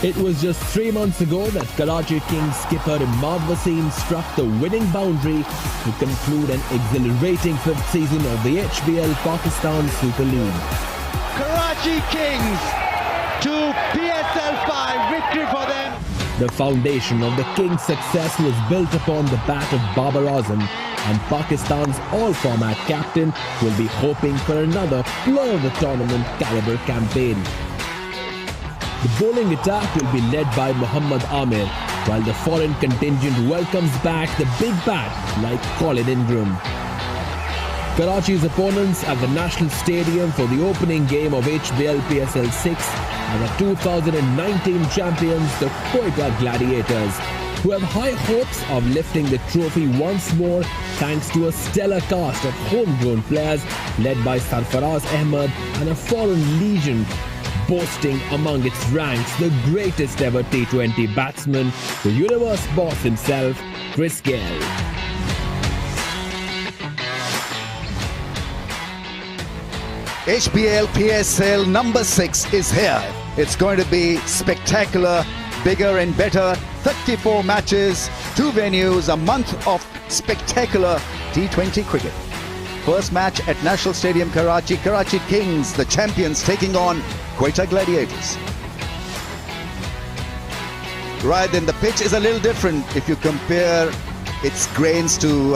It was just 3 months ago that Karachi Kings skipper Imad Wasim struck the winning boundary to conclude an exhilarating fifth season of the HBL Pakistan Super League. Karachi Kings to PSL 5 victory for them. The foundation of the Kings' success was built upon the bat of Babar Azam, and Pakistan's all-format captain will be hoping for another player of the tournament caliber campaign. The bowling attack will be led by Mohammad Amir, while the foreign contingent welcomes back the big bat like Colin Ingram. Karachi's opponents at the National Stadium for the opening game of HBL PSL 6 are the 2019 champions, the Quetta Gladiators, who have high hopes of lifting the trophy once more thanks to a stellar cast of homegrown players led by Sarfaraz Ahmed and a foreign legion boasting among its ranks the greatest ever T20 batsman, the universe boss himself, Chris Gayle. HBL PSL number 6 is here. It's going to be spectacular, bigger and better. 34 matches, 2 venues, a month of spectacular T20 cricket. First match at National Stadium, Karachi. Karachi Kings, the champions, taking on Quetta Gladiators. Right, then the pitch is a little different if you compare its grains to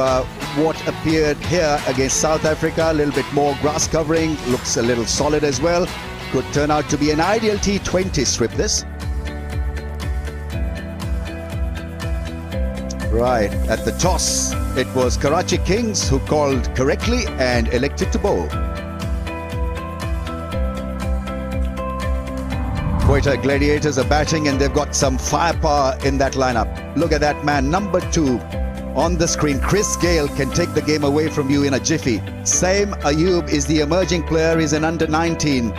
what appeared here against South Africa. A little bit more grass covering, looks a little solid as well. Could turn out to be an ideal T20 strip, this. Right, at the toss, it was Karachi Kings who called correctly and elected to bowl. Quetta Gladiators are batting and they've got some firepower in that lineup. Look at that man, number 2 on the screen. Chris Gayle can take the game away from you in a jiffy. Saim Ayub is the emerging player. He's an under-19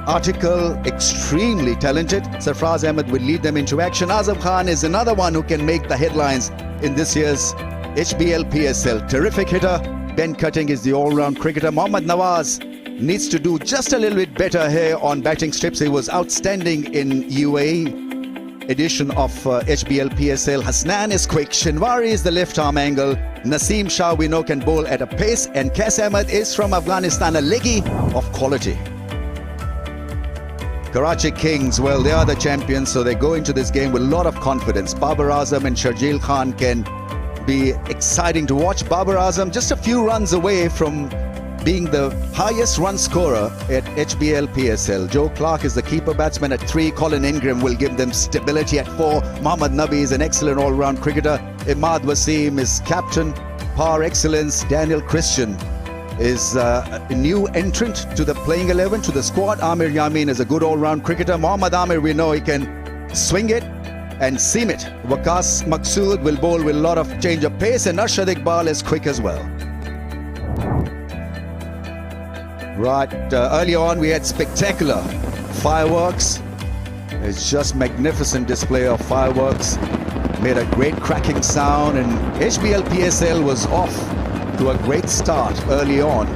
article, extremely talented. Sarfaraz Ahmed will lead them into action. Azam Khan is another one who can make the headlines in this year's HBL PSL. Terrific hitter. Ben Cutting is the all-round cricketer. Mohammad Nawaz needs to do just a little bit better here on batting strips. He was outstanding in UAE edition of HBL PSL. Hasnan is quick. Shinwari is the left arm angle. Naseem Shah we know can bowl at a pace, and Kas Ahmed is from Afghanistan, a leggy of quality. Karachi Kings, well, they are the champions, so they go into this game with a lot of confidence. Babar Azam and Sharjeel Khan can be exciting to watch. Babar Azam just a few runs away from being the highest run scorer at HBL PSL. Joe Clark is the keeper batsman at 3. Colin Ingram will give them stability at 4. Mohammad Nabi is an excellent all-round cricketer. Imad Wasim is captain, par excellence. Daniel Christian is a new entrant to the playing 11, to the squad. Amir Yamin is a good all-round cricketer. Mohammad Amir, we know he can swing it and seam it. Waqas Maqsood will bowl with a lot of change of pace, and Arshad Iqbal is quick as well. Right, early on we had spectacular fireworks. It's just magnificent display of fireworks. Made a great cracking sound, and HBL PSL was off to a great start early on.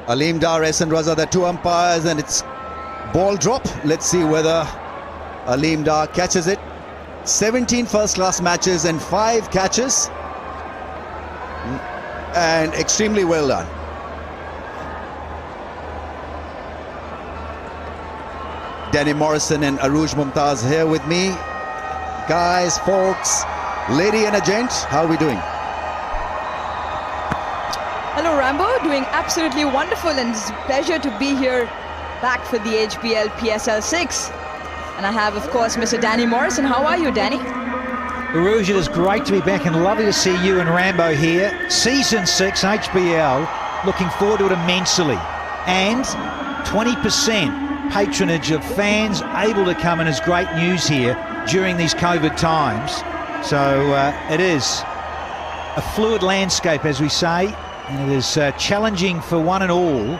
Aleem Dar, Ehsan Raza, the two umpires, and it's ball drop. Let's see whether Aleem Dar catches it. 17 first-class matches and 5 catches. And extremely well done. Danny Morrison and Aruj Mumtaz here with me. Guys, folks, lady and a gent, how are we doing? Hello Rambo, doing absolutely wonderful, and it's a pleasure to be here back for the HBL PSL 6. And I have, of course, Mr. Danny Morrison. How are you, Danny? Aruj, it is great to be back and lovely to see you and Rambo here. Season 6 HBL, looking forward to it immensely. And 20% patronage of fans able to come in is great news here during these COVID times. So it is a fluid landscape, as we say, and it is challenging for one and all,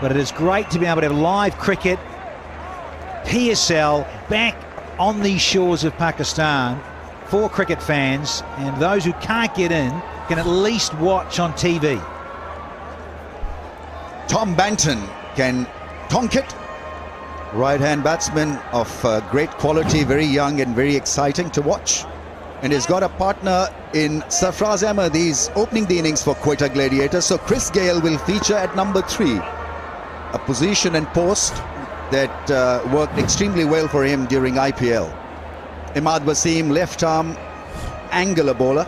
but it is great to be able to have live cricket, PSL, back on these shores of Pakistan for cricket fans, and those who can't get in can at least watch on TV. Tom Banton can tonk it. Right-hand batsman of great quality, very young and very exciting to watch. And he's got a partner in Sarfraz Ahmed. He's opening the innings for Quetta Gladiators. So Chris Gayle will feature at number 3. A position and post that worked extremely well for him during IPL. Imad Wasim, left arm angular bowler.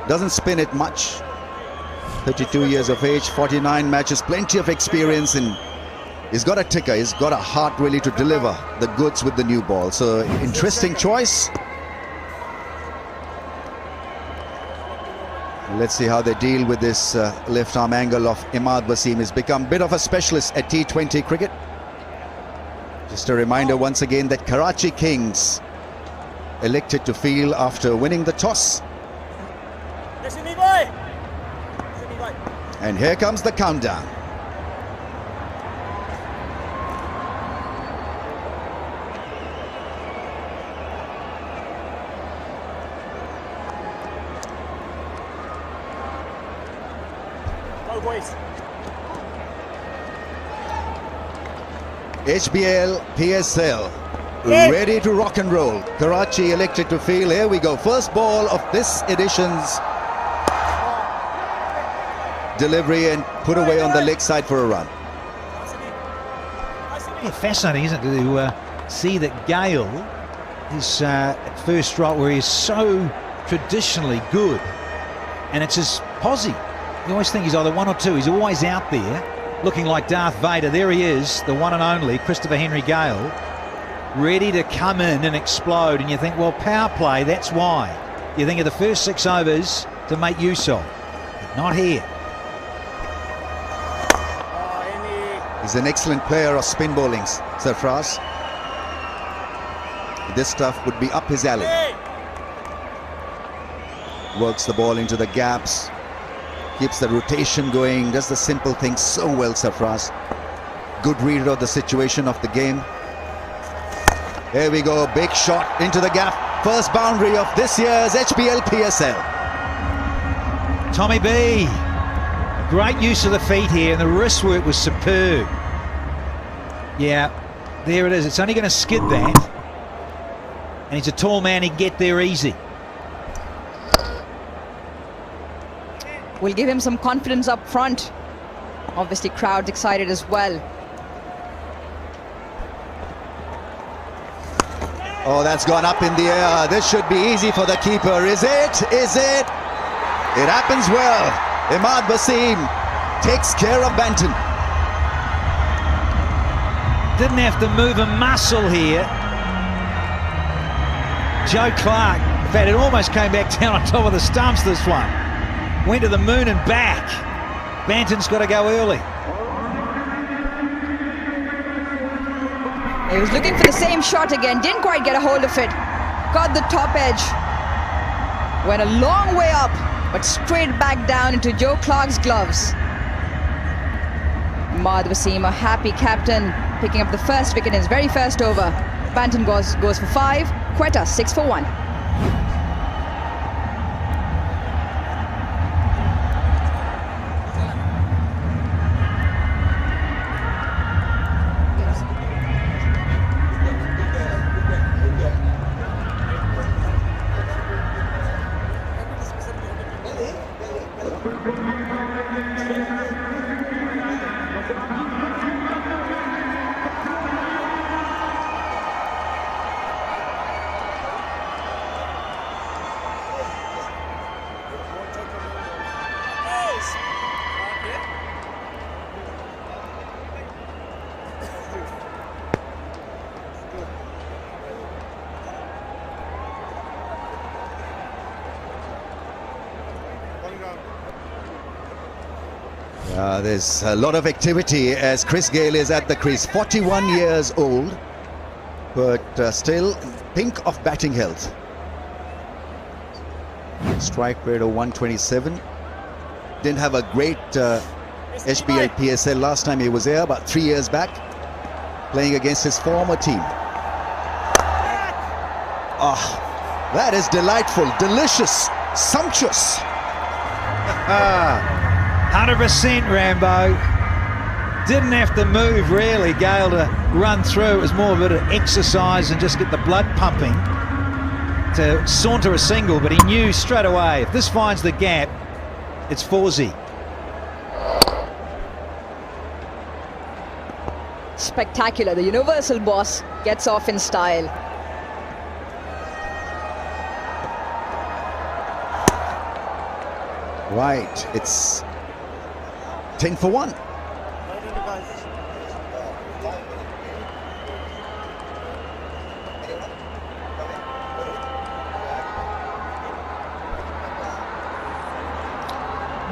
Doesn't spin it much. 32 years of age, 49 matches, plenty of experience, and he's got a ticker. He's got a heart really to deliver the goods with the new ball. So interesting choice. Let's see how they deal with this left arm angle of Imad Wasim. He's become a bit of a specialist at T20 cricket. Just a reminder once again that Karachi Kings elected to field after winning the toss. And here comes the countdown. HBL PSL ready to rock and roll. Karachi elected to field. Here we go. First ball of this edition's delivery and put away on the leg side for a run. Yeah, fascinating, isn't it, to see that Gayle is at first strike, where he is so traditionally good, and it's his posse. You always think he's either 1 or 2. He's always out there, looking like Darth Vader. There he is, the one and only Christopher Henry Gayle, ready to come in and explode. And you think, well, power play, that's why. You think of the first 6 overs to make use of. But not here. He's an excellent player of spin bowling, Sarfraz. This stuff would be up his alley. Works the ball into the gaps, keeps the rotation going, does the simple things so well, Sarfraz. Good reader of the situation of the game. Here we go, big shot into the gap. First boundary of this year's HBL PSL. Tommy B, great use of the feet here, and the wrist work was superb. Yeah, there it is. It's only going to skid that, and he's a tall man, he can get there easy. We'll give him some confidence up front. Obviously, crowd's excited as well. Oh, that's gone up in the air. This should be easy for the keeper. Is it? Is it? It happens well. Imad Wasim takes care of Banton. Didn't have to move a muscle here. Joe Clark, in fact, it almost came back down on top of the stumps, this one. Went to the moon and back. Banton's got to go early. He was looking for the same shot again, didn't quite get a hold of it. Got the top edge. Went a long way up, but straight back down into Joe Clark's gloves. Imad Wasim, a happy captain, picking up the first wicket in his very first over. Banton goes for 5, Quetta 6 for 1. There's a lot of activity as Chris Gayle is at the crease, 41 years old, but still pink of batting health. Strike rate of 127. Didn't have a great HBL PSL last time he was here, about 3 years back, playing against his former team. Ah, that is delightful, delicious, sumptuous. 100% Rambo. Didn't have to move really, Gayle, to run through. It was more of a bit of exercise and just get the blood pumping to saunter a single, but he knew straight away if this finds the gap, it's 4-0. Spectacular. The universal boss gets off in style. Right, it's 10 for 1.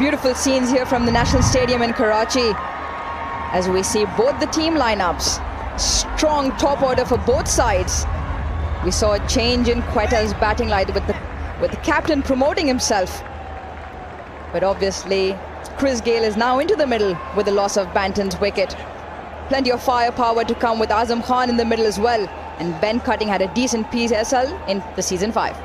Beautiful scenes here from the National Stadium in Karachi as we see both the team lineups. Strong top order for both sides. We saw a change in Quetta's batting line with the captain promoting himself. But obviously, Chris Gayle is now into the middle with the loss of Banton's wicket. Plenty of firepower to come with Azam Khan in the middle as well. And Ben Cutting had a decent PSL in the season 5.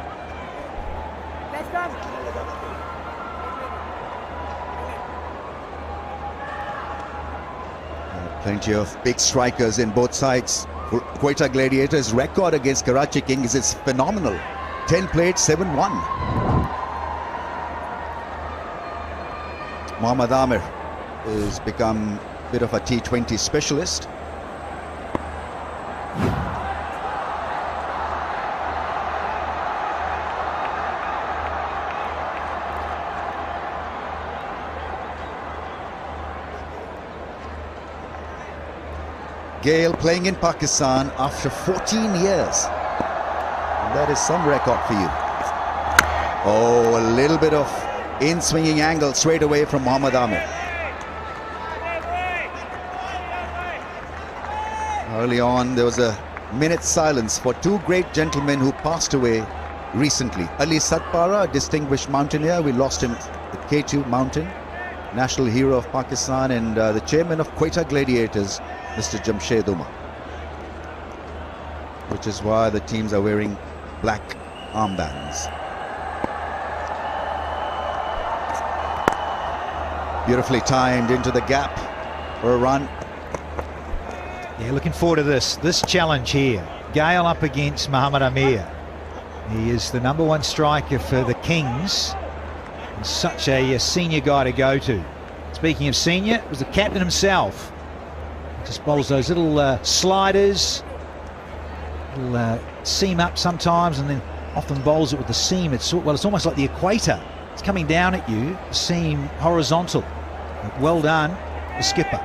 Plenty of big strikers in both sides. Quetta Gladiators' record against Karachi Kings is phenomenal. 10 played, 7-1. Mohammad Amir has become a bit of a T20 specialist. Gayle playing in Pakistan after 14 years. And that is some record for you. Oh, a little bit of in-swinging angle straight away from Mohammad Amir. Early on, there was a minute's silence for two great gentlemen who passed away recently. Ali Satpara, a distinguished mountaineer. We lost him at K2 Mountain, national hero of Pakistan, and the chairman of Quetta Gladiators, Mr. Jamshed Umar. Which is why the teams are wearing black armbands. Beautifully timed into the gap for a run. Yeah, looking forward to this challenge here. Gayle up against Mohammad Amir. He is the #1 striker for the Kings. And such a senior guy to go to. Speaking of senior, it was the captain himself. Just bowls those little sliders, little seam up sometimes, and then often bowls it with the seam. It's almost like the equator. It's coming down at you, seam horizontal. Well done, the skipper.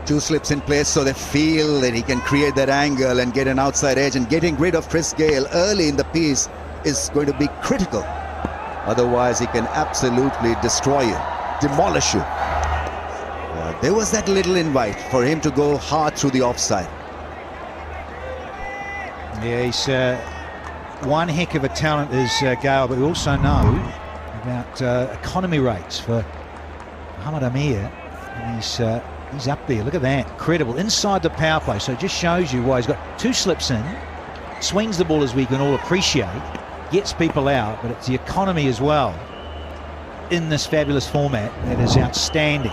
Two slips in place so they feel that he can create that angle and get an outside edge, and getting rid of Chris Gayle early in the piece is going to be critical. Otherwise he can absolutely destroy you, demolish you. There was that little invite for him to go hard through the offside. Yeah, he's one heck of a talent is Gayle, but we also know about economy rates for Mohammad Amir. And he's up there. Look at that, incredible inside the power play. So it just shows you why he's got two slips in, swings the ball as we can all appreciate, gets people out, but it's the economy as well in this fabulous format that is outstanding.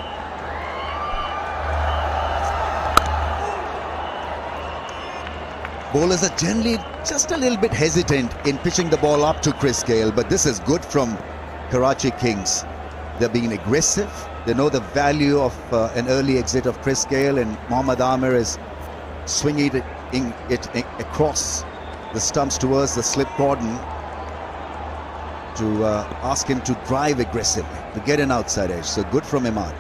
Bowlers are generally just a little bit hesitant in pitching the ball up to Chris Gale, but this is good from Karachi Kings. They're being aggressive. They know the value of an early exit of Chris Gale, and Mohammad Amir is swinging it across the stumps towards the slip cordon to ask him to drive aggressively, to get an outside edge. So good from Imad.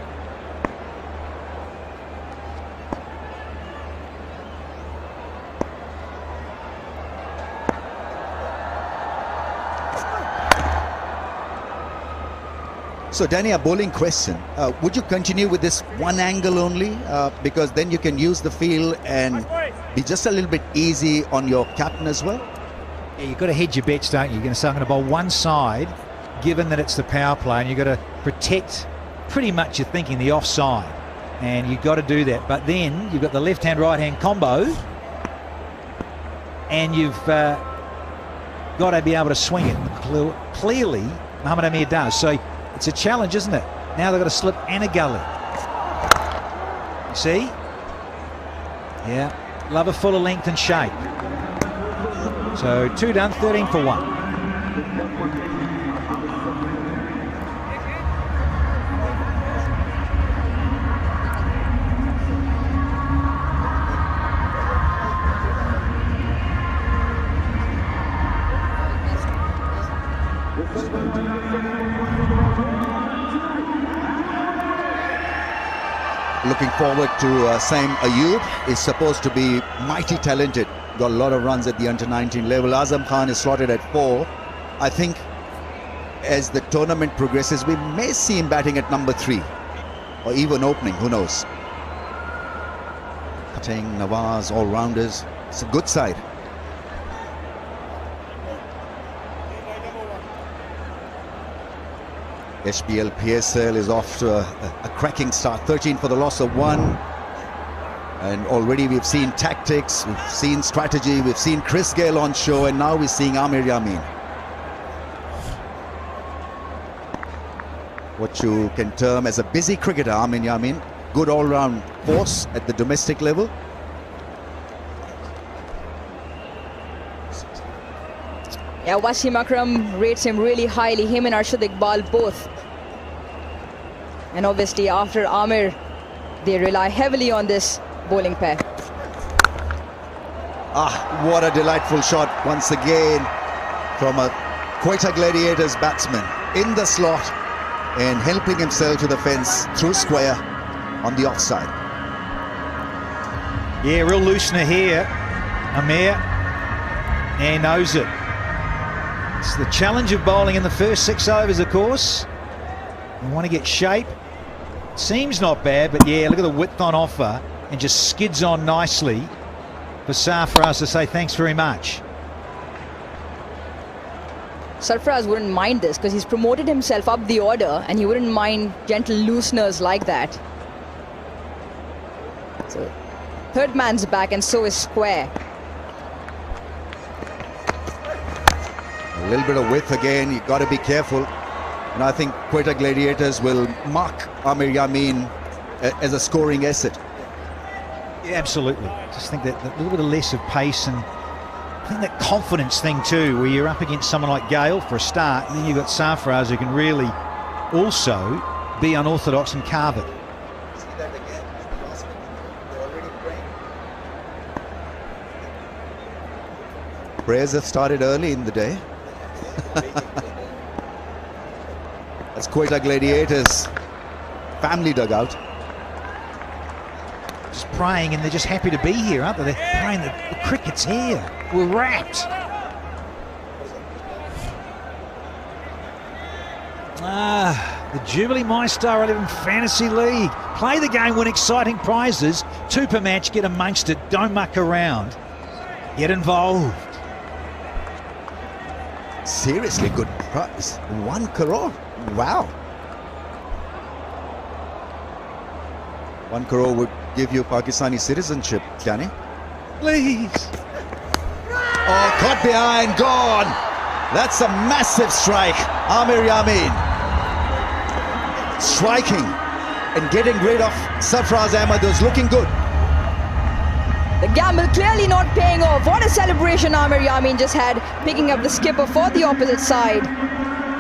So Danny, a bowling question. Would you continue with this one angle only? Because then you can use the field and be just a little bit easy on your captain as well? Yeah, you've got to hedge your bets, don't you? You're going to say, I'm going to bowl one side, given that it's the power play, and you've got to protect pretty much, you're thinking, the offside. And you've got to do that. But then you've got the left-hand, right-hand combo, and you've got to be able to swing it. Clearly, Mohammad Amir does. So it's a challenge, isn't it? Now they've got a slip and a gully. You see? Yeah. Love a fuller length and shape. So 2 done, 13 for 1. Looking forward to Saim Ayub. Is supposed to be mighty talented. Got a lot of runs at the under-19 level. Azam Khan is slotted at 4. I think as the tournament progresses, we may see him batting at number 3 or even opening. Who knows? Cutting, Nawaz, all-rounders. It's a good side. HBL PSL is off to a cracking start. 13 for the loss of 1. And already we've seen tactics, we've seen strategy, we've seen Chris Gale on show, and now we're seeing Amir Yamin. What you can term as a busy cricketer, Amir Yamin. Good all-round force at the domestic level. Yeah, Wasim Akram rates him really highly, him and Arshad Iqbal both. And obviously after Amir, they rely heavily on this bowling pair. Ah, what a delightful shot once again from a Quetta Gladiators batsman in the slot and helping himself to the fence through square on the offside. Yeah, real loosener here, Amir. He knows it. It's the challenge of bowling in the first 6 overs, of course. You want to get shape. Seems not bad, but yeah, look at the width on offer, and just skids on nicely for Sarfraz to say thanks very much. Sarfraz wouldn't mind this because he's promoted himself up the order, and he wouldn't mind gentle looseners like that. So third man's back, and so is square. A little bit of width again, you've got to be careful. And I think Quetta Gladiators will mark Amir Yamin as a scoring asset. Yeah, absolutely. Just think that a little bit of less of pace, and I think that confidence thing too, where you're up against someone like Gale for a start, and then you've got Sarfraz who can really also be unorthodox and carve it. See that again? They're already praying. Prayers have started early in the day. That's Quetta Gladiators family dugout. Just praying, and they're just happy to be here, aren't they? They're praying that the cricket's here. We're wrapped. The Jubilee MyStar 11 Fantasy League. Play the game, win exciting prizes. 2 per match, get amongst it. Don't muck around. Get involved. Seriously good price. 1 crore. Wow. 1 crore would give you Pakistani citizenship, Danny. Please. Oh, caught behind, gone. That's a massive strike. Amir Yamin striking and getting rid of Sarfraz Ahmed, who's looking good. The gamble clearly not paying off. What a celebration Amir Yamin just had, picking up the skipper for the opposite side.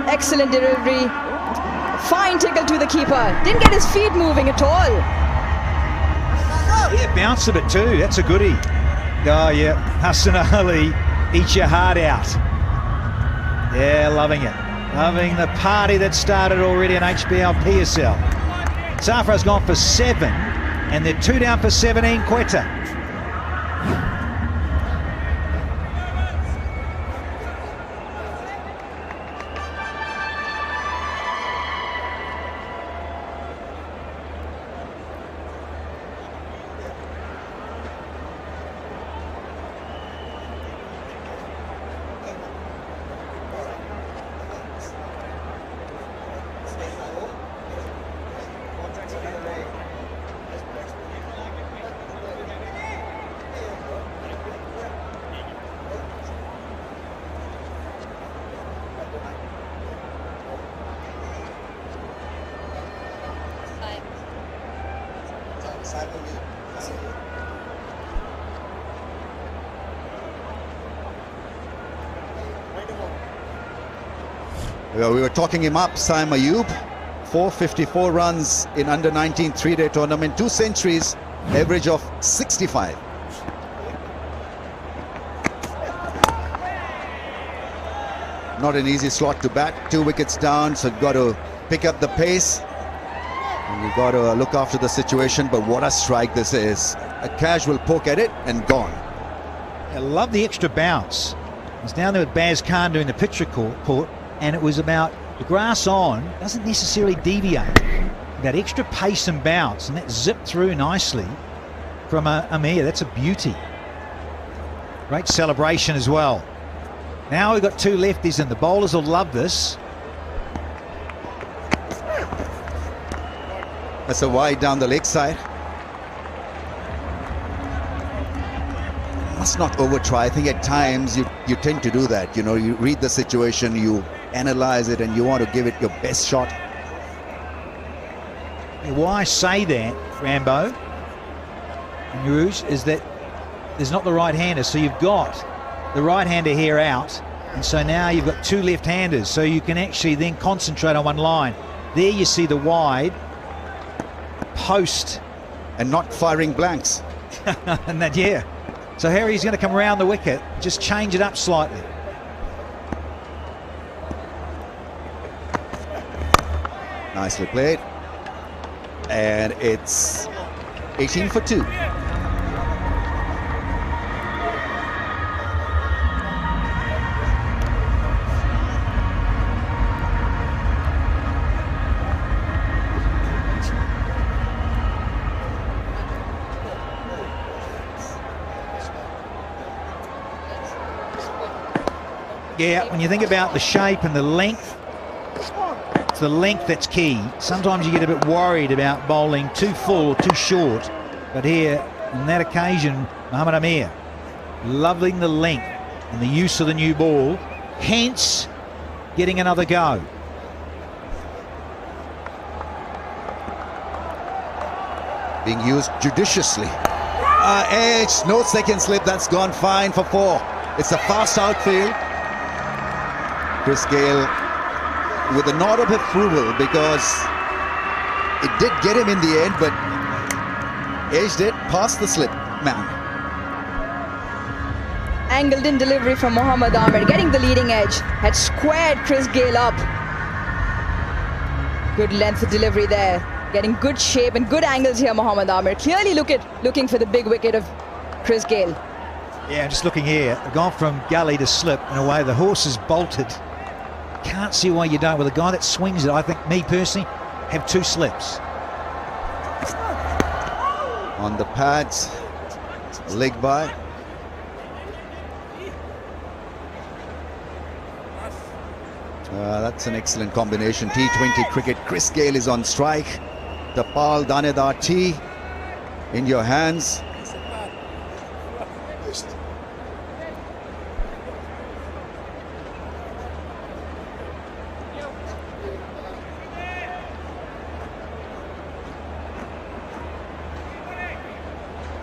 Excellent delivery. Fine tickle to the keeper. Didn't get his feet moving at all. Yeah, bounced a bit too. That's a goodie. Oh, yeah. Hassan Ali, eat your heart out. Yeah, loving it. Loving the party that started already in HBL PSL. Safra's gone for 7, and they're 2 down for 17, Quetta. We were talking him up, Saim Ayub. 454 runs in under 19 3-day tournament, 2 centuries, average of 65. Not an easy slot to bat, 2 wickets down, so you've got to pick up the pace. And you've got to look after the situation, but what a strike this is. A casual poke at it and gone. I love the extra bounce. I was down there with Baz Khan doing the pitch report, and it was about the grass on doesn't necessarily deviate. That extra pace and bounce, and that zipped through nicely from Amir. That's a beauty. Great celebration as well. Now we've got 2 lefties, and the bowlers will love this. That's a wide down the leg side. Must not over try. I think at times you tend to do that. You know, you read the situation, you analyze it, and you want to give it your best shot. Why I say that, Rambo and Rouge, is that there's not the right-hander, so you've got the right-hander here out, and so now you've got 2 left-handers, so you can actually then concentrate on one line. There you see the wide post, And not firing blanks. and that, yeah. So Harry's going to come around the wicket, just change it up slightly. Nicely played. And it's 18 for 2. Yeah, when you think about the shape and the length, it's the length that's key. Sometimes you get a bit worried about bowling too full or too short, but here, on that occasion, Mohammad Amir loving the length and the use of the new ball, hence getting another go. Being used judiciously. Edge, no second slip, that's gone fine for 4. It's a fast outfield. Chris Gayle with a nod of approval because it did get him in the end, but Edge did pass the slip man. Angled in delivery from Mohammad Amir, getting the leading edge, had squared Chris Gayle up. Good length of delivery there, getting good shape and good angles here, Mohammad Amir. Clearly looking for the big wicket of Chris Gayle. Yeah, just looking here, they've gone from gully to slip in a way. The horse is bolted. Can't see why you don't. With a guy that swings it, I think, me personally, have 2 slips. On the pads, leg by. That's an excellent combination. T20 cricket. Chris Gayle is on strike. Tapal Danedar T in your hands.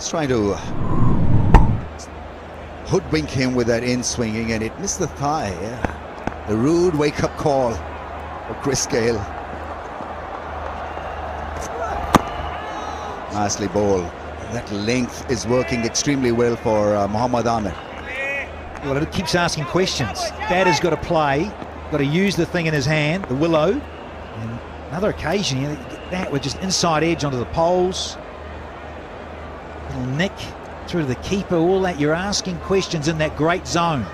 Trying to hoodwink him with that in-swinging, and it missed the thigh. Yeah. A rude wake-up call for Chris Gale. Nicely bowled. That length is working extremely well for Mohammad Amir. Well, it keeps asking questions. Batter's got to play, got to use the thing in his hand, the willow. And another occasion, you get that with just inside edge onto the poles. Little nick through to the keeper, all that. You're asking questions in that great zone.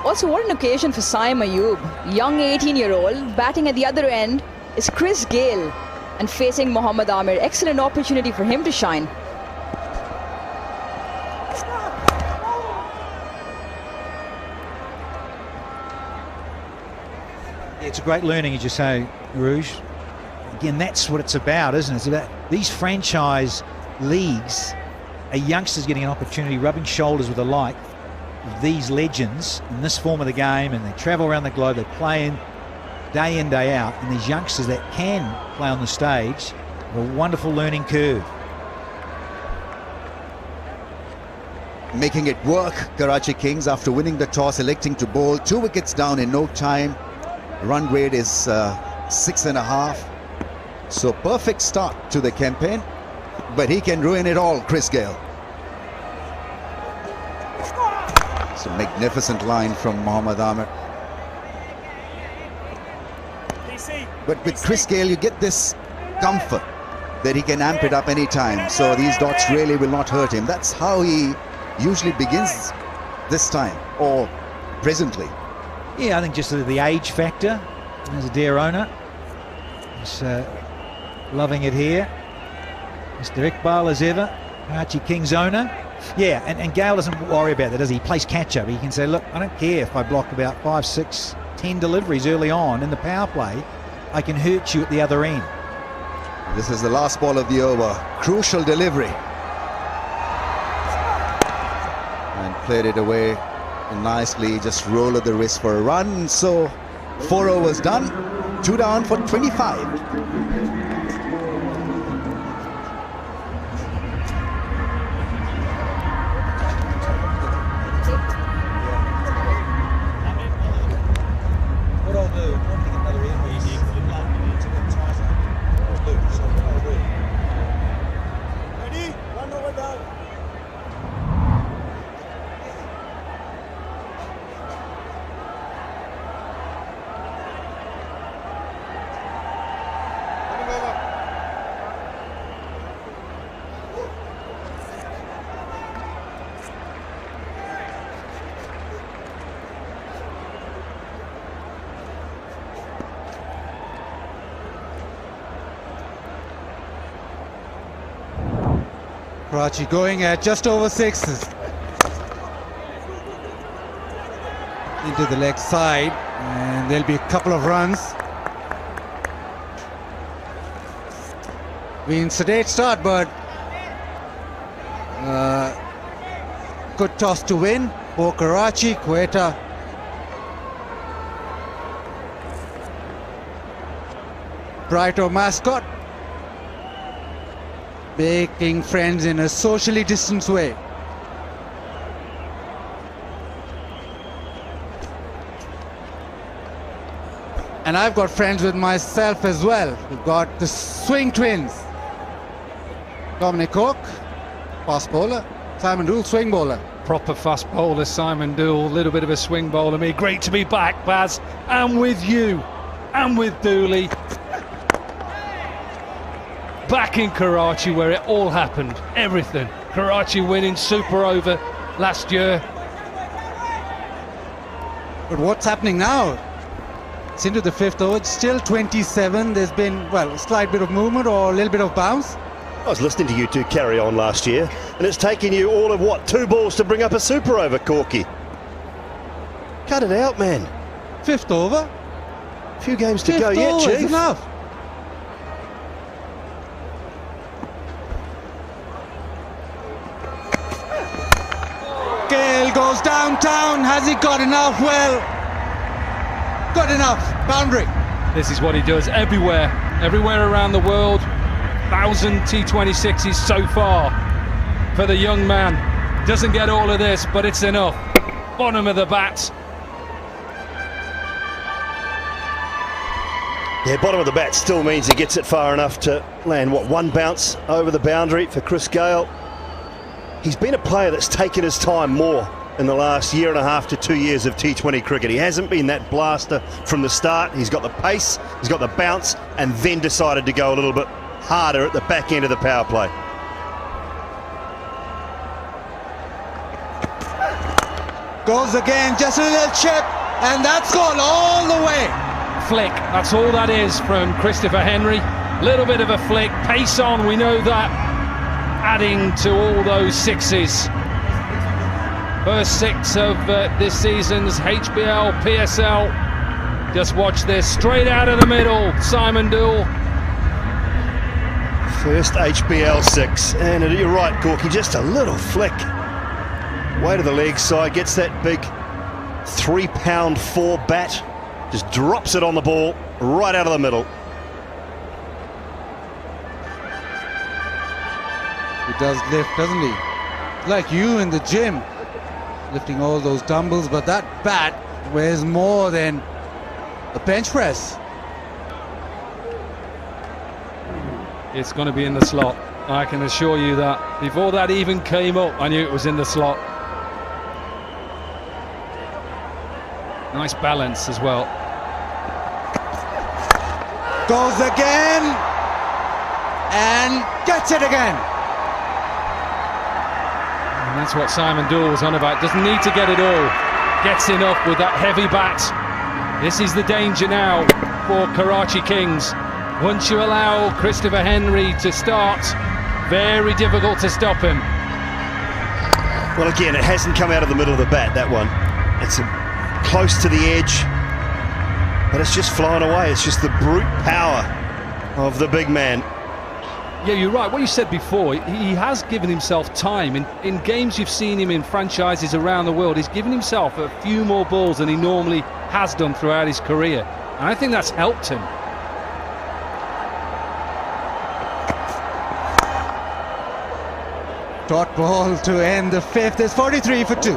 Also, what an occasion for Saim Ayub. Young 18-year-old, batting at the other end is Chris Gale. And facing Mohammad Amir, excellent opportunity for him to shine. It's a great learning, as you say, Rouge. Again, that's what it's about, isn't it? It's about these franchise leagues, are youngsters getting an opportunity, rubbing shoulders with the like of these legends in this form of the game, and they travel around the globe, they play in, day out, and these youngsters that can play on the stage, a wonderful learning curve. Making it work, Karachi Kings, after winning the toss, electing to bowl. 2 wickets down in no time. Run rate is 6.5. So perfect start to the campaign, but he can ruin it all, Chris Gale. It's a magnificent line from Mohammad Amir. But with Chris Gale, you get this comfort that he can amp it up anytime. So these dots really will not hurt him. That's how he usually begins this time, or presently. Yeah, I think just the age factor. There's a dear owner. He's loving it here. Mr. Iqbal, as ever, Karachi Kings owner. Yeah, and Gale doesn't worry about that, does he? He plays catch-up. He can say, look, I don't care if I block about 5, 6, 10 deliveries early on in the power play. I can hurt you at the other end. This is the last ball of the over. Crucial delivery. And played it away nicely. Just roll of the wrist for a run. So 4 overs done. 2 down for 25. Karachi going at just over 6s. Into the leg side, and there'll be a couple of runs. Been sedate start, but good toss to win for Karachi. Quetta Brighto mascot making friends in a socially distanced way. And I've got friends with myself as well. We've got the swing twins. Dominic Cook, fast bowler. Simon Dool, swing bowler. Proper fast bowler, Simon Dool. A little bit of a swing bowler. Me, great to be back, Baz. And with you. And with Dooley. Back in Karachi where it all happened. Everything. Karachi winning super over last year. But what's happening now? It's into the 5th over. It's still 27. There's been, well, a slight bit of movement or a little bit of bounce. I was listening to you two carry on last year, and it's taken you all of, what, 2 balls to bring up a super over, Corky? Cut it out, man. 5th over. A few games to go yet, Chief. Enough. Gale goes downtown. Has he got enough? Well, got enough. Boundary. This is what he does everywhere around the world. 1,000 T26s so far for the young man. Doesn't get all of this, but it's enough. Bottom of the bat. Yeah, bottom of the bat still means he gets it far enough to land, what, one bounce over the boundary for Chris Gayle. He's been a player that's taken his time more in the last year and a half to 2 years of T20 cricket. He hasn't been that blaster from the start. He's got the pace, he's got the bounce, and then decided to go a little bit harder at the back end of the power play. Goes again, just a little chip, and that's gone all the way. Flick, that's all that is from Christopher Henry. Little bit of a flick, pace on, we know that, adding to all those sixes. First six of this season's HBL PSL. Just watch this, straight out of the middle, Simon Doull. First HBL six, and you're right, Corky, just a little flick. Way to the leg side, gets that big 3 pound 4 bat, just drops it on the ball, right out of the middle. He does lift, doesn't he? Like you in the gym, lifting all those dumbbells, but that bat weighs more than a bench press. It's going to be in the slot, I can assure you that. Before that even came up, I knew it was in the slot. Nice balance as well. Goes again, and gets it again. And that's what Simon Doull was on about. Doesn't need to get it all. Gets enough with that heavy bat. This is the danger now for Karachi Kings. Once you allow Christopher Henry to start, very difficult to stop him. Well, again, it hasn't come out of the middle of the bat, that one. It's close to the edge, but it's just flying away. It's just the brute power of the big man. Yeah, you're right. What you said before, he has given himself time. In games you've seen him in franchises around the world, he's given himself a few more balls than he normally has done throughout his career. And I think that's helped him. Dot ball to end the fifth. It's 43 for 2.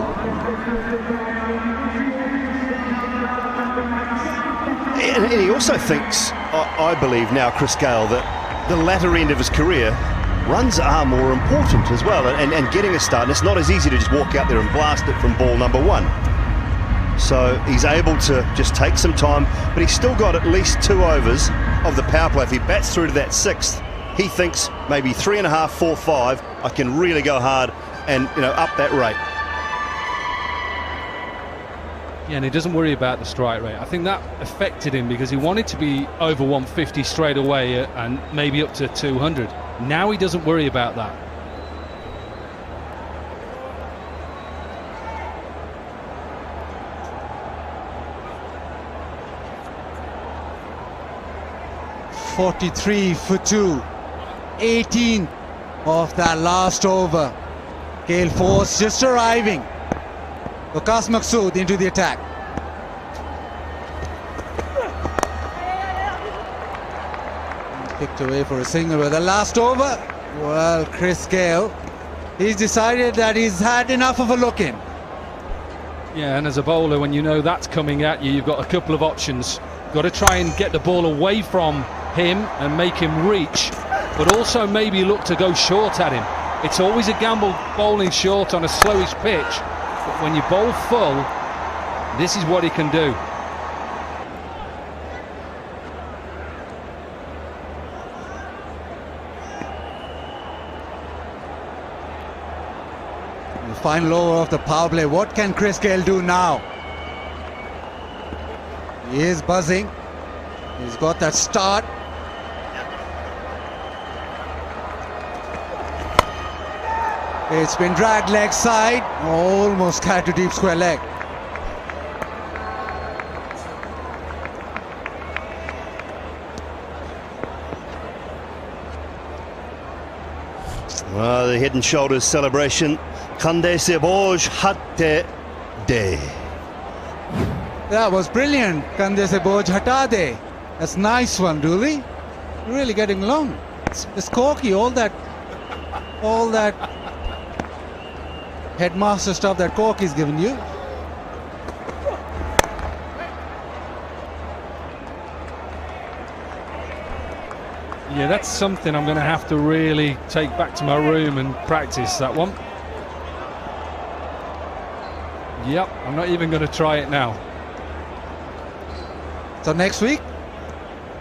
And he also thinks, I believe now, Chris Gayle, that the latter end of his career, runs are more important as well, and getting a start. And it's not as easy to just walk out there and blast it from ball number 1. So he's able to just take some time, but he's still got at least 2 overs of the power play. If he bats through to that 6th, he thinks maybe 3.5, 4, 5, I can really go hard and, you know, up that rate. Yeah, and he doesn't worry about the strike rate. I think that affected him because he wanted to be over 150 straight away and maybe up to 200. Now he doesn't worry about that. $43 for 2. 18 of that last over. Gale Force just arriving. Waqas Maqsood into the attack. Picked away for a single with the last over. Well, Chris Gayle, he's decided that he's had enough of a look in. Yeah, and as a bowler, when you know that's coming at you, you've got a couple of options. Got to try and get the ball away from him and make him reach, but also maybe look to go short at him. It's always a gamble bowling short on a slowish pitch, but when you bowl full, this is what he can do. The final over of the power play. What can Chris Gayle do now? He is buzzing. He's got that start. It's been dragged leg side. Almost carried to deep square leg. Well, the head and shoulders celebration. Khande se boj hatte de. That was brilliant. Kande se boj hata de. That's a nice one, Dooley. You're really getting along. It's corky, all that headmaster stuff that Corky's given you. Yeah, that's something I'm going to have to really take back to my room and practice, that one. Yep, I'm not even going to try it now. So next week?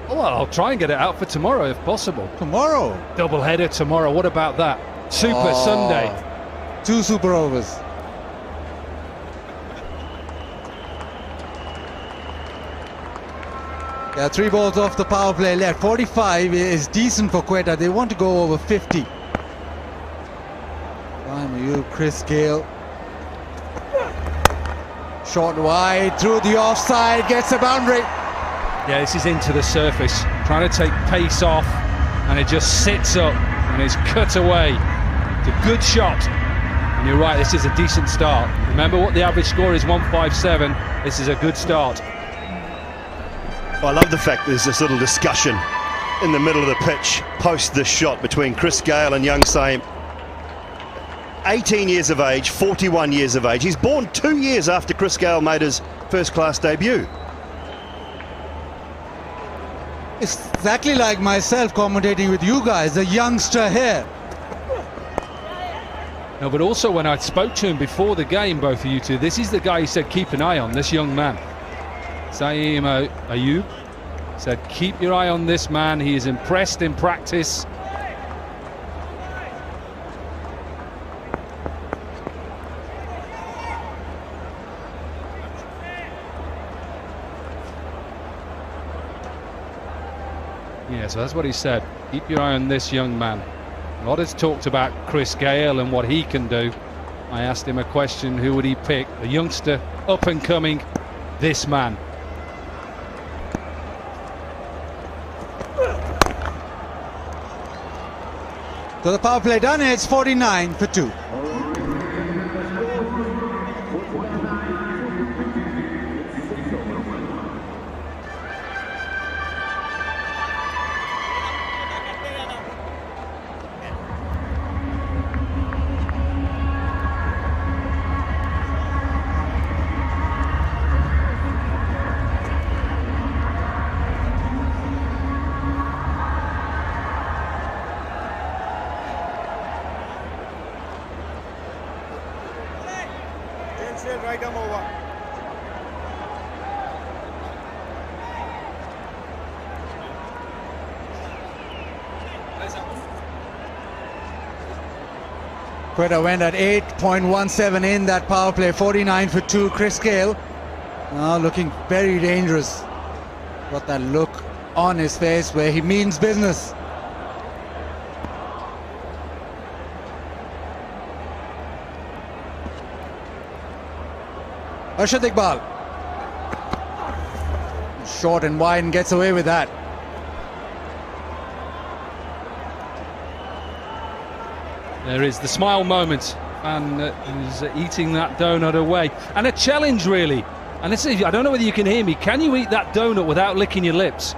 Oh, well, I'll try and get it out for tomorrow if possible. Tomorrow? Double header tomorrow, what about that? Super Sunday. 2 super overs. Yeah, 3 balls off the power play left. 45 is decent for Quetta. They want to go over 50. You, Chris Gale. Short wide, through the offside, gets a boundary. Yeah, this is into the surface. Trying to take pace off, and it just sits up and is cut away. It's a good shot. And you're right, this is a decent start. Remember what the average score is, 157. This is a good start. I love the fact there's this little discussion in the middle of the pitch post this shot between Chris Gale and young Saim. 18 years of age, 41 years of age. He's born 2 years after Chris Gale made his first-class debut. It's exactly like myself commentating with you guys, a youngster here. No, but also when I spoke to him before the game, both of you two, this is the guy he said keep an eye on, this young man. Saim Ayub said keep your eye on this man, he is impressed in practice. Yeah, so that's what he said, keep your eye on this young man. A lot is talked about Chris Gale and what he can do. I asked him a question, who would he pick? A youngster, up and coming, this man. So the power play done, it's 49 for 2. Quetta went at 8.17 in that power play, 49 for 2. Chris Gale now looking very dangerous. Got that look on his face where he means business. Arshad Iqbal. Short and wide and gets away with that. There is the smile moment, and is eating that donut away. And a challenge, really. And let's see, I don't know whether you can hear me. Can you eat that donut without licking your lips?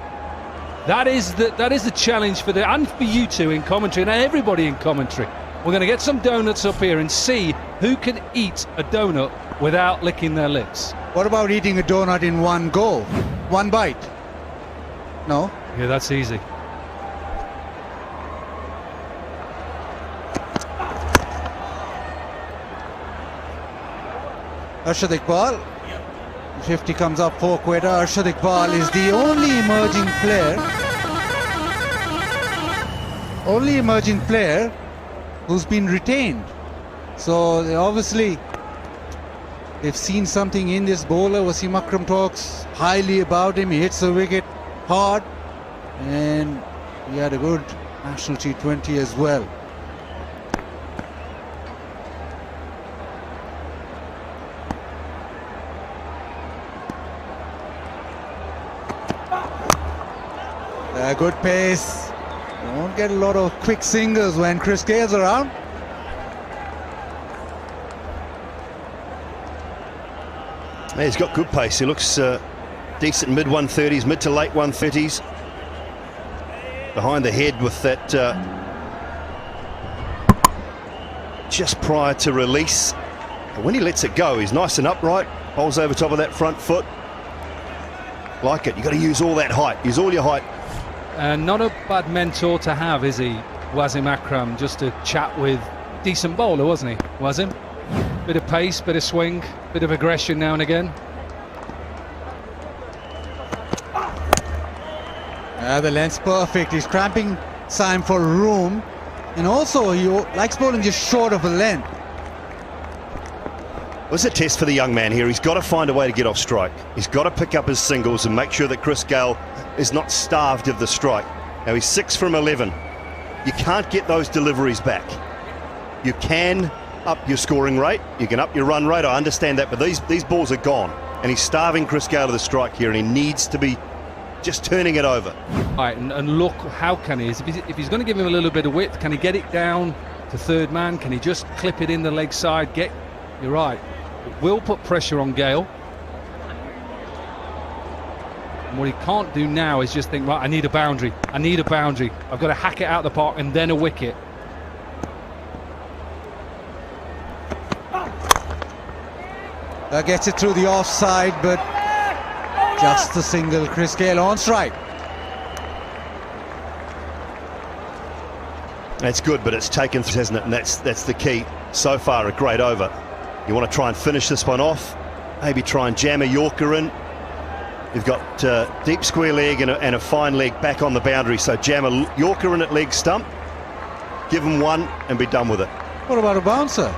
That is the challenge for and for you two in commentary and everybody in commentary. We're going to get some donuts up here and see who can eat a donut without licking their lips. What about eating a donut in one go? One bite? No? Yeah, that's easy. Arshad Iqbal. 50 comes up for Quetta. Arshad Iqbal is the only emerging player who's been retained. So they've seen something in this bowler. Wasim Akram talks highly about him. He hits the wicket hard, and he had a good national T20 as well. Good pace. Don't get a lot of quick singles when Chris Gale's around. He's got good pace. He looks decent mid 130s, mid to late 130s. Behind the head with that just prior to release But when he lets it go, he's nice and upright, bowls over top of that front foot. Like it. You've got to use all that height. Use all your height. And not a bad mentor to have, is he, Wasim Akram? Just to chat with. Decent bowler, wasn't he, Wasim? Bit of pace, bit of swing, bit of aggression now and again. The length's perfect. He's cramping Syme for room, and also he likes bowling just short of a length. It was a test for the young man here. He's got to find a way to get off strike. He's got to pick up his singles and make sure that Chris Gale is not starved of the strike. Now he's 6 from 11. You can't get those deliveries back. You can up your scoring rate, you can up your run rate, I understand that, but these balls are gone, and he's starving Chris Gale to the strike here, and he needs to be just turning it over. Right, and look, how can he? If he's going to give him a little bit of width, can he get it down to third man? Can he just clip it in the leg side? You're right. It will put pressure on Gale. And what he can't do now is just think, right, I need a boundary. I need a boundary. I've got to hack it out the park and then a wicket. Gets it through the offside, but just a single. Chris Gale on strike. That's good, but it's taken, hasn't it? And that's the key. So far, a great over. You want to try and finish this one off. Maybe try and jam a Yorker in. You've got deep square leg and a fine leg back on the boundary. So jam a Yorker in at leg stump. Give him one and be done with it. What about a bouncer?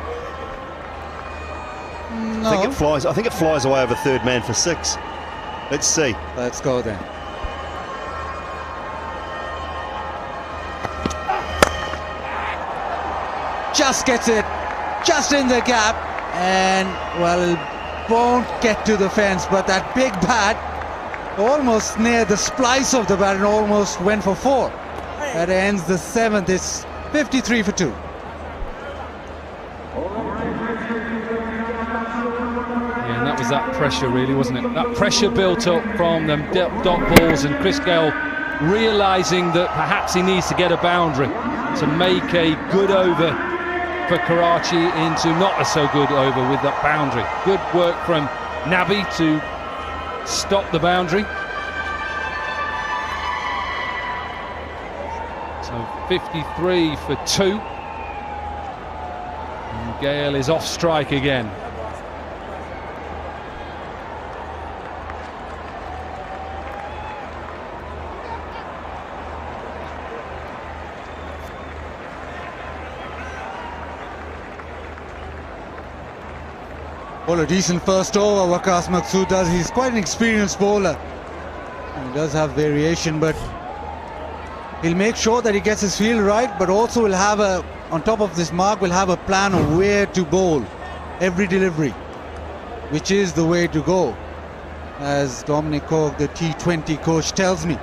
No. I think it flies away over third man for 6. Let's see. Let's go then. Just gets it just in the gap, and well, won't get to the fence, but that big bat almost near the splice of the bat and almost went for 4. That ends the 7th. It's 53 for 2. Yeah, and that was that pressure, really, wasn't it? That pressure built up from them dot balls, and Chris Gale realising that perhaps he needs to get a boundary to make a good over for Karachi into not a so good over with that boundary. Good work from Nabi to stop the boundary. So 53 for 2. And Gale is off strike again. Well, a decent first over Waqas Maqsood does. He's quite an experienced bowler. He does have variation, but he'll make sure that he gets his field right, but also will have on top of this mark, will have a plan of where to bowl every delivery, which is the way to go, as Dominic Cork, the T20 coach, tells me.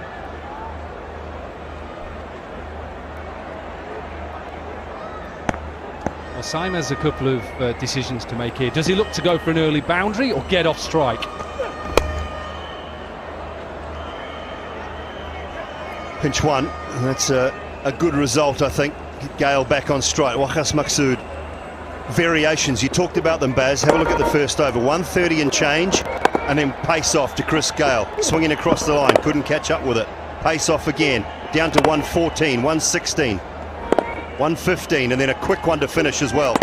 Well, Syme has a couple of decisions to make here. Does he look to go for an early boundary or get off strike? Pinch one. That's a good result, I think. Gale back on strike. Waqas Maqsood. Variations, you talked about them, Baz. Have a look at the first over. 130 and change, and then pace off to Chris Gale. Swinging across the line, couldn't catch up with it. Pace off again, down to 114, 116. 115, and then a quick one to finish as well.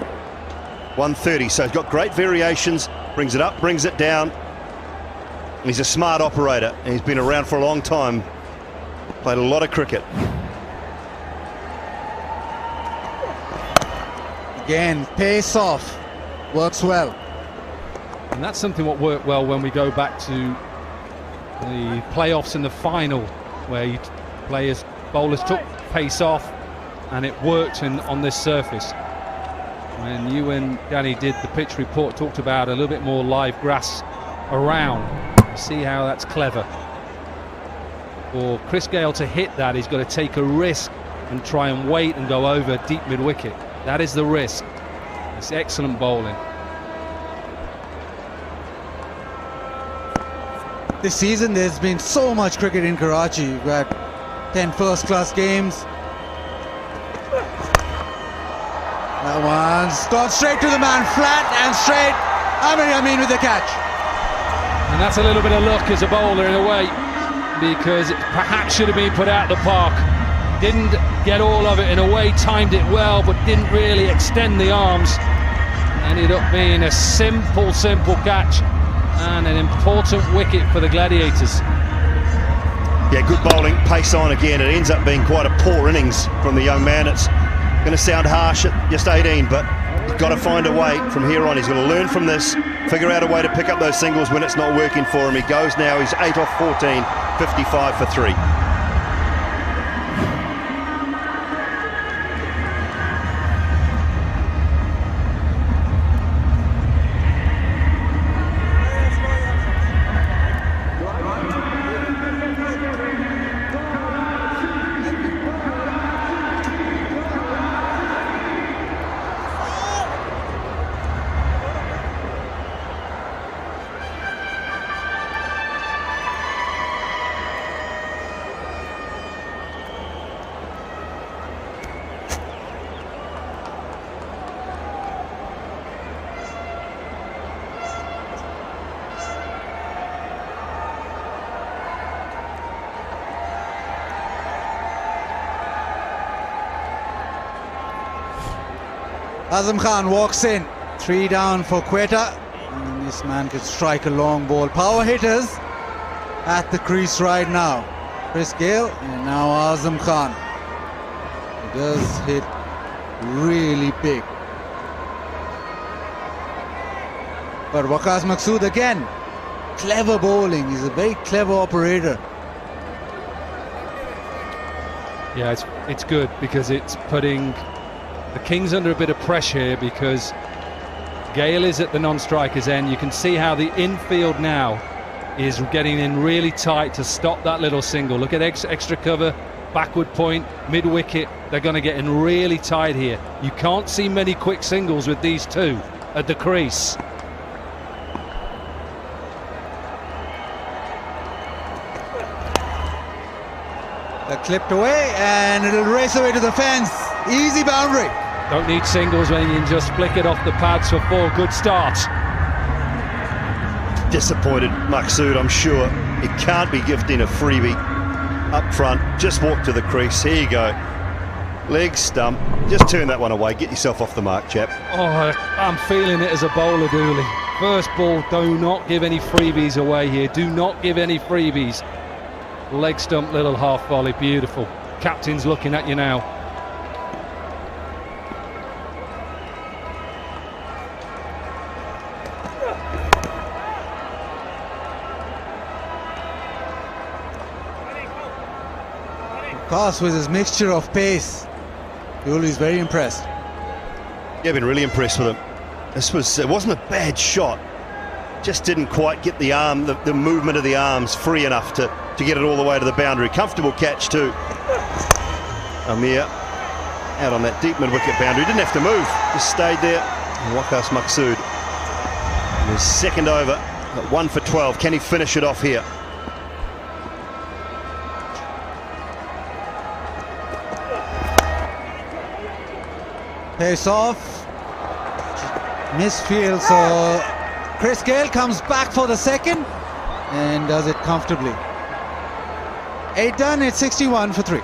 130, so he's got great variations, brings it up, brings it down. He's a smart operator, and he's been around for a long time, played a lot of cricket. Again, pace off, works well. And that's something what worked well when we go back to the playoffs and the final, where bowlers took pace off, and it worked on this surface. When you and Danny did the pitch report, talked about a little bit more live grass around. See how that's clever. For Chris Gale to hit that, he's got to take a risk and try and wait and go over deep mid-wicket. That is the risk. It's excellent bowling. This season there's been so much cricket in Karachi. We've got 10 first-class games. That one's gone straight to the man, flat and straight. Amin with the catch. And that's a little bit of luck as a bowler in a way, because it perhaps should have been put out the park. Didn't get all of it in a way, timed it well, but didn't really extend the arms. Ended up being a simple catch and an important wicket for the Gladiators. Yeah, good bowling, pace on again. It ends up being quite a poor innings from the young man. It's going to sound harsh at just 18, but he's got to find a way from here on. He's going to learn from this, figure out a way to pick up those singles when it's not working for him. He goes now, he's 8 off 14, 55 for 3. Azam Khan walks in, 3 down for Quetta, and this man could strike a long ball. Power hitters at the crease right now. Chris Gayle and now Azam Khan. He does hit really big. But Waqas Maqsood again, clever bowling. He's a very clever operator. Yeah, it's good because it's putting the Kings under a bit of pressure here, because Gayle is at the non-striker's end. You can see how the infield now is getting in really tight to stop that little single. Look at extra cover, backward point, mid-wicket. They're going to get in really tight here. You can't see many quick singles with these two at the crease. They're clipped away and it'll race away to the fence. Easy boundary. Don't need singles when you can just flick it off the pads for 4. Good start. Disappointed Maqsood, I'm sure. He can't be gifting a freebie up front. Just walk to the crease. Here you go. Leg stump. Just turn that one away. Get yourself off the mark, chap. Oh, I'm feeling it as a bowler, Dooley. First ball, do not give any freebies away here. Do not give any freebies. Leg stump, little half volley. Beautiful. Captain's looking at you now. Course with his mixture of pace, Dooley's very impressed. Yeah, I've been really impressed with him. It wasn't a bad shot, just didn't quite get the arm, the movement of the arms free enough to get it all the way to the boundary. Comfortable catch too. Amir out on that deep mid-wicket boundary, didn't have to move, just stayed there. And Waqas Maqsood in his second over at 1 for 12. Can he finish it off here? Pace off, misfield, so Chris Gayle comes back for the second and does it comfortably. 8 done, it's 61 for 3.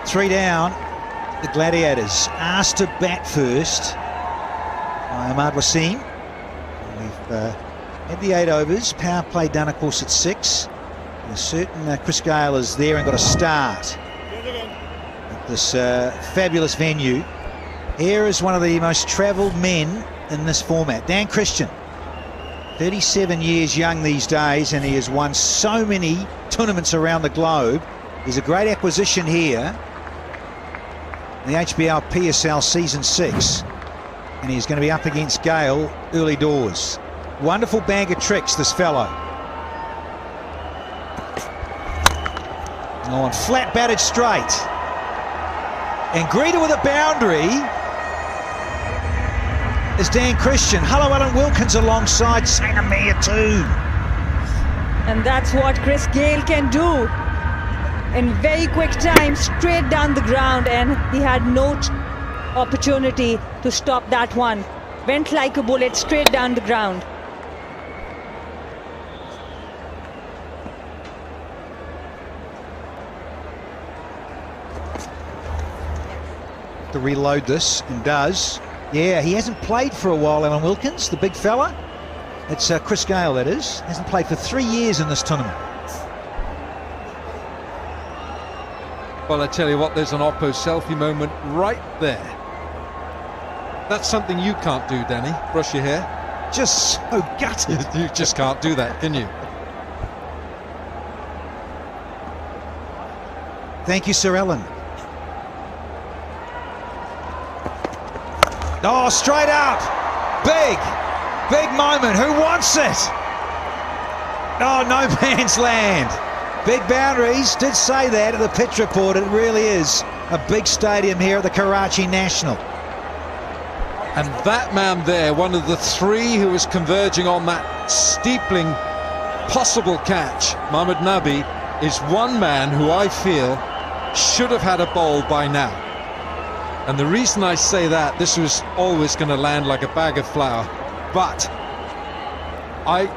Three down, the Gladiators asked to bat first by Ahmad Wasim. We've had the 8 overs, power play done of course at 6. A certain Chris Gayle is there and got a start at this fabulous venue. Here is one of the most travelled men in this format, Dan Christian. 37 years young these days, and he has won so many tournaments around the globe. He's a great acquisition here in the HBL PSL Season 6, and he's going to be up against Gale early doors. Wonderful bag of tricks, this fellow. Oh, and flat batted straight. And greeted with a boundary is Dan Christian. Hello, Alan Wilkins alongside Saina too. And that's what Chris Gale can do. In very quick time, straight down the ground, and he had no opportunity to stop that one. Went like a bullet straight down the ground. To reload this, and does. Yeah, he hasn't played for a while, Alan Wilkins, the big fella. It's Chris Gale, that is. Hasn't played for 3 years in this tournament. Well, I tell you what, there's an Oppo selfie moment right there. That's something you can't do, Danny. Brush your hair. Just so gutted. You just can't do that, can you? Thank you, Sir Ellen. Oh, straight out. Big moment. Who wants it? Oh, no man's land. Big boundaries. Did say that at the pitch report. It really is a big stadium here at the Karachi National. And that man there, one of the three who was converging on that steepling possible catch, Mohamed Nabi, is one man who I feel should have had a bowl by now. And the reason I say that, this was always going to land like a bag of flour, but I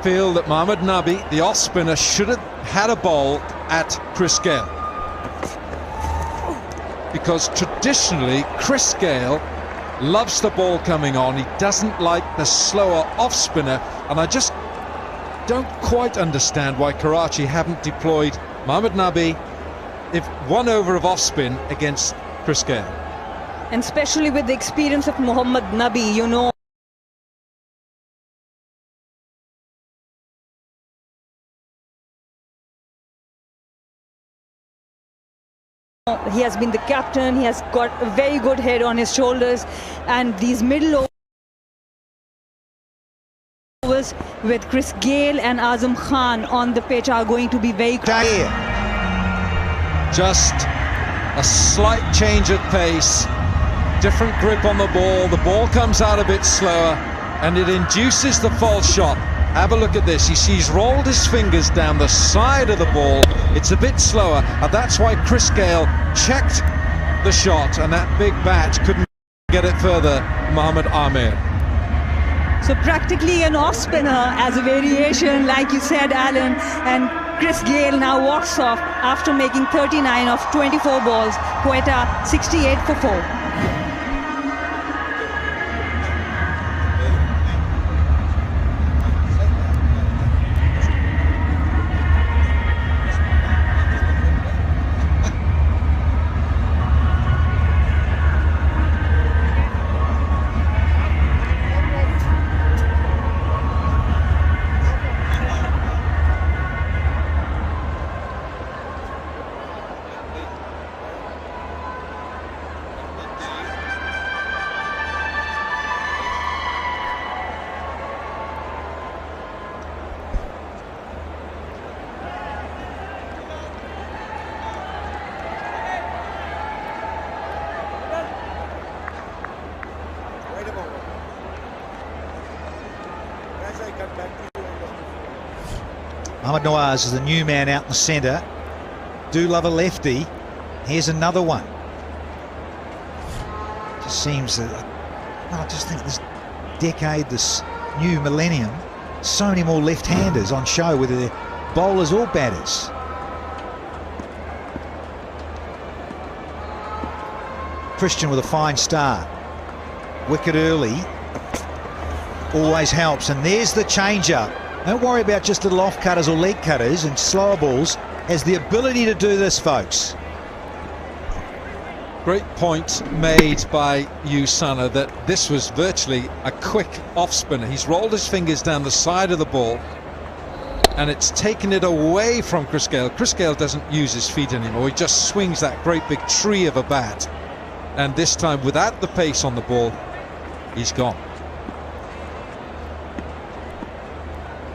feel that Mohamed Nabi, the off spinner, should have had a bowl at Chris Gale, because traditionally Chris Gale loves the ball coming on. He doesn't like the slower off spinner, and I just don't quite understand why Karachi haven't deployed Mohamed Nabi if 1 over of off spin against Chris Gale. And especially with the experience of Mohamed Nabi, you know, he has been the captain, he has got a very good head on his shoulders, and these middle overs with Chris Gale and Azam Khan on the pitch are going to be very clear. Just a slight change of pace, different grip on the ball comes out a bit slower, and it induces the false shot. Have a look at this. He's rolled his fingers down the side of the ball. It's a bit slower, and that's why Chris Gale checked the shot, and that big bat couldn't get it further, Mohamed Amir. So practically an off spinner as a variation, like you said, Alan, and Chris Gale now walks off after making 39 of 24 balls. Quetta 68 for 4. Mohamed Nawaz is the new man out in the centre. Do love a lefty. Here's another one. Just seems that, I just think this decade, this new millennium, so many more left-handers on show, whether they're bowlers or batters. Christian with a fine start. Wicket early always helps, and there's the change-up. Don't worry about just little off-cutters or leg cutters, and slower balls has the ability to do this, folks. Great point made by you, Sana, that this was virtually a quick off spinner. He's rolled his fingers down the side of the ball and it's taken it away from Chris Gayle. Chris Gayle doesn't use his feet anymore. He just swings that great big tree of a bat. And this time, without the pace on the ball, he's gone.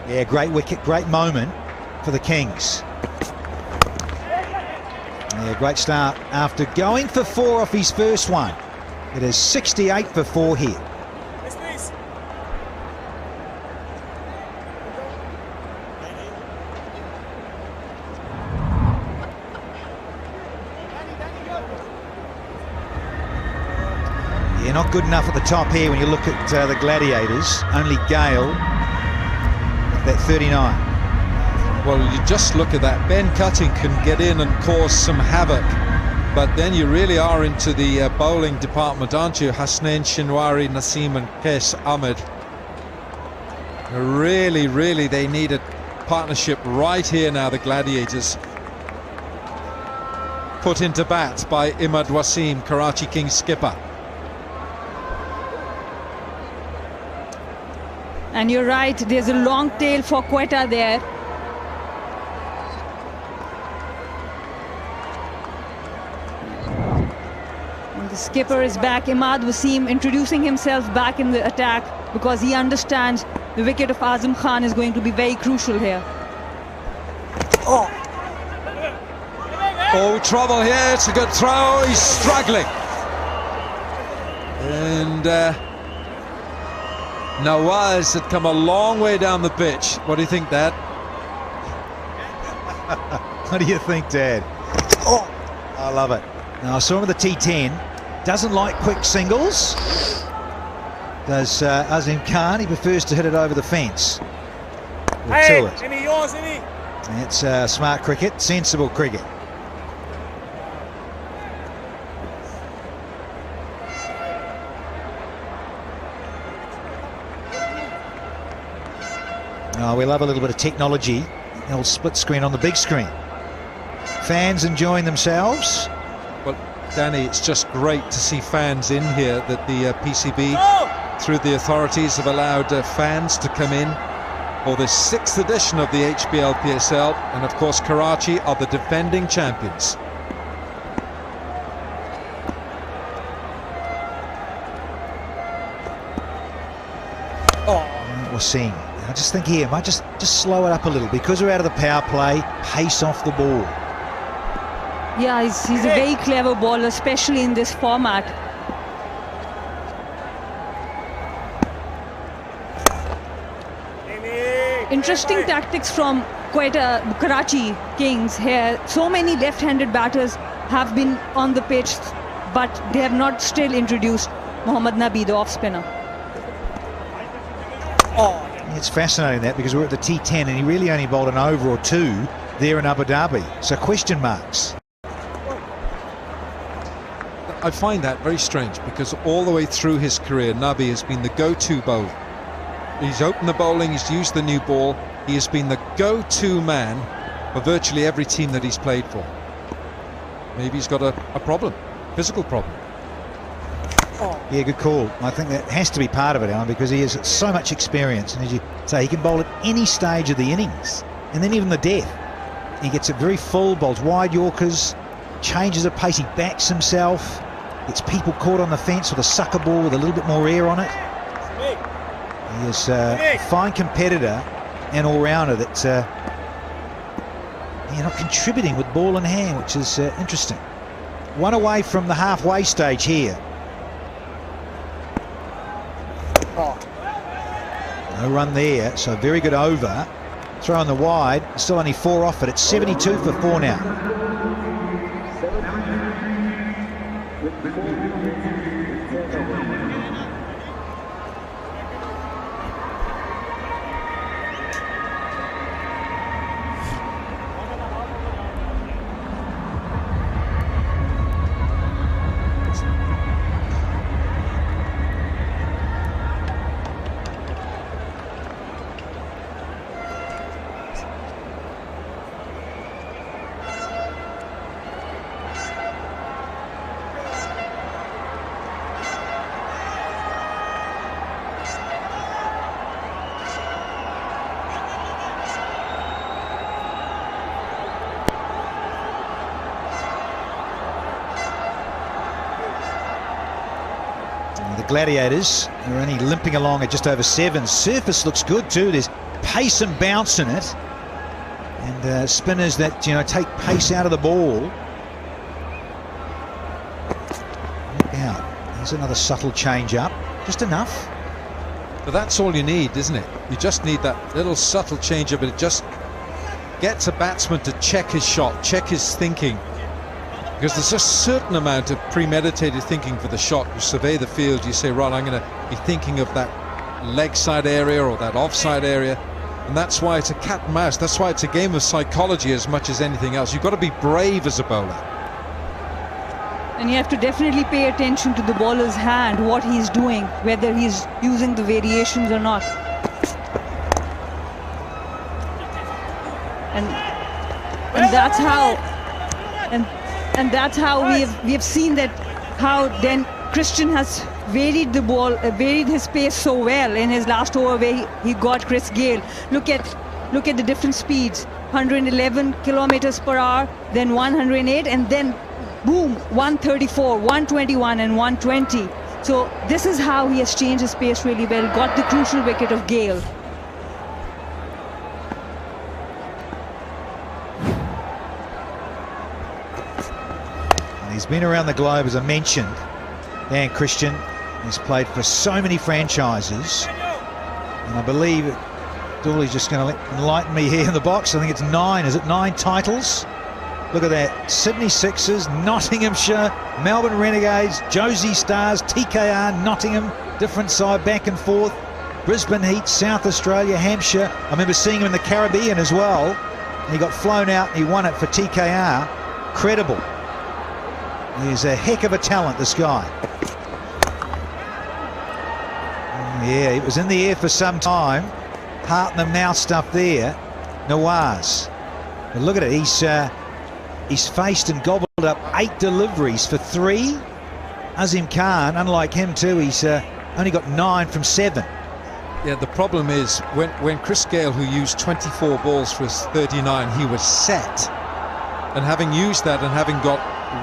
Yeah, great wicket, great moment for the Kings. Yeah, great start after going for 4 off his first one. It is 68 for 4 here. Yeah, not good enough at the top here when you look at the Gladiators. Only Gayle at that 39. Well, you just look at that. Ben Cutting can get in and cause some havoc, but then you really are into the bowling department, aren't you? Hasnain Shinwari, Naseem and Qais Ahmed. Really, they need a partnership right here now, the Gladiators. Put into bat by Imad Wasim, Karachi Kings skipper. And you're right, there's a long tail for Quetta there. The skipper is back, Imad Wasim, introducing himself back in the attack because he understands the wicket of Azam Khan is going to be very crucial here. Oh, trouble here. It's a good throw. He's struggling. And Nawaz had come a long way down the pitch. What do you think, Dad? What do you think, Dad? Oh, I love it. Now, I saw him with the T10. Doesn't like quick singles. Does Azim Khan. He prefers to hit it over the fence. Hey, to it. yours, It's smart cricket, sensible cricket. Oh, we love a little bit of technology. The old split screen on the big screen. Fans enjoying themselves. Well, Danny, it's just great to see fans in here, that the PCB, through the authorities, have allowed fans to come in for the 6th edition of the HBL PSL. And of course, Karachi are the defending champions. We're seeing. I just think here, might just slow it up a little because we're out of the power play. Pace off the ball. Yeah, he's a very clever bowler, especially in this format. Interesting tactics from Quetta Karachi Kings here. So many left-handed batters have been on the pitch, but they have not still introduced Mohammad Nabi, the off-spinner. It's fascinating that because we're at the T10 and he really only bowled an over or two there in Abu Dhabi. So question marks. I find that very strange because all the way through his career, Nabi has been the go-to bowler. He's opened the bowling, he's used the new ball. He has been the go-to man for virtually every team that he's played for. Maybe he's got a problem, physical problem. Yeah, good call. I think that has to be part of it, Alan, because he has so much experience. And as you say, he can bowl at any stage of the innings. And then even the death. He gets it very full, bowls wide Yorkers, changes of pace, he backs himself, gets people caught on the fence with a sucker ball with a little bit more air on it. He is a fine competitor and all-rounder that's not contributing with ball in hand, which is interesting. One away from the halfway stage here. No run there, so very good over. Throw on the wide, still only 4 off it. It's 72 for 4 now. Gladiators. They're only limping along at just over 7. Surface looks good too. There's pace and bounce in it. And spinners that, take pace out of the ball. Look out. There's another subtle change up. Just enough. But that's all you need, isn't it? You just need that little subtle change up. It just gets a batsman to check his shot, check his thinking. Because there's a certain amount of premeditated thinking for the shot. You survey the field, you say, right, I'm going to be thinking of that leg side area or that offside area. And that's why it's a cat and mouse. That's why it's a game of psychology as much as anything else. You've got to be brave as a bowler. And you have to definitely pay attention to the bowler's hand, what he's doing, whether he's using the variations or not. And that's how, and that's how we have seen that how then Christian has varied the ball, varied his pace so well in his last over where he got Chris Gayle. Look at the different speeds: 111 kilometers per hour, then 108, and then boom, 134, 121 and 120. So this is how he has changed his pace really well, got the crucial wicket of Gayle. And he's been around the globe, as I mentioned, Dan Christian. He's played for so many franchises. And I believe Dooley's just going to enlighten me here in the box. I think it's 9. Is it 9 titles? Look at that. Sydney Sixers, Nottinghamshire, Melbourne Renegades, Josie Stars, TKR, Nottingham, different side, back and forth. Brisbane Heat, South Australia, Hampshire. I remember seeing him in the Caribbean as well. And he got flown out and he won it for TKR. Credible. He's a heck of a talent, this guy. Yeah, he was in the air for some time. Heart in the mouth stuff there. Nawaz. But look at it. He's faced and gobbled up 8 deliveries for 3. Azim Khan, unlike him too, he's only got 9 from 7. Yeah, the problem is when Chris Gayle, who used 24 balls for his 39, he was set. And having used that and having got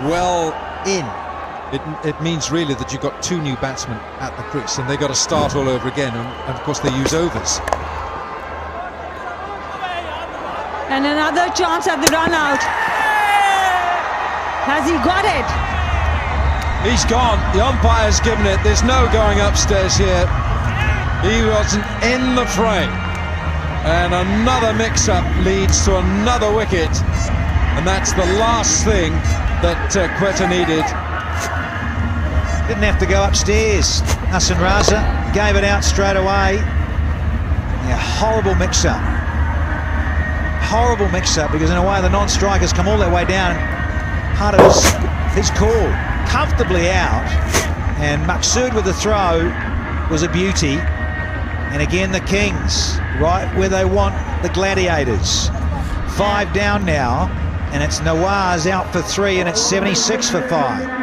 well in, it means really that you've got 2 new batsmen at the crease and they've got to start all over again. And of course they use overs. And another chance at the run out. Has he got it? He's gone. The umpire's given it. There's no going upstairs here. He wasn't in the frame. And another mix-up leads to another wicket. And that's the last thing that Quetta needed. Didn't have to go upstairs. Hassan Raza gave it out straight away. Yeah, horrible mix-up. Horrible mix-up, because in a way the non-strikers come all that way down. Part of his call, comfortably out, and Maqsood with the throw was a beauty. And again the Kings right where they want the Gladiators. 5 down now, and it's Nawaz out for 3, and it's 76 for 5.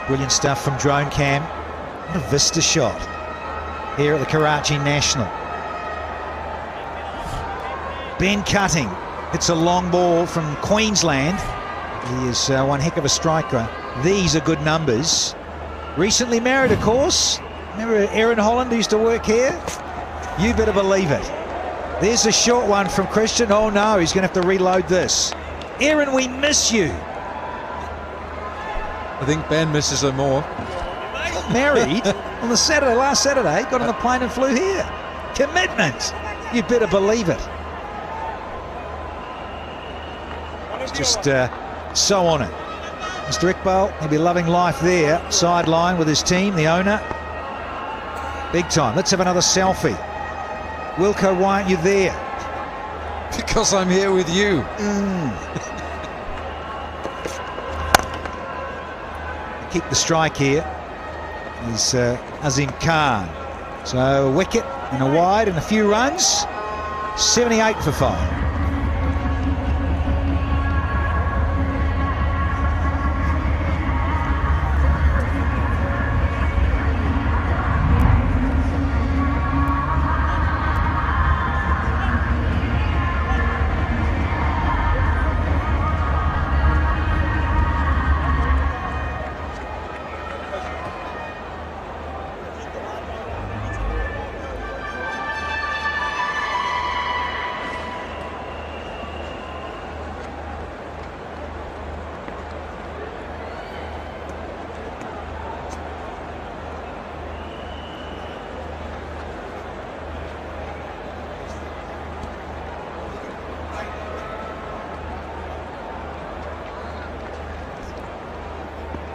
Brilliant stuff from drone cam. What a vista shot here at the Karachi National. Ben Cutting hits a long ball from Queensland. He is one heck of a striker. These are good numbers. Recently married, of course. Remember Aaron Holland used to work here? You better believe it. There's a short one from Christian. Oh no, he's going to have to reload this. Aaron, we miss you. I think Ben misses her more. Married on the Saturday, last Saturday, got on the plane and flew here. Commitment. You better believe it. just so on it. Mr. Iqbal, he'll be loving life there, sideline with his team, the owner. Big time. Let's have another selfie. Wilco, why aren't you there? Because I'm here with you. Keep the strike here is Azim Khan. So a wicket and a wide and a few runs. 78 for 5.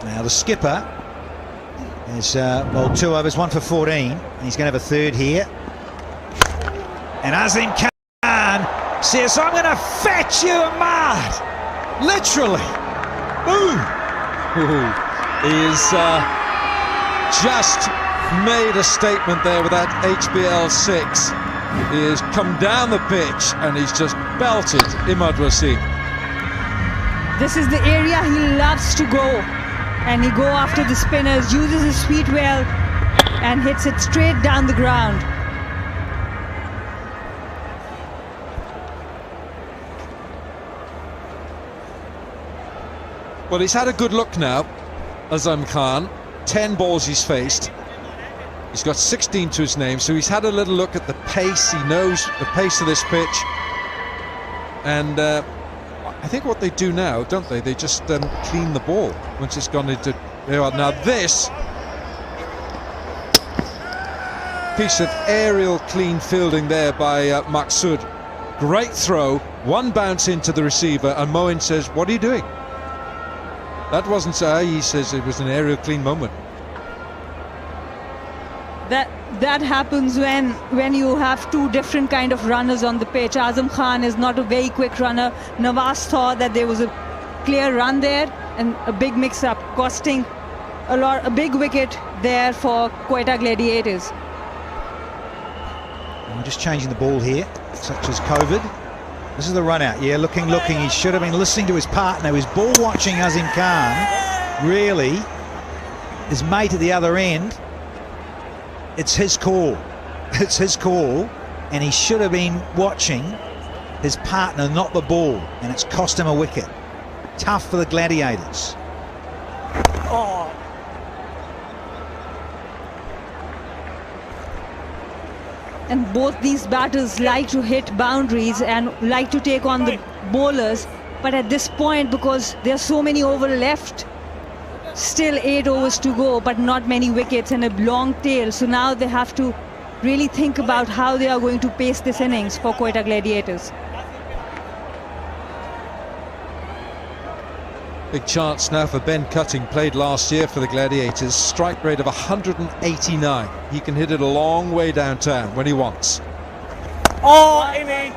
Now the skipper is well, 2 overs, 1 for 14. And he's going to have a third here. And Azim Khan says, I'm going to fetch you, Ahmad. Literally. Boom. He's just made a statement there with that HBL 6. He has come down the pitch and he's just belted Imad Wasim. This is the area he loves to go. And he go after the spinners, uses his feet well and hits it straight down the ground. Well, he's had a good look now, Azim Khan. 10 balls he's faced. He's got 16 to his name, so he's had a little look at the pace. He knows the pace of this pitch. And I think what they do now, don't they? They just clean the ball once it's gone into. There are now this piece of aerial clean fielding there by Maqsood. Great throw, one bounce into the receiver, and Moeen says, "What are you doing?" That wasn't so. He says it was an aerial clean moment. That happens when you have two different kind of runners on the pitch. Azim Khan is not a very quick runner. Nawaz thought that there was a clear run there and a big mix-up, costing a big wicket there for Quetta Gladiators. I'm just changing the ball here, such as COVID. This is the run out. Yeah, looking. He should have been listening to his partner. His ball watching Azim Khan. Really, his mate at the other end. It's his call. It's his call, and he should have been watching his partner, not the ball, and it's cost him a wicket. Tough for the Gladiators. Oh. And both these batters like to hit boundaries and like to take on the bowlers, but at this point, because there are so many over left, still 8 overs to go, but not many wickets and a long tail. So now they have to really think about how they are going to pace this innings for Quetta Gladiators. Big chance now for Ben Cutting, played last year for the Gladiators. Strike rate of 189. He can hit it a long way downtown when he wants. Oh, Amy,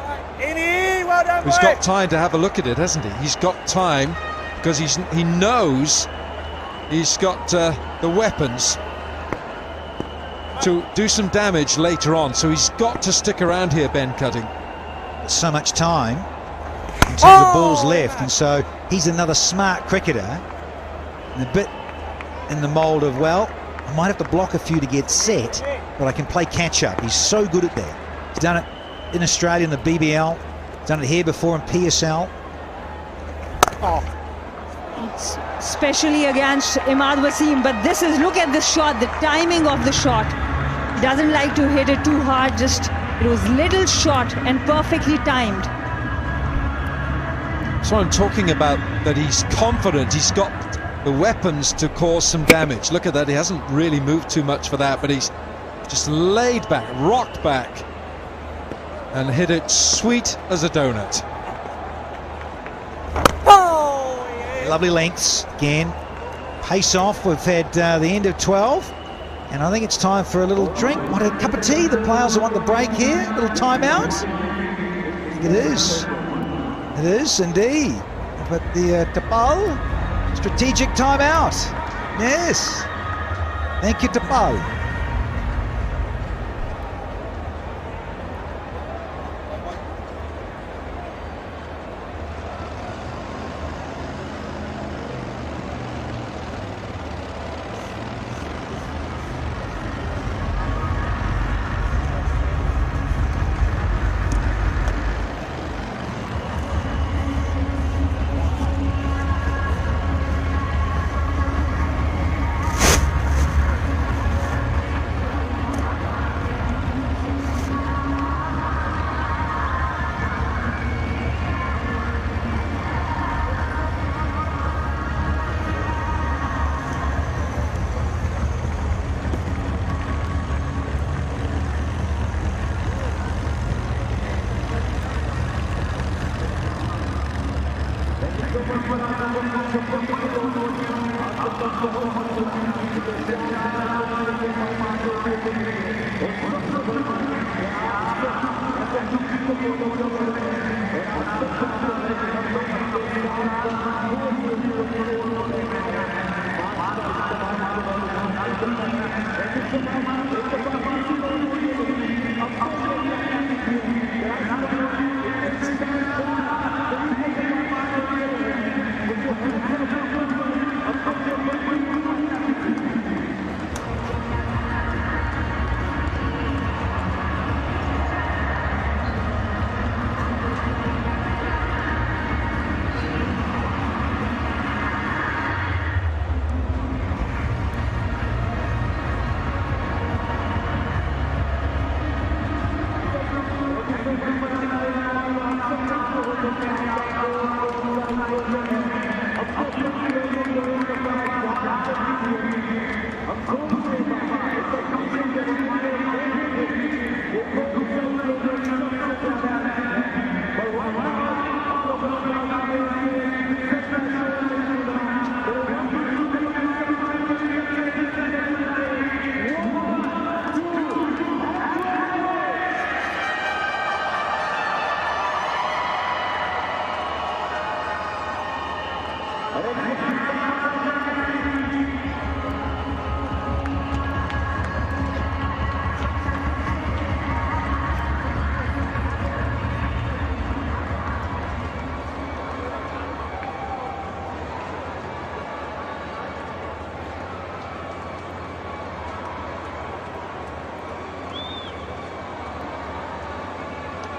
well done. He's got time to have a look at it, hasn't he? He's got time because he knows he's got the weapons to do some damage later on, so he's got to stick around here, Ben Cutting. So much time in terms of balls left, and so he's another smart cricketer, and a bit in the mould of, well, I might have to block a few to get set, but I can play catch up. He's so good at that. He's done it in Australia in the BBL, done it here before in PSL. Especially against Imad Wasim, but this is, look at this shot, the timing of the shot. He doesn't like to hit it too hard, just it was little shot and perfectly timed. So I'm talking about that he's confident, he's got the weapons to cause some damage. Look at that, he hasn't really moved too much for that, but he's just laid back, rocked back, and hit it sweet as a donut. Lovely lengths again. Pace off. We've had the end of 12. And I think it's time for a little drink. Want a cup of tea? The players want the break here. A little timeout. I think it is. It is indeed. But the Tapal strategic timeout. Yes. Thank you, Tapal.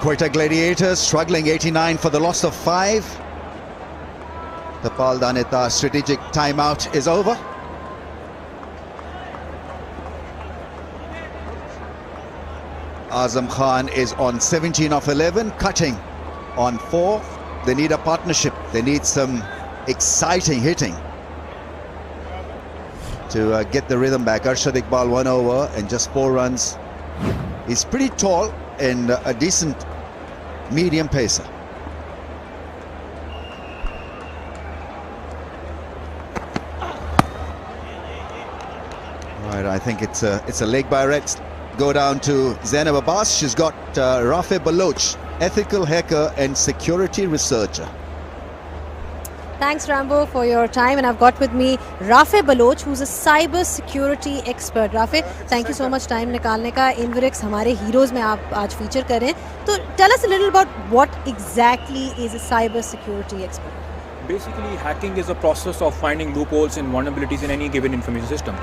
Quetta Gladiators struggling, 89 for the loss of 5. The Pal Daneta strategic timeout is over. Azam Khan is on 17 of 11, cutting on 4. They need a partnership. They need some exciting hitting to get the rhythm back. Arshad Iqbal 1 over and just 4 runs. He's pretty tall and a decent medium pacer. Right, I think it's a leg by Reds. Go down to Zainab Abbas. She's got Rafe Baloch, ethical hacker and security researcher. Thanks, Rambo, for your time. And I've got with me Rafe Baloch, who's a cyber security expert. Rafe, thank you so much time निकालने का. Inverix हमारे heroes में आप आज feature कर रहे हैं. तो tell us a little about what exactly is a cyber security expert. Basically, hacking is a process of finding loopholes and vulnerabilities in any given information system.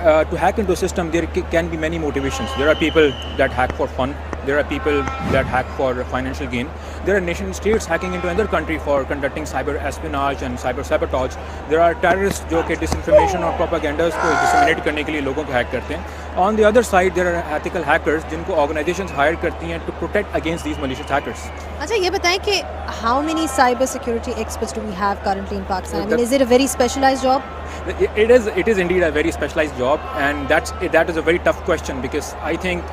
To hack into a system, there can be many motivations. There are people that hack for fun. There are people that hack for financial gain. There are nation states hacking into another country for conducting cyber espionage and cyber sabotage. There are terrorists जो कि disinformation और propagandas को disseminate करने के लिए लोगों को hack करते हैं. On the other side, there are ethical hackers जिनको organizations hire करती हैं to protect against these malicious hackers. अच्छा, ये बताएं कि how many cyber security experts do we have currently in Pakistan? I mean, is it a very specialized job? It is indeed a very specialized job, and that is a very tough question because I think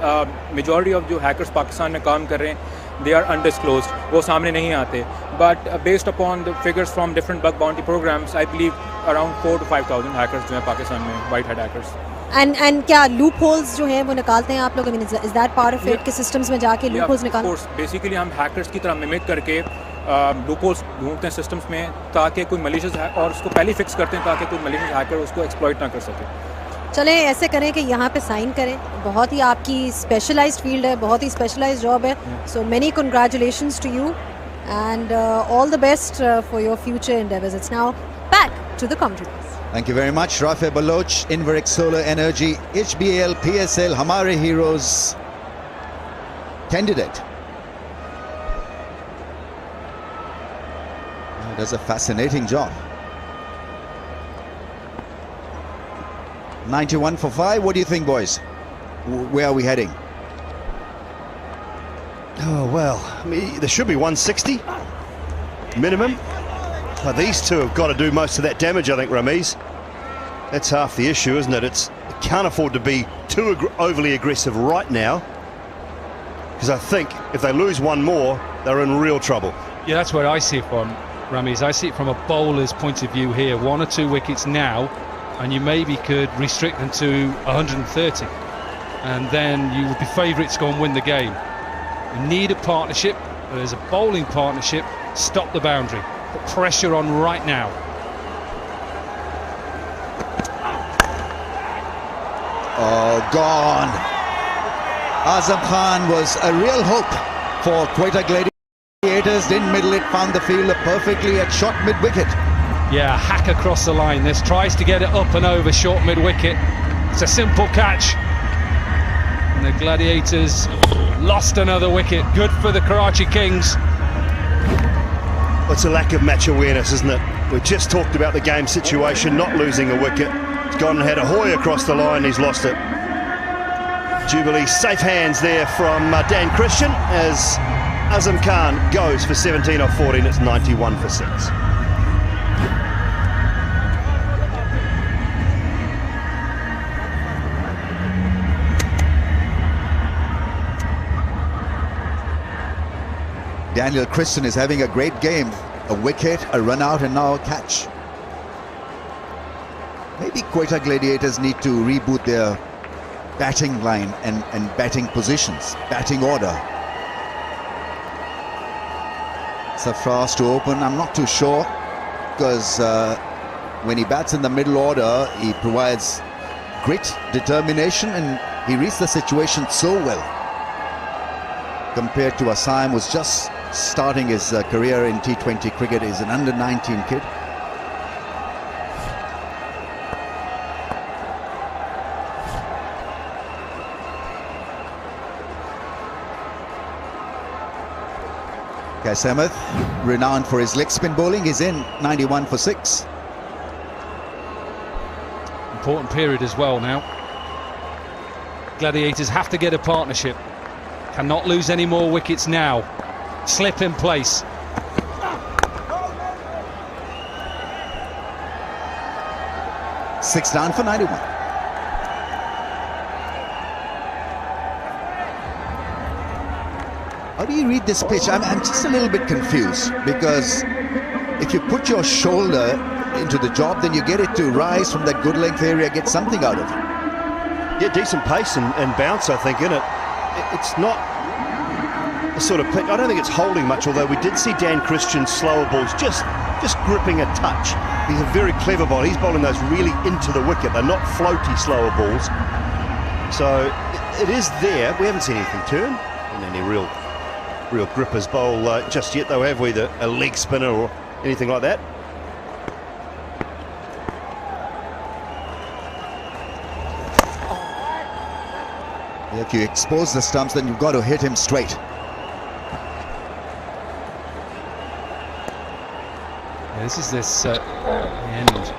majority of जो hackers Pakistan में काम कर रहे हैं they are undisclosed, वो सामने नहीं आते. But based upon the figures from different bug bounty programs, I believe around 4,000 to 5,000 hackers जो हैं पाकिस्तान में, white-hat hackers. And क्या loopholes जो हैं वो निकालते हैं आप लोग? I mean, is that part of it? कि systems में जाके loopholes निकालते हैं? Of course, basically हम hackers की तरह mimic करके loopholes ढूंढते हैं systems में ताकि कोई malicious और उसको पहले fix करते हैं ताकि कोई malicious hacker उसको exploit ना कर सके. चलें ऐसे करें कि यहाँ पे साइन करें. बहुत ही आपकी स्पेशलाइज्ड फील्ड है, बहुत ही स्पेशलाइज्ड जॉब है. So many congratulations to you and all the best for your future endeavours. It's now back to the commentary. Thank you very much, Rafe Baloch, Inverix Solar Energy, HBL PSL, Hamare Heroes candidate. He does a fascinating job. 91 for 5. What do you think, boys? Where are we heading? Oh, well, I mean, there should be 160 minimum. But these two have got to do most of that damage, I think, Ramiz. That's half the issue, isn't it? It can't afford to be too overly aggressive right now, because I think if they lose one more, they're in real trouble. Yeah, that's where I see it from, Ramiz. I see it from a bowler's point of view here. 1 or 2 wickets now, and you maybe could restrict them to 130. And then you would be favourites to go and win the game. You need a partnership, but as a bowling partnership, stop the boundary. Put pressure on right now. Oh, gone. Azam Khan was a real hope for Quetta Gladiators. Didn't middle it, found the fielder perfectly at short mid-wicket. Yeah, hack across the line. This tries to get it up and over short mid-wicket. It's a simple catch. And the Gladiators lost another wicket. Good for the Karachi Kings. It's a lack of match awareness, isn't it? We just talked about the game situation, not losing a wicket. He's gone and had a hoy across the line, he's lost it. Jubilee safe hands there from Dan Christian as Azam Khan goes for 17 off 14. It's 91 for 6. Daniel Christian is having a great game. A wicket, a run out, and now a catch. Maybe Quetta Gladiators need to reboot their batting line and batting positions, batting order. Safras to open, I'm not too sure, because when he bats in the middle order, he provides grit, determination, and he reads the situation so well. Compared to Assam, who's just starting his career in T20 cricket, is an under-19 kid. Kaisameth, renowned for his leg spin bowling, is in 91 for 6. Important period as well now. Gladiators have to get a partnership. Cannot lose any more wickets now. Slip in place. Six down for 91. How do you read this pitch? I'm just a little bit confused, because if you put your shoulder into the job, then you get it to rise from that good length area, get something out of it. Yeah, decent pace and bounce, I think, in it. It's not a sort of pitch. I don't think it's holding much, although we did see Dan Christian's slower balls just gripping a touch. He's a very clever bowler. He's bowling those really into the wicket. They're not floaty slower balls. So it is there. We haven't seen anything turn in any real grippers bowl just yet, though, have we? A leg spinner or anything like that? If you expose the stumps, then you've got to hit him straight. Yeah, this is the end.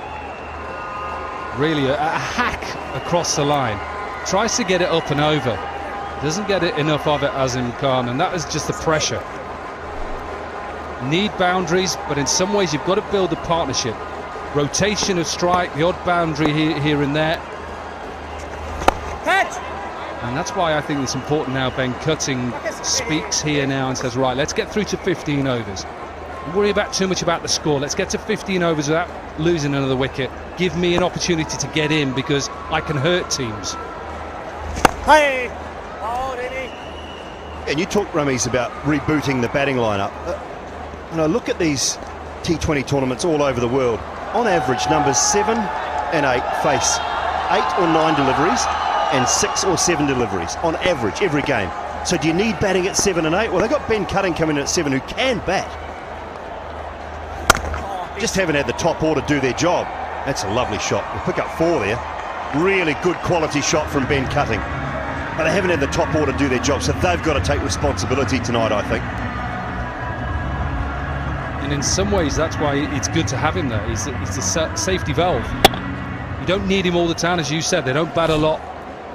Really a hack across the line. Tries to get it up and over. Doesn't get it enough of it, Azam Khan, and that is just the pressure. Need boundaries, but in some ways you've got to build a partnership. Rotation of strike, the odd boundary here and there. Catch! And that's why I think it's important now, Ben, cutting speaks here now and says, right, let's get through to 15 overs. Don't worry about too much about the score. Let's get to 15 overs without losing another wicket. Give me an opportunity to get in because I can hurt teams. Hey! And you talked, Ramiz, about rebooting the batting lineup. Look at these T20 tournaments all over the world. On average, numbers 7 and 8 face 8 or 9 deliveries and 6 or 7 deliveries on average every game. So do you need batting at 7 and 8? Well, they've got Ben Cutting coming in at 7 who can bat. Just haven't had the top order do their job. That's a lovely shot. We'll pick up 4 there. Really good quality shot from Ben Cutting. But they haven't had the top order do their job, so they've got to take responsibility tonight, I think. And in some ways, that's why it's good to have him there. He's a safety valve. You don't need him all the time, as you said. They don't bat a lot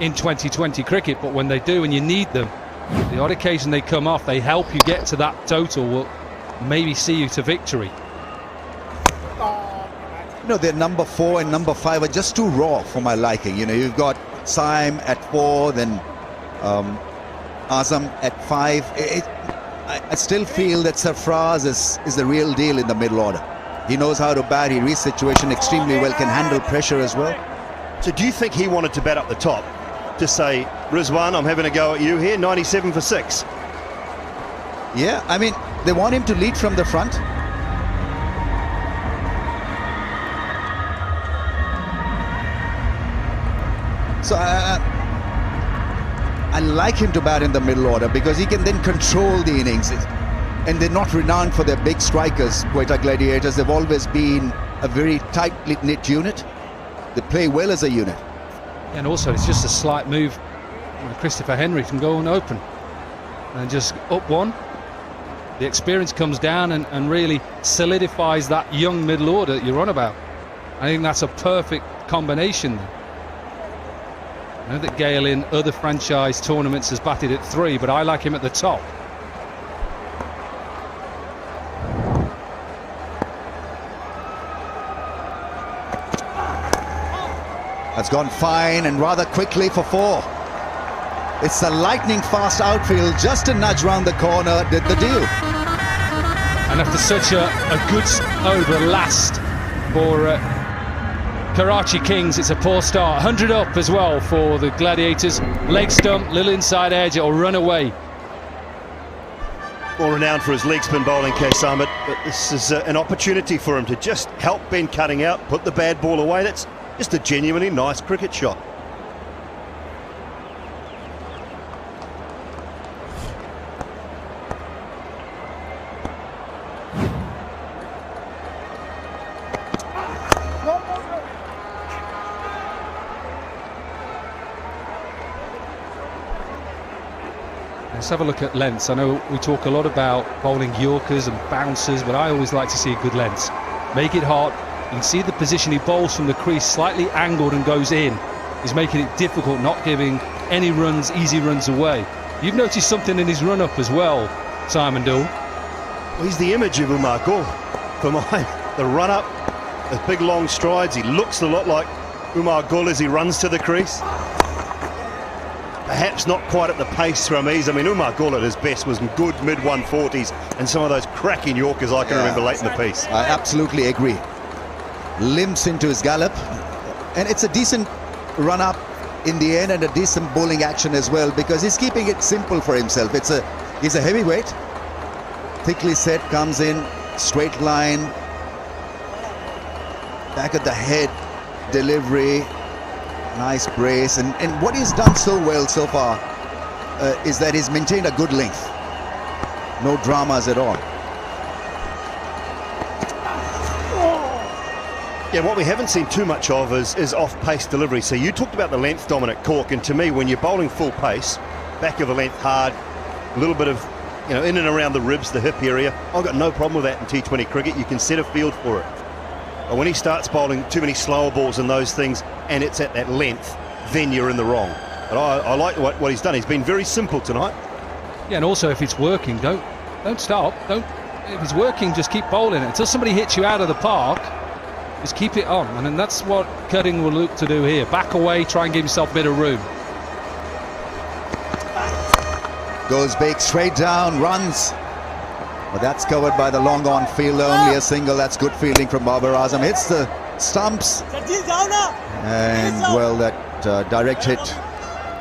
in 2020 cricket, but when they do and you need them, the odd occasion they come off, they help you get to that total, will maybe see you to victory. Their number 4 and number 5 are just too raw for my liking. You've got Saim at 4, then Azam at 5. I still feel that Sarfraz is the real deal in the middle order. He knows how to bat, he reads situation extremely well, can handle pressure as well. So do you think he wanted to bat up the top? To say, Rizwan, I'm having a go at you here, 97 for 6. Yeah, I mean, they want him to lead from the front. So I like him to bat in the middle order because he can then control the innings. And they're not renowned for their big strikers, Quetta Gladiators. They've always been a very tightly knit unit. They play well as a unit. And also, it's just a slight move. Christopher Henry can go and open and just up one. The experience comes down and really solidifies that young middle order that you're on about. I think that's a perfect combination. I know that Gale in other franchise tournaments has batted at 3, but I like him at the top. That's gone fine and rather quickly for 4. It's a lightning fast outfield, just a nudge round the corner, did the deal. And after such a good over last for Karachi Kings, it's a poor start. 100 up as well for the Gladiators. Leg stump, little inside edge, it'll run away. Well, renowned for his leg spin bowling, Kaysam, but this is an opportunity for him to just help Ben Cutting out, put the bad ball away. That's just a genuinely nice cricket shot. Let's have a look at lengths. I know we talk a lot about bowling Yorkers and bouncers, but I always like to see a good lengths. Make it hard. You can see the position he bowls from the crease, slightly angled and goes in. He's making it difficult, not giving any runs, easy runs away. You've noticed something in his run-up as well, Simon Dool. Well, he's the image of Umar Gul for mine. The run-up, the big long strides. He looks a lot like Umar Gul as he runs to the crease. Perhaps not quite at the pace, Ramiz. I mean, Umar Gul at his best was good mid-140s and some of those cracking Yorkers I can remember late in the piece. I absolutely agree. Limps into his gallop, and it's a decent run-up in the end and a decent bowling action as well because he's keeping it simple for himself. He's a heavyweight, thickly set, comes in, straight line, back at the head, delivery, nice brace, and what he's done so well so far is that he's maintained a good length. No dramas at all. Yeah, what we haven't seen too much of is off-pace delivery. So you talked about the length, Dominic Cork, and to me, when you're bowling full pace, back of the length hard, a little bit of, in and around the ribs, the hip area, I've got no problem with that in T20 cricket. You can set a field for it. But when he starts bowling too many slower balls and those things, and it's at that length, then you're in the wrong. But I like what he's done. He's been very simple tonight. Yeah, and also if it's working, don't stop. If it's working, just keep bowling it. Until somebody hits you out of the park, just keep it on. And then that's what Cutting will look to do here. Back away, try and give himself a bit of room. Goes big, straight down, runs. But that's covered by the long on fielder, only a single. That's good fielding from Babar Azam. Hits the stumps. And well, that direct hit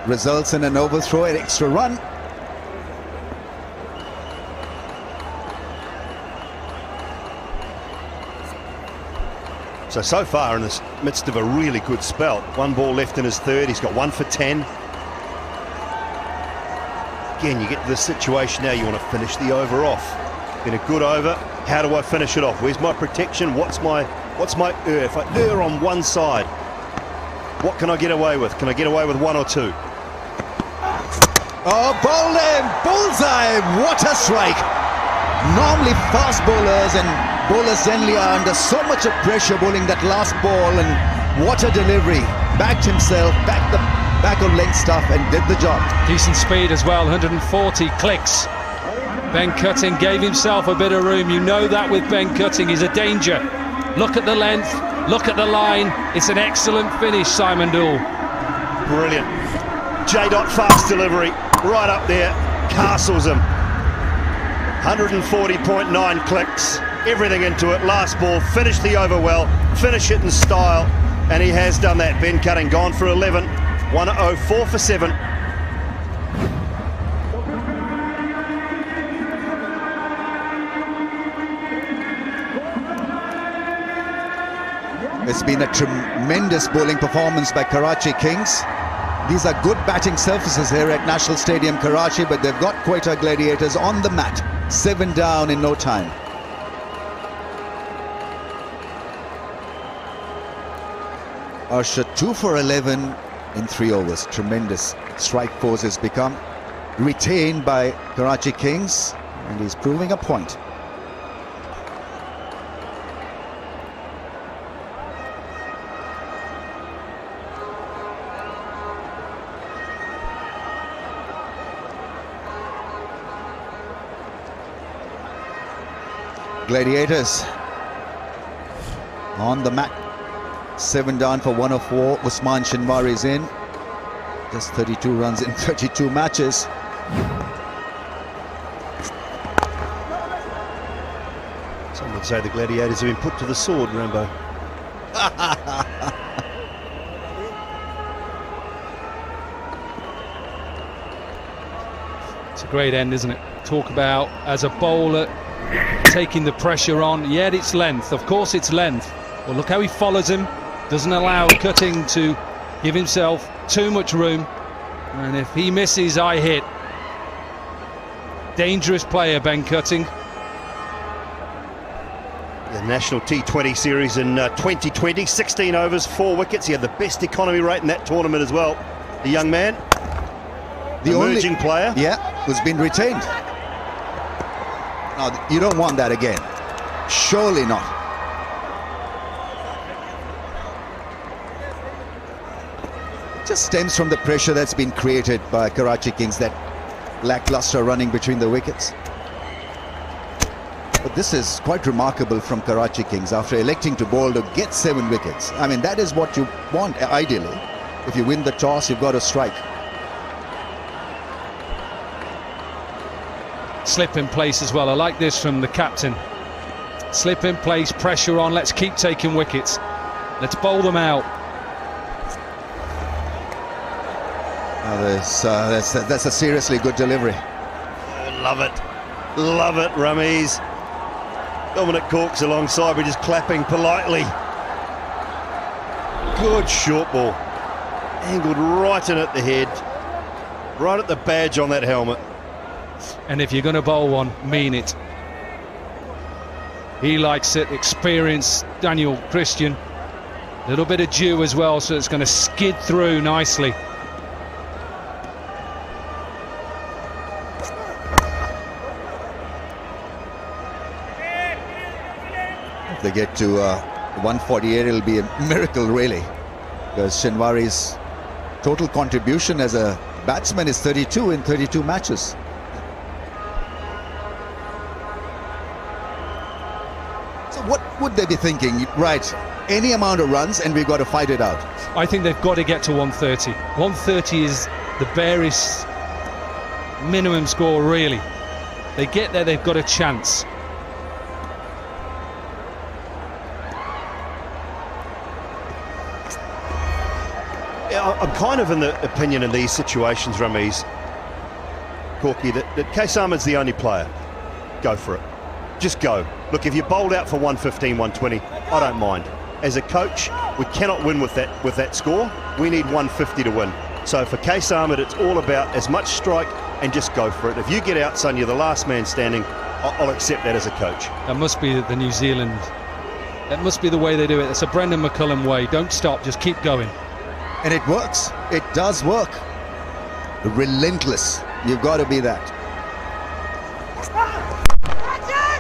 results in an overthrow, an extra run. So far in the midst of a really good spell, one ball left in his third, he's got 1 for 10. Again, you get to this situation now, you want to finish the over off. Been a good over, how do I finish it off? Where's my protection? What's my err? If I err on one side, what can I get away with? Can I get away with 1 or 2? Oh, bowled him! Bullseye! What a strike! Normally fast bowlers and bowlers generally are under so much of pressure bowling that last ball, and what a delivery. Backed himself, backed the back on leg stuff and did the job. Decent speed as well, 140 clicks. Ben Cutting gave himself a bit of room. You know that with Ben Cutting, he's a danger. Look at the length, look at the line. It's an excellent finish, Simon Dool. Brilliant. J-Dot fast delivery, right up there, castles him. 140.9 clicks, everything into it. Last ball, finish the over well, finish it in style, and he has done that. Ben Cutting gone for 11, 104 for 7. It's been a tremendous bowling performance by Karachi Kings. These are good batting surfaces here at National Stadium, Karachi, but they've got Quetta Gladiators on the mat. 7 down in no time. Arshad 2 for 11 in 3 overs. Tremendous strike force has become. Retained by Karachi Kings, and he's proving a point. Gladiators on the mat, 7 down for 104. Usman Shinwari is in. Just 32 runs in 32 matches. Some would say the Gladiators have been put to the sword, Rambo. It's a great end, isn't it? Talk about, as a bowler, taking the pressure on, yet it's length. Of course it's length. Well, look how he follows him. Doesn't allow Cutting to give himself too much room. And if he misses, I hit. Dangerous player, Ben Cutting. The National T20 Series in 2020, 16 overs, 4 wickets. He had the best economy rate in that tournament as well. The young man, the emerging player. Yeah, who's been retained. Now, you don't want that again. Surely not. Just stems from the pressure that's been created by Karachi Kings, that lackluster running between the wickets. But this is quite remarkable from Karachi Kings after electing to bowl to get 7 wickets. I mean, that is what you want ideally. If you win the toss, you've got to strike. Slip in place as well. I like this from the captain. Slip in place, pressure on. Let's keep taking wickets. Let's bowl them out. That's a seriously good delivery. Oh, love it. Love it, Rameez. Dominic Cork's alongside, we're just clapping politely. Good short ball. Angled right in at the head. Right at the badge on that helmet. And if you're going to bowl one, mean it. He likes it. Experienced Daniel Christian. A little bit of dew as well, so it's going to skid through nicely. If they get to 148, it'll be a miracle, really, because Shinwari's total contribution as a batsman is 32 in 32 matches. So what would they be thinking? Right, any amount of runs and we've got to fight it out. I think they've got to get to 130. 130 is the barest minimum score, really. They get there, they've got a chance. I'm kind of in the opinion in these situations, Ramiz, Corky, that Qais Ahmed's the only player. Go for it. Just go. Look, if you're bowled out for 115, 120, I don't mind. As a coach, we cannot win with that score. We need 150 to win. So for Qais Ahmed, it's all about as much strike and just go for it. If you get out, son, you're the last man standing. I'll accept that as a coach. That must be the New Zealand. That must be the way they do it. It's a Brendan McCullum way. Don't stop, just keep going. And it works. It does work. Relentless. You've got to be that.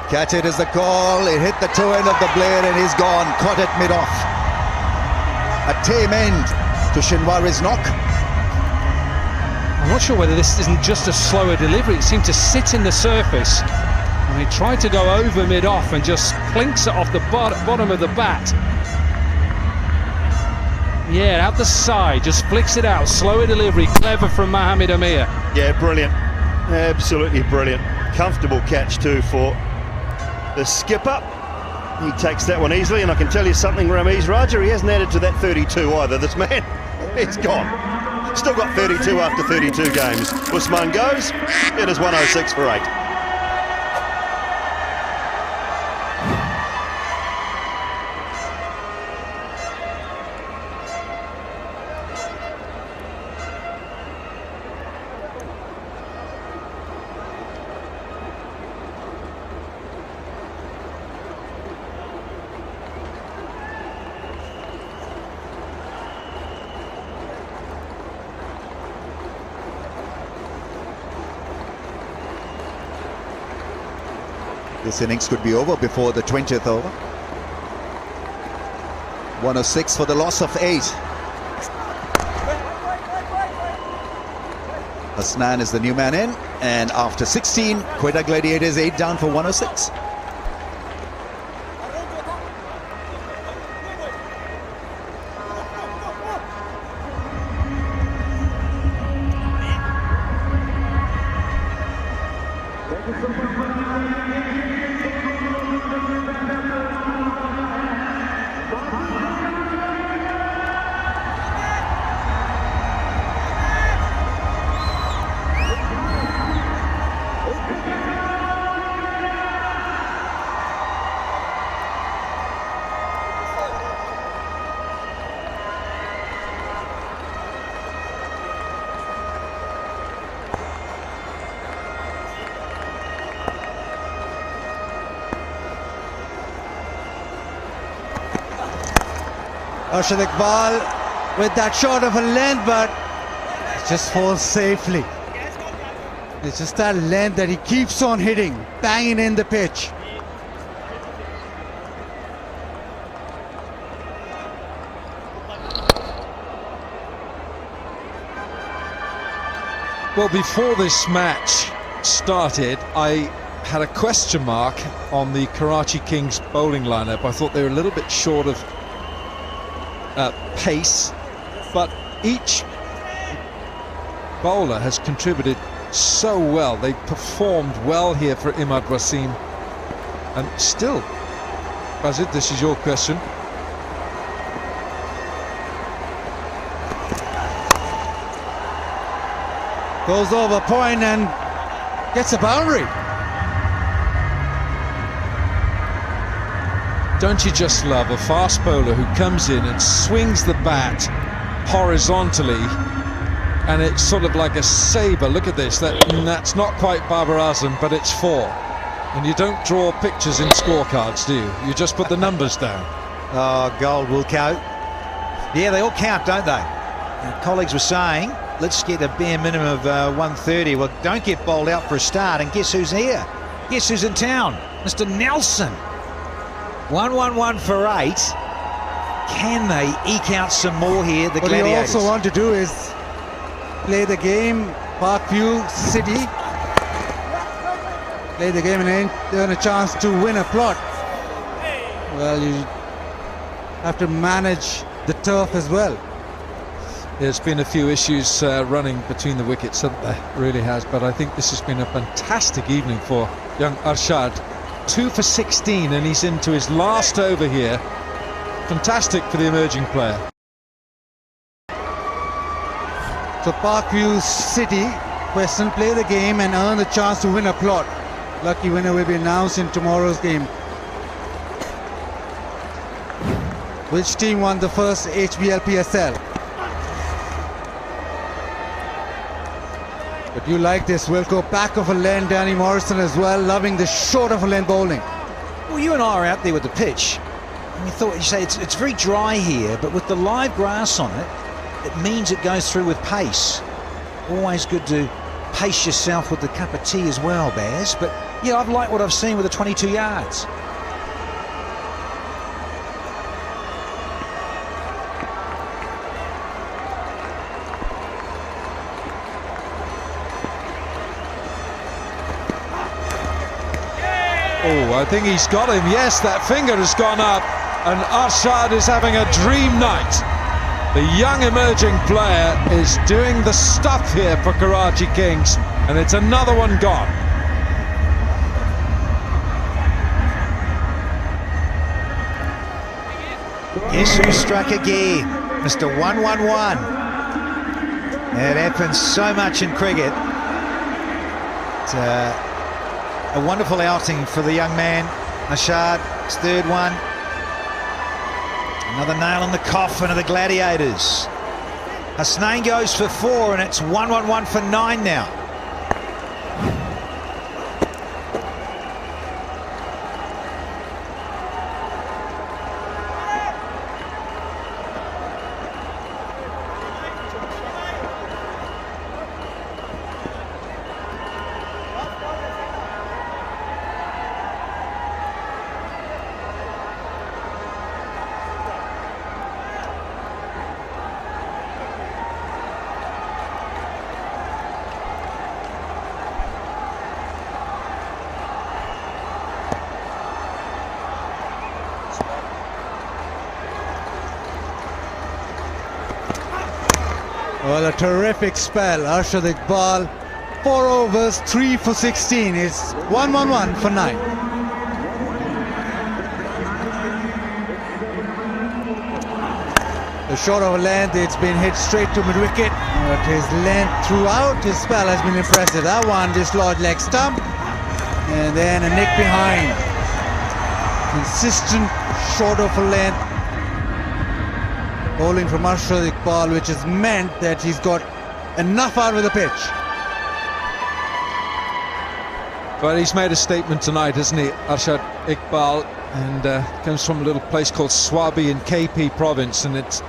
Catch it is the call. It hit the toe end of the blade and he's gone. Caught it mid-off. A tame end to Shinwari's knock. I'm not sure whether this isn't just a slower delivery. It seemed to sit in the surface and he tried to go over mid-off and just plinks it off the bottom of the bat. Yeah, out the side, just flicks it out. Slower delivery, clever from Mohamed Amir. Yeah, brilliant. Absolutely brilliant. Comfortable catch too for the skipper. He takes that one easily, and I can tell you something, Ramiz Raja, he hasn't added to that 32 either, this man. He's gone. Still got 32 after 32 games. Usman goes, it is 106 for 8. This innings could be over before the 20th over. 106 for the loss of 8. Hasnan is the new man in, and after 16, Quetta Gladiators 8 down for 106. Arshad Iqbal with that shot of a length, but it just falls safely. It's just that length that he keeps on hitting, banging in the pitch. Well, before this match started, I had a question mark on the Karachi Kings bowling lineup. I thought they were a little bit short of pace, but each bowler has contributed so well. They performed well here for Imad Wasim, and still, Bazid, this is your question. Goes over point and gets a boundary. Don't you just love a fast bowler who comes in and swings the bat horizontally, and it's sort of like a saber. Look at this. That's not quite Babar Azam, but it's 4. And you don't draw pictures in scorecards, do you? You just put the numbers down. Oh, gold will count. Yeah, they all count, don't they? Our colleagues were saying, let's get a bare minimum of 130. Well, don't get bowled out for a start, and guess who's here? Guess who's in town? Mr. Nelson. 111 for 8. Can they eke out some more here, the Gladiators? What you also want to do is play the game, Parkview City. Play the game and earn a chance to win a plot. Well, you have to manage the turf as well. There's been a few issues running between the wickets, there really has, but I think this has been a fantastic evening for young Arshad. 2 for 16 and he's into his last over here. Fantastic for the emerging player. So Parkview City, Western play the game and earn the chance to win a plot. Lucky winner will be announced in tomorrow's game. Which team won the first HBL PSL? But you like this, Wilco. Back of a lane, Danny Morrison as well, loving the short of a lane bowling. Well, you and I are out there with the pitch. And we thought, you say it's very dry here, but with the live grass on it, it means it goes through with pace. Always good to pace yourself with the cup of tea as well, Baz. But yeah, I've liked what I've seen with the 22 yards. Oh, I think he's got him. Yes, that finger has gone up, and Arshad is having a dream night. The young emerging player is doing the stuff here for Karachi Kings, and it's another one gone. Yes, who struck again? Mr. 111. It happens so much in cricket. It's, a wonderful outing for the young man, Arshad. His third one. Another nail in the coffin of the Gladiators. Hasnain goes for 4 and it's 111 for 9 now. Well, a terrific spell. Arshad Iqbal, 4 overs, 3 for 16. It's 111 for 9. The short of a length, it's been hit straight to mid-wicket. But his length throughout his spell has been impressive. That one dislodged leg stump. And then a nick behind. Consistent short of a length bowling from Arshad Iqbal, which has meant that he's got enough out of the pitch. But he's made a statement tonight, hasn't he, Arshad Iqbal, and comes from a little place called Swabi in KP province, and it's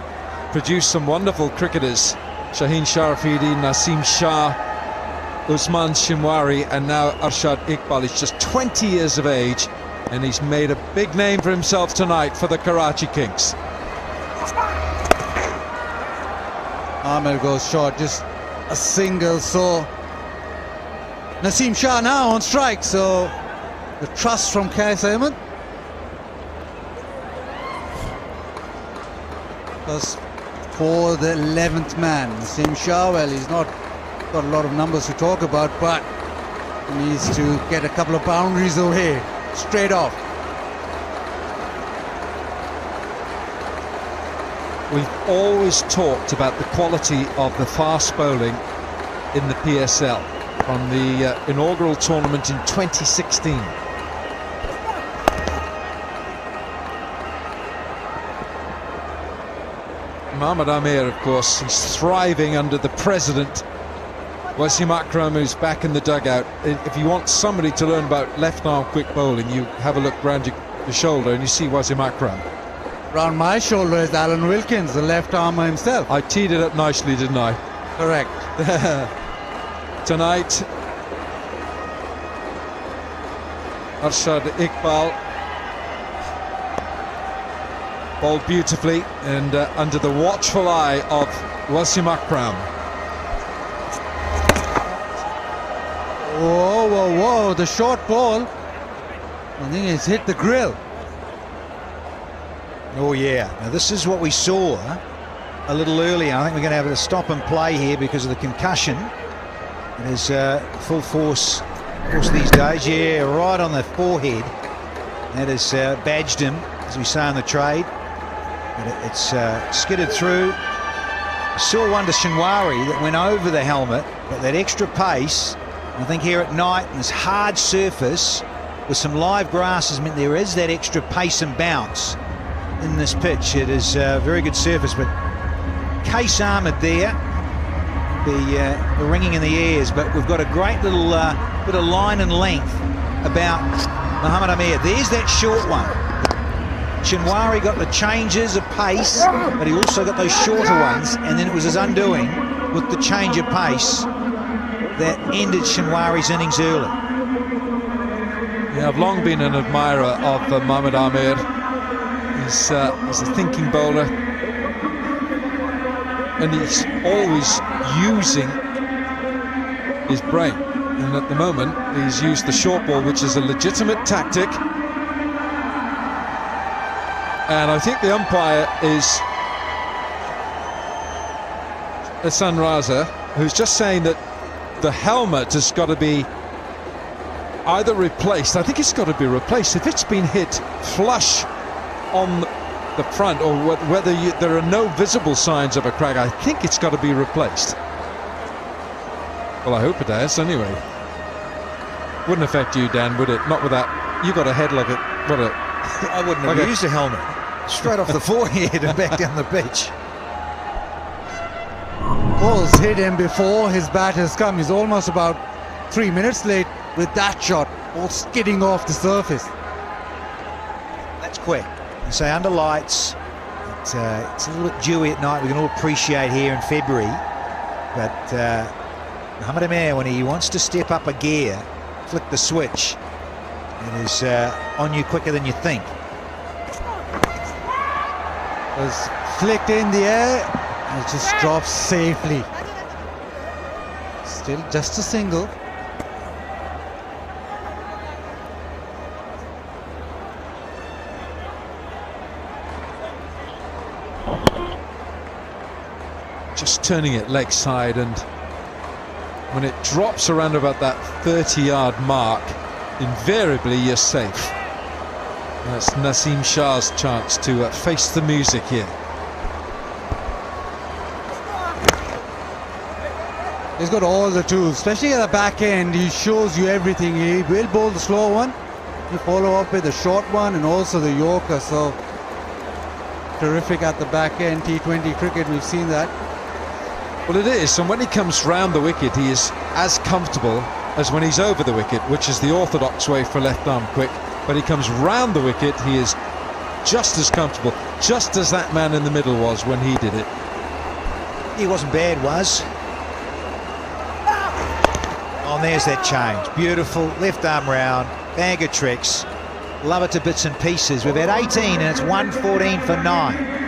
produced some wonderful cricketers. Shaheen Sharafidi, Naseem Shah, Usman Shimwari, and now Arshad Iqbal. He's just 20 years of age, and he's made a big name for himself tonight for the Karachi Kings. Amir goes short, just a single. So Naseem Shah now on strike. So the trust from Qais Ahmed. Plus for the 11th man, Naseem Shah. Well, he's not got a lot of numbers to talk about, but he needs to get a couple of boundaries away straight off. We've always talked about the quality of the fast bowling in the PSL from the inaugural tournament in 2016. Mohammad Amir, of course, he's thriving under the president, Wasim Akram, who's back in the dugout. If you want somebody to learn about left-arm quick bowling, you have a look round your shoulder and you see Wasim Akram. Round my shoulder is Alan Wilkins, the left armer himself. I teed it up nicely, didn't I? Correct. Tonight, Arshad Iqbal bowled beautifully and under the watchful eye of Wasim Akram. Whoa, whoa, whoa, the short ball. I think it's hit the grill. Oh yeah, now this is what we saw a little earlier. I think we're going to have a stop and play here because of the concussion. It is full force these days. Yeah, right on the forehead. That has badged him, as we say in the trade. But it's skidded through. I saw one to Shinwari that went over the helmet, but that extra pace. I think here at night, in this hard surface with some live grasses, meant there is that extra pace and bounce in this pitch. It is a very good surface, but case armoured there. The ringing in the ears, but we've got a great little bit of line and length about Mohamed Amir. There's that short one. Shinwari got the changes of pace, but he also got those shorter ones, and then it was his undoing with the change of pace that ended Shinwari's innings early. Yeah, I've long been an admirer of Mohamed Amir. He's a thinking bowler, and he's always using his brain. And at the moment, he's used the short ball, which is a legitimate tactic. And I think the umpire is Hassan Raza, who's just saying that the helmet has got to be either replaced. I think it's got to be replaced. If it's been hit flush on the front, or whether there are no visible signs of a crack, I think it's got to be replaced. Well, I hope it has anyway. Wouldn't affect you, Dan, would it? Not with that. You got a head like a... What a... I wouldn't have used a helmet. Straight off the forehead and back down the pitch. Ball's hit him before his bat has come. He's almost about 3 minutes late with that shot. Ball skidding off the surface. That's quick. You say under lights, it's a little bit dewy at night. We can all appreciate here in February. But Mohamed Amir, when he wants to step up a gear, flick the switch, it is on you quicker than you think. Was flicked in the air and it just drops safely. Still just a single. Just turning it leg side, and when it drops around about that 30-yard mark, invariably you're safe. That's Naseem Shah's chance to face the music here. He's got all the tools, especially at the back end. He shows you everything. He will bowl the slow one, you follow up with the short one, and also the Yorker. So terrific at the back end. T20 cricket, we've seen that. Well, it is, and when he comes round the wicket, he is as comfortable as when he's over the wicket, which is the orthodox way for left arm quick. But he comes round the wicket, he is just as comfortable, just as that man in the middle was when he did it. He wasn't bad, was. Oh, and there's that change. Beautiful, left arm round, bag of tricks. Love it to bits and pieces. We've had 18 and it's 114 for 9.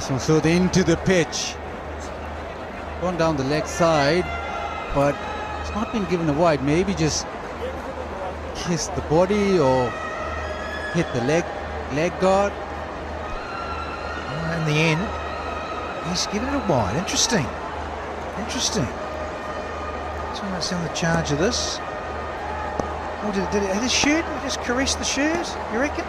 Masood into the pitch, gone down the leg side, but it's not been given a wide. Maybe just kissed the body or hit the leg guard. In the end, he's given it a wide. Interesting. Someone's in the charge of this. Or did it hit his shirt? Did he just caress the shirt, you reckon?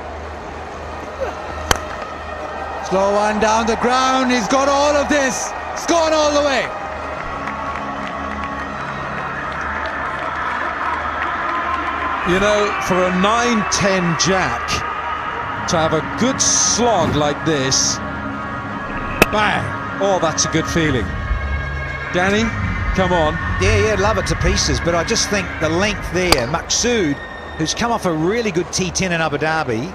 Slow one down the ground. He's got all of this. It's gone all the way. You know, for a 9-10 jack to have a good slog like this, Bang! Oh, that's a good feeling. Danny, come on. Yeah, love it to pieces, but I just think the length there. Maqsood, who's come off a really good T10 in Abu Dhabi,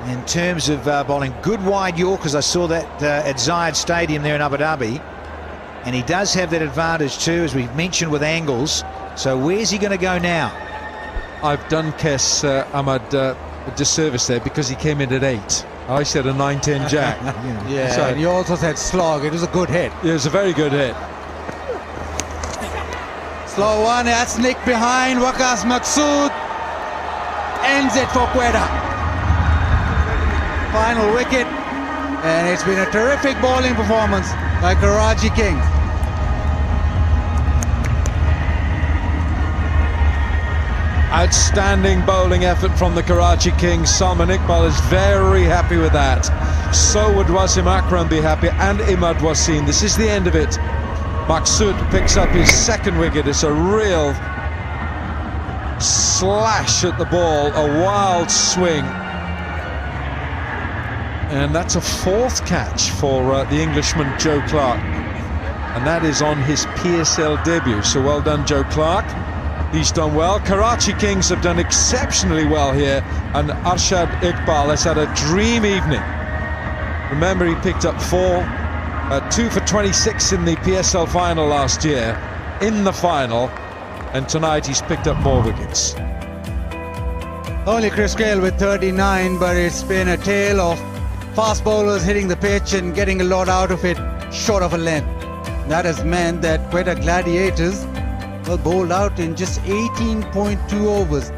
in terms of bowling good wide Yorkers. I saw that at Zayed Stadium there in Abu Dhabi, and he does have that advantage too, as we've mentioned, with angles. So where's he going to go now? I've done Kes Ahmad a disservice there because he came in at 8. I said a 9-10 jack. Yeah, so, and you also said slog. It was a good hit. It was a very good hit. Slow one, that's Nick behind. Waqas Maqsood ends it for Quetta. Final wicket, and it's been a terrific bowling performance by Karachi Kings. Outstanding bowling effort from the Karachi Kings. Salman Iqbal is very happy with that. So would Wasim Akram be happy, and Imad Wasim. This is the end of it. Maqsood picks up his second wicket. It's a real slash at the ball, a wild swing. And that's a 4th catch for the Englishman Joe Clark. And that is on his PSL debut. So well done, Joe Clark. He's done well. Karachi Kings have done exceptionally well here, and Arshad Iqbal has had a dream evening. Remember, he picked up 2 for 26 in the PSL final last year, in the final, and tonight he's picked up more wickets. Only Chris Gayle with 39, but it's been a tale of fast bowlers hitting the pitch and getting a lot out of it short of a length. That has meant that Quetta Gladiators were bowled out in just 18.2 overs,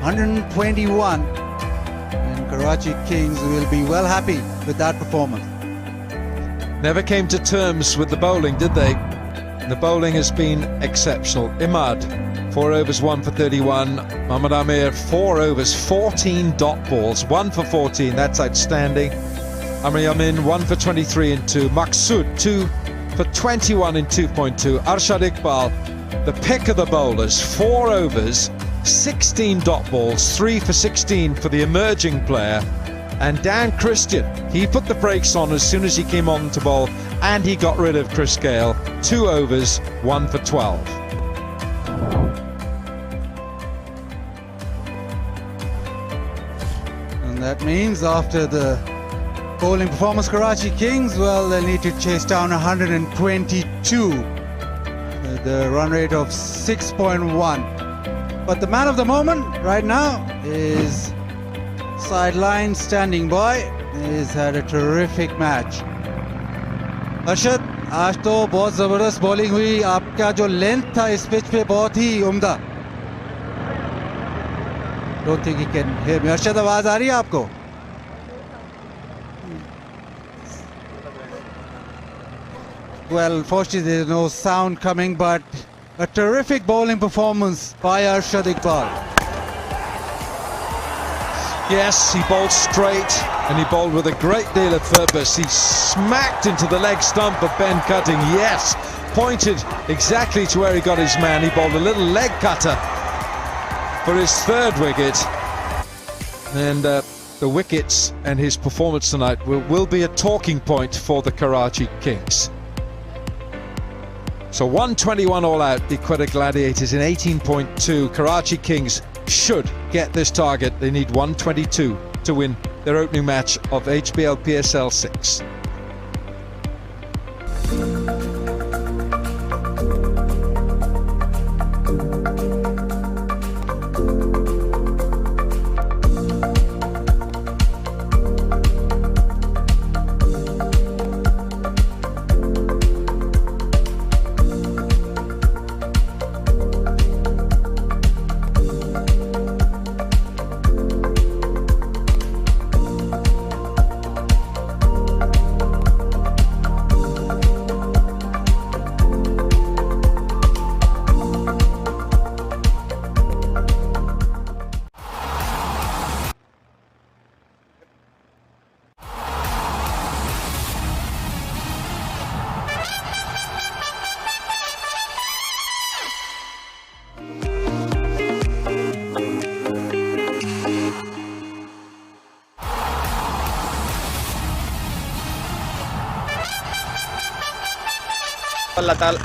121, and Karachi Kings will be well happy with that performance. Never came to terms with the bowling, did they? The bowling has been exceptional. Imad, 4 overs, 1 for 31. Mohammad Amir, 4 overs, 14 dot balls, 1 for 14. That's outstanding. Amir Yamin, 1 for 23 in 2. Maqsood, 2 for 21 in 2.2. Arshad Iqbal, the pick of the bowlers, 4 overs, 16 dot balls, 3 for 16 for the emerging player. And Dan Christian, he put the brakes on as soon as he came on to bowl, and he got rid of Chris Gayle. 2 overs, 1 for 12. And that means after the bowling performance, Karachi Kings, well, they'll need to chase down 122. The run rate of 6.1. But the man of the moment right now is sideline standing by. He's had a terrific match. Arshad, आज तो बहुत ज़बरदस्त bowling हुई. आपका जो length था इस pitch पे बहुत ही उम्दा. Don't think he can hear me. Arshad, आवाज़ आ रही है आपको? Well, unfortunately, there's no sound coming, but a terrific bowling performance by Arshad Iqbal. Yes, he bowled straight, and he bowled with a great deal of purpose. He smacked into the leg stump of Ben Cutting. Yes, pointed exactly to where he got his man. He bowled a little leg cutter for his 3rd wicket. And the wickets and his performance tonight will be a talking point for the Karachi Kings. So 121 all out, the Quetta Gladiators in 18.2. Karachi Kings should get this target. They need 122 to win their opening match of HBL PSL 6. अल्लाह ताला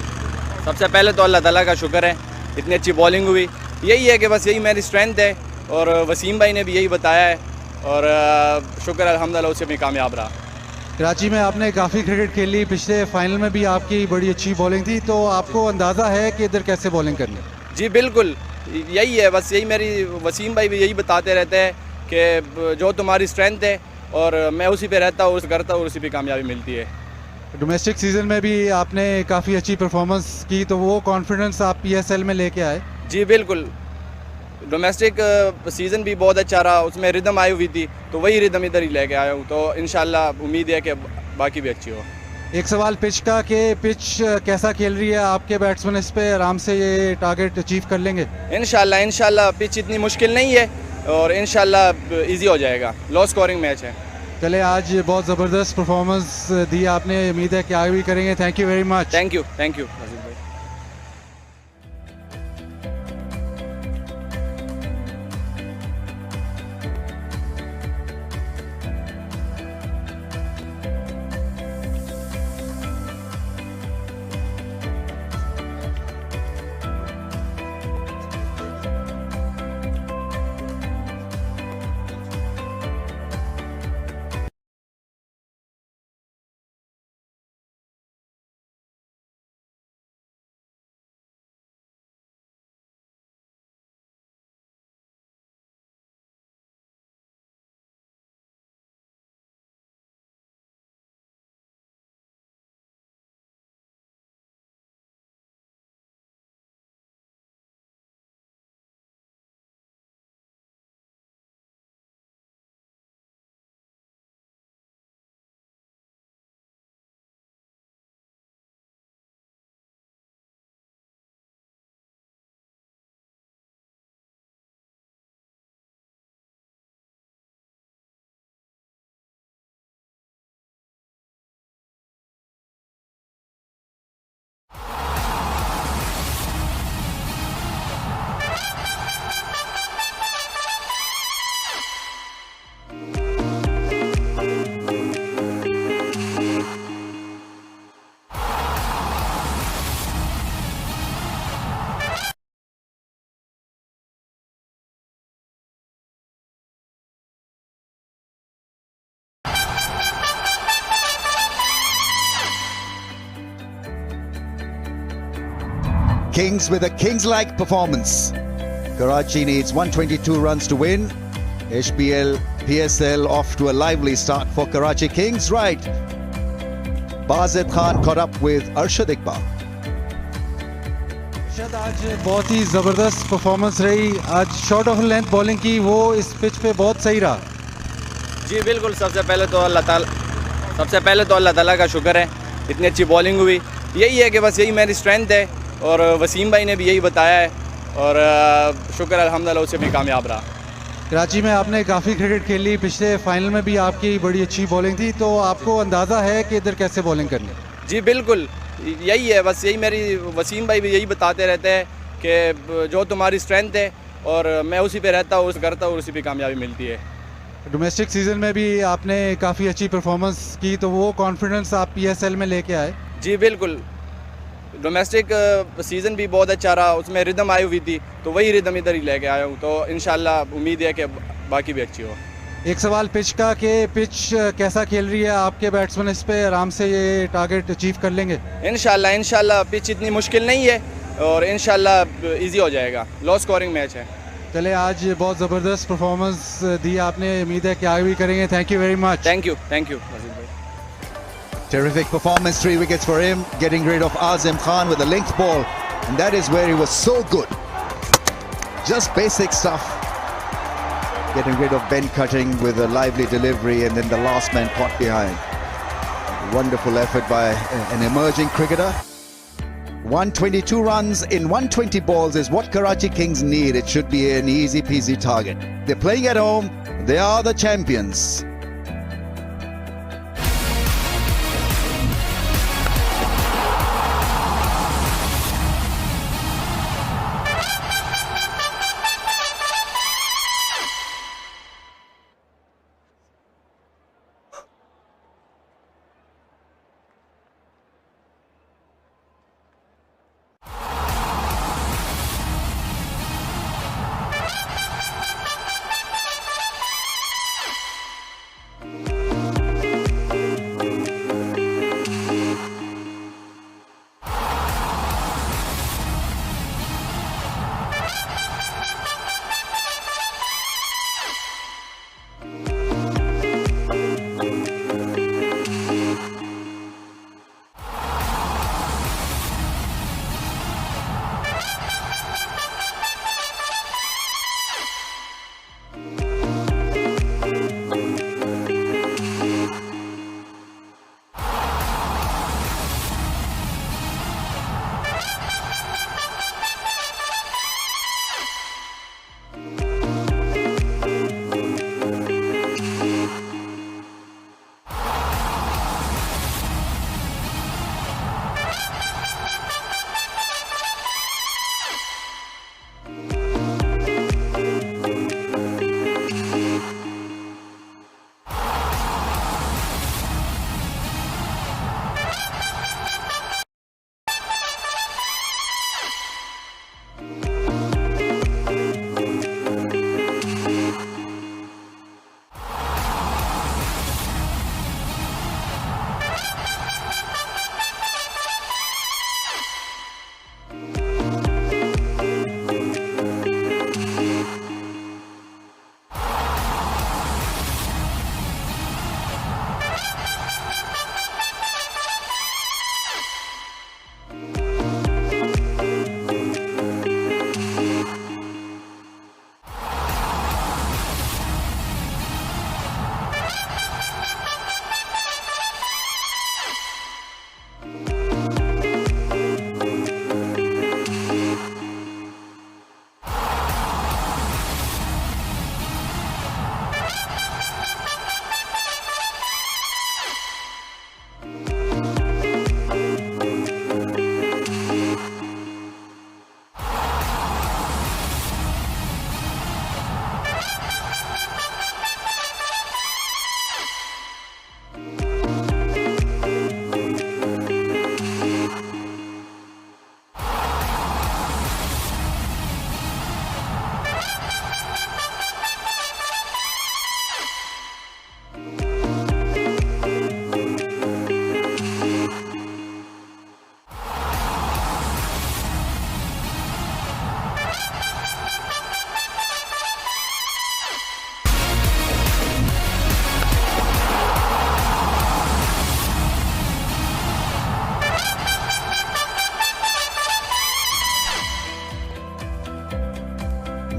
सबसे पहले तो अल्लाह ताला का शुक्र है, इतनी अच्छी बॉलिंग हुई। यही है कि बस यही मेरी स्ट्रेंथ है और वसीम भाई ने भी यही बताया है और शुक्र अल्हम्दुलिल्लाह उससे भी कामयाब रहा। कराची में आपने काफ़ी क्रिकेट खेली, पिछले फाइनल में भी आपकी बड़ी अच्छी बॉलिंग थी, तो आपको अंदाज़ा है कि इधर कैसे बॉलिंग करनी? जी बिल्कुल, यही है, बस यही मेरी वसीम भाई भी यही बताते रहते हैं कि जो तुम्हारी स्ट्रेंथ है और मैं उसी पे रहता हूँ, करता हूँ, उसी पे कामयाबी मिलती है। डोमेस्टिक सीजन में भी आपने काफ़ी अच्छी परफॉर्मेंस की, तो वो कॉन्फिडेंस आप PSL में लेके आए? जी बिल्कुल, डोमेस्टिक सीज़न भी बहुत अच्छा रहा, उसमें रिदम आई हुई थी, तो वही रिदम इधर ही लेके आया हूँ, तो इंशाल्लाह उम्मीद है कि बाकी भी अच्छी हो। एक सवाल पिच का कि पिच कैसा खेल रही है, आपके बैट्समैन इस पे आराम से ये टारगेट अचीव कर लेंगे? इंशाल्लाह पिच इतनी मुश्किल नहीं है और इंशाल्लाह इजी हो जाएगा, लो स्कोरिंग मैच है। चले, आज बहुत ज़बरदस्त परफॉर्मेंस दी आपने, उम्मीद है कि आगे भी करेंगे। Thank you very much. Thank you. Kings with a Kings-like performance. Karachi needs 122 runs to win. HBL PSL off to a lively start for Karachi Kings. Right. Bazid Khan caught up with Arshad Iqbal. Arshad, आज बहुत ही ज़बरदस्त performance रही, आज short of length bowling की, वो इस pitch पे बहुत सही रहा। जी बिल्कुल, सबसे पहले तो अल्लाह ताला का शुक्र है, इतनी अच्छी बॉलिंग हुई। यही है कि बस यही मेरी स्ट्रेंथ है और वसीम भाई ने भी यही बताया है और शुक्र अल्हम्दुलिल्लाह उससे भी कामयाब रहा। कराची में आपने काफ़ी क्रिकेट खेली, पिछले फाइनल में भी आपकी बड़ी अच्छी बॉलिंग थी, तो आपको अंदाज़ा है कि इधर कैसे बॉलिंग करनी? जी बिल्कुल, यही है, बस यही मेरी वसीम भाई भी यही बताते रहते हैं कि जो तुम्हारी स्ट्रेंथ है और मैं उसी पे रहता हूँ, करता हूँ, उसी पे कामयाबी मिलती है। डोमेस्टिक सीजन में भी आपने काफ़ी अच्छी परफॉर्मेंस की, तो वो कॉन्फिडेंस आप PSL में लेके आए? जी बिल्कुल, डोमेस्टिक सीज़न भी बहुत अच्छा रहा, उसमें रिदम आई हुई थी, तो वही रिदम इधर ही लेके आया हूँ, तो इंशाल्लाह उम्मीद है कि बाकी भी अच्छी हो। एक सवाल पिच का कि पिच कैसा खेल रही है, आपके बैट्समैन इस पे आराम से ये टारगेट अचीव कर लेंगे? इंशाल्लाह पिच इतनी मुश्किल नहीं है और इंशाल्लाह इजी हो जाएगा, लो स्कोरिंग मैच है। चले, आज बहुत ज़बरदस्त परफॉर्मेंस दी आपने, उम्मीद है कि आगे भी करेंगे। Thank you very much. Thank you. Terrific performance, 3 wickets for him, getting rid of Azim Khan with a length ball, and that is where he was so good. Just basic stuff. Getting rid of Ben Cutting with a lively delivery, and then the last man caught behind. Wonderful effort by an emerging cricketer. 122 runs in 120 balls is what Karachi Kings need. It should be an easy peasy target. They're playing at home. They are the champions.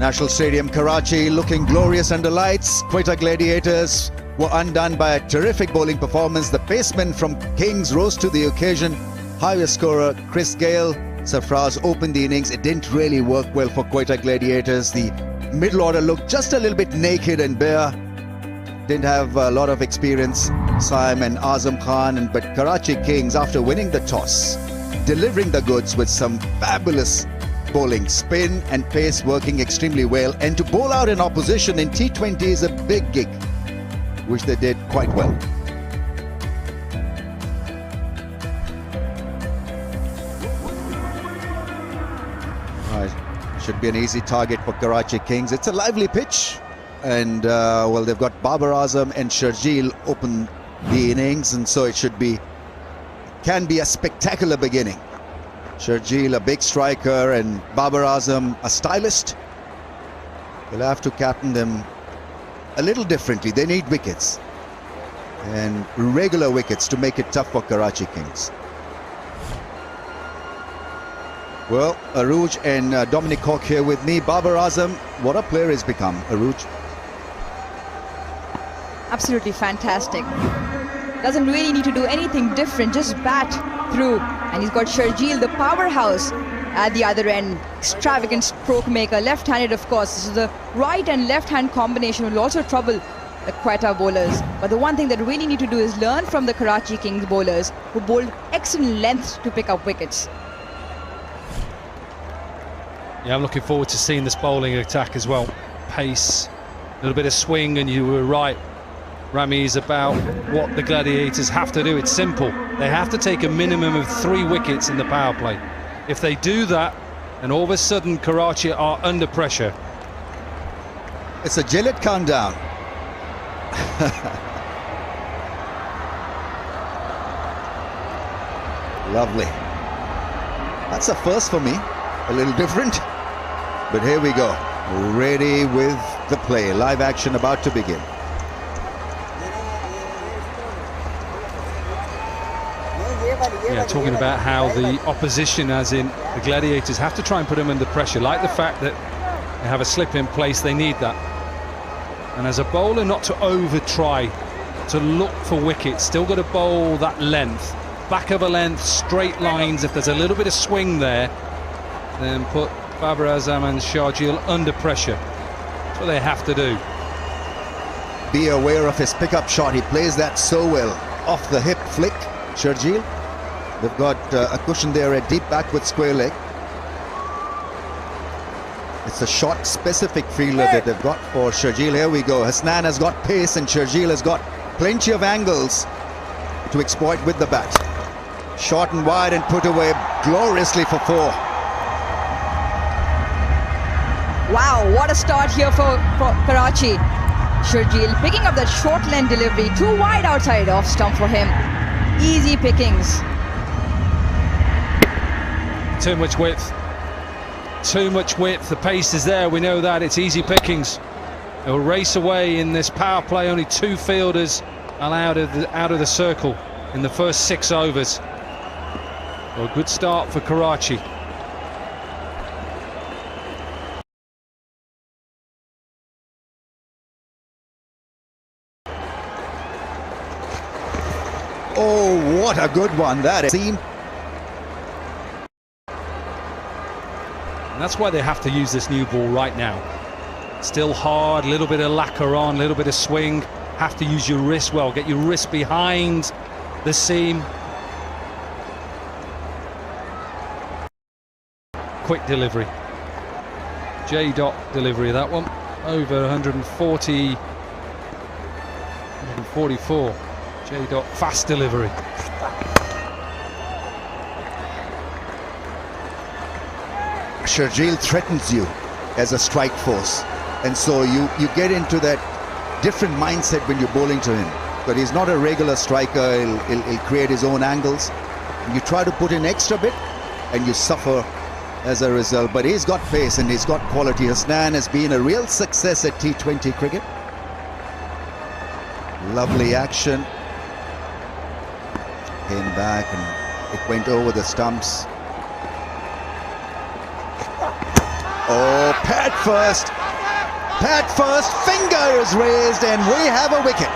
National Stadium, Karachi, looking glorious under lights. Quetta Gladiators were undone by a terrific bowling performance. The pacemen from Kings rose to the occasion. Highest scorer Chris Gale, Sarfraz opened the innings. It didn't really work well for Quetta Gladiators. The middle order looked just a little bit naked and bare. Didn't have a lot of experience, Saim and Azam Khan, but Karachi Kings, after winning the toss, delivering the goods with some fabulous bowling, spin and pace working extremely well, and to bowl out an opposition in T20 is a big gig, which they did quite well. Right, should be an easy target for Karachi Kings. It's a lively pitch. And well, they've got Babar Azam and Sharjeel open the innings, and so it can be a spectacular beginning. Sharjeel, a big striker, and Babar Azam, a stylist. They'll have to captain them a little differently. They need wickets, and regular wickets, to make it tough for Karachi Kings. Well, Arooj and Dominic Hawk here with me. Babar Azam, what a player he's become, Arooj. Absolutely fantastic. Doesn't really need to do anything different, just bat through. And he's got Sharjeel, the powerhouse, at the other end. Extravagant stroke maker, left-handed of course. This is the right and left-hand combination will also trouble the Quetta bowlers. But the one thing that really need to do is learn from the Karachi Kings bowlers, who bowled excellent length to pick up wickets. Yeah, I'm looking forward to seeing this bowling attack as well. Pace, a little bit of swing, and you were right, Ramiz, about what the Gladiators have to do. It's simple. They have to take a minimum of 3 wickets in the power play. If they do that, and all of a sudden Karachi are under pressure. It's a Gillette countdown. Lovely. That's a first for me. A little different. But here we go. Ready with the play. Live action about to begin. Yeah, talking about how the opposition, as in the Gladiators, have to try and put them under pressure. Like the fact that they have a slip in place, they need that. And as a bowler, not to over-try, to look for wickets. Still got to bowl that length. Back of a length, straight lines. If there's a little bit of swing there, then put Babar Azam and Sharjeel under pressure. That's what they have to do. Be aware of his pickup shot. He plays that so well. Off the hip flick, Sharjeel. They've got a cushion there, a deep backward square leg. It's a short specific fielder that they've got for Sharjeel. Here we go. Hasnan has got pace and Sharjeel has got plenty of angles to exploit with the bat. Short and wide and put away gloriously for 4. Wow, what a start here for Karachi. Sharjeel picking up that short length delivery, too wide outside, off stump for him. Easy pickings. Too much width. Too much width. The pace is there. We know that. It's easy pickings. They'll race away in this power play. Only 2 fielders allowed out of the circle in the first 6 overs. So a good start for Karachi. Oh, what a good one that is. And that's why they have to use this new ball right now. Still hard, a little bit of lacquer on, a little bit of swing. Have to use your wrist well, get your wrist behind the seam. Quick delivery. J-dot delivery, that one. Over 140, 144. J-dot fast delivery. Sharjeel threatens you as a strike force, and so you get into that different mindset when you're bowling to him. But he's not a regular striker. He'll create his own angles. You try to put in extra bit and you suffer as a result. But he's got pace and he's got quality. Hasnan has been a real success at T20 cricket. Lovely action. Came back and it went over the stumps. Oh, pad first, finger is raised and we have a wicket.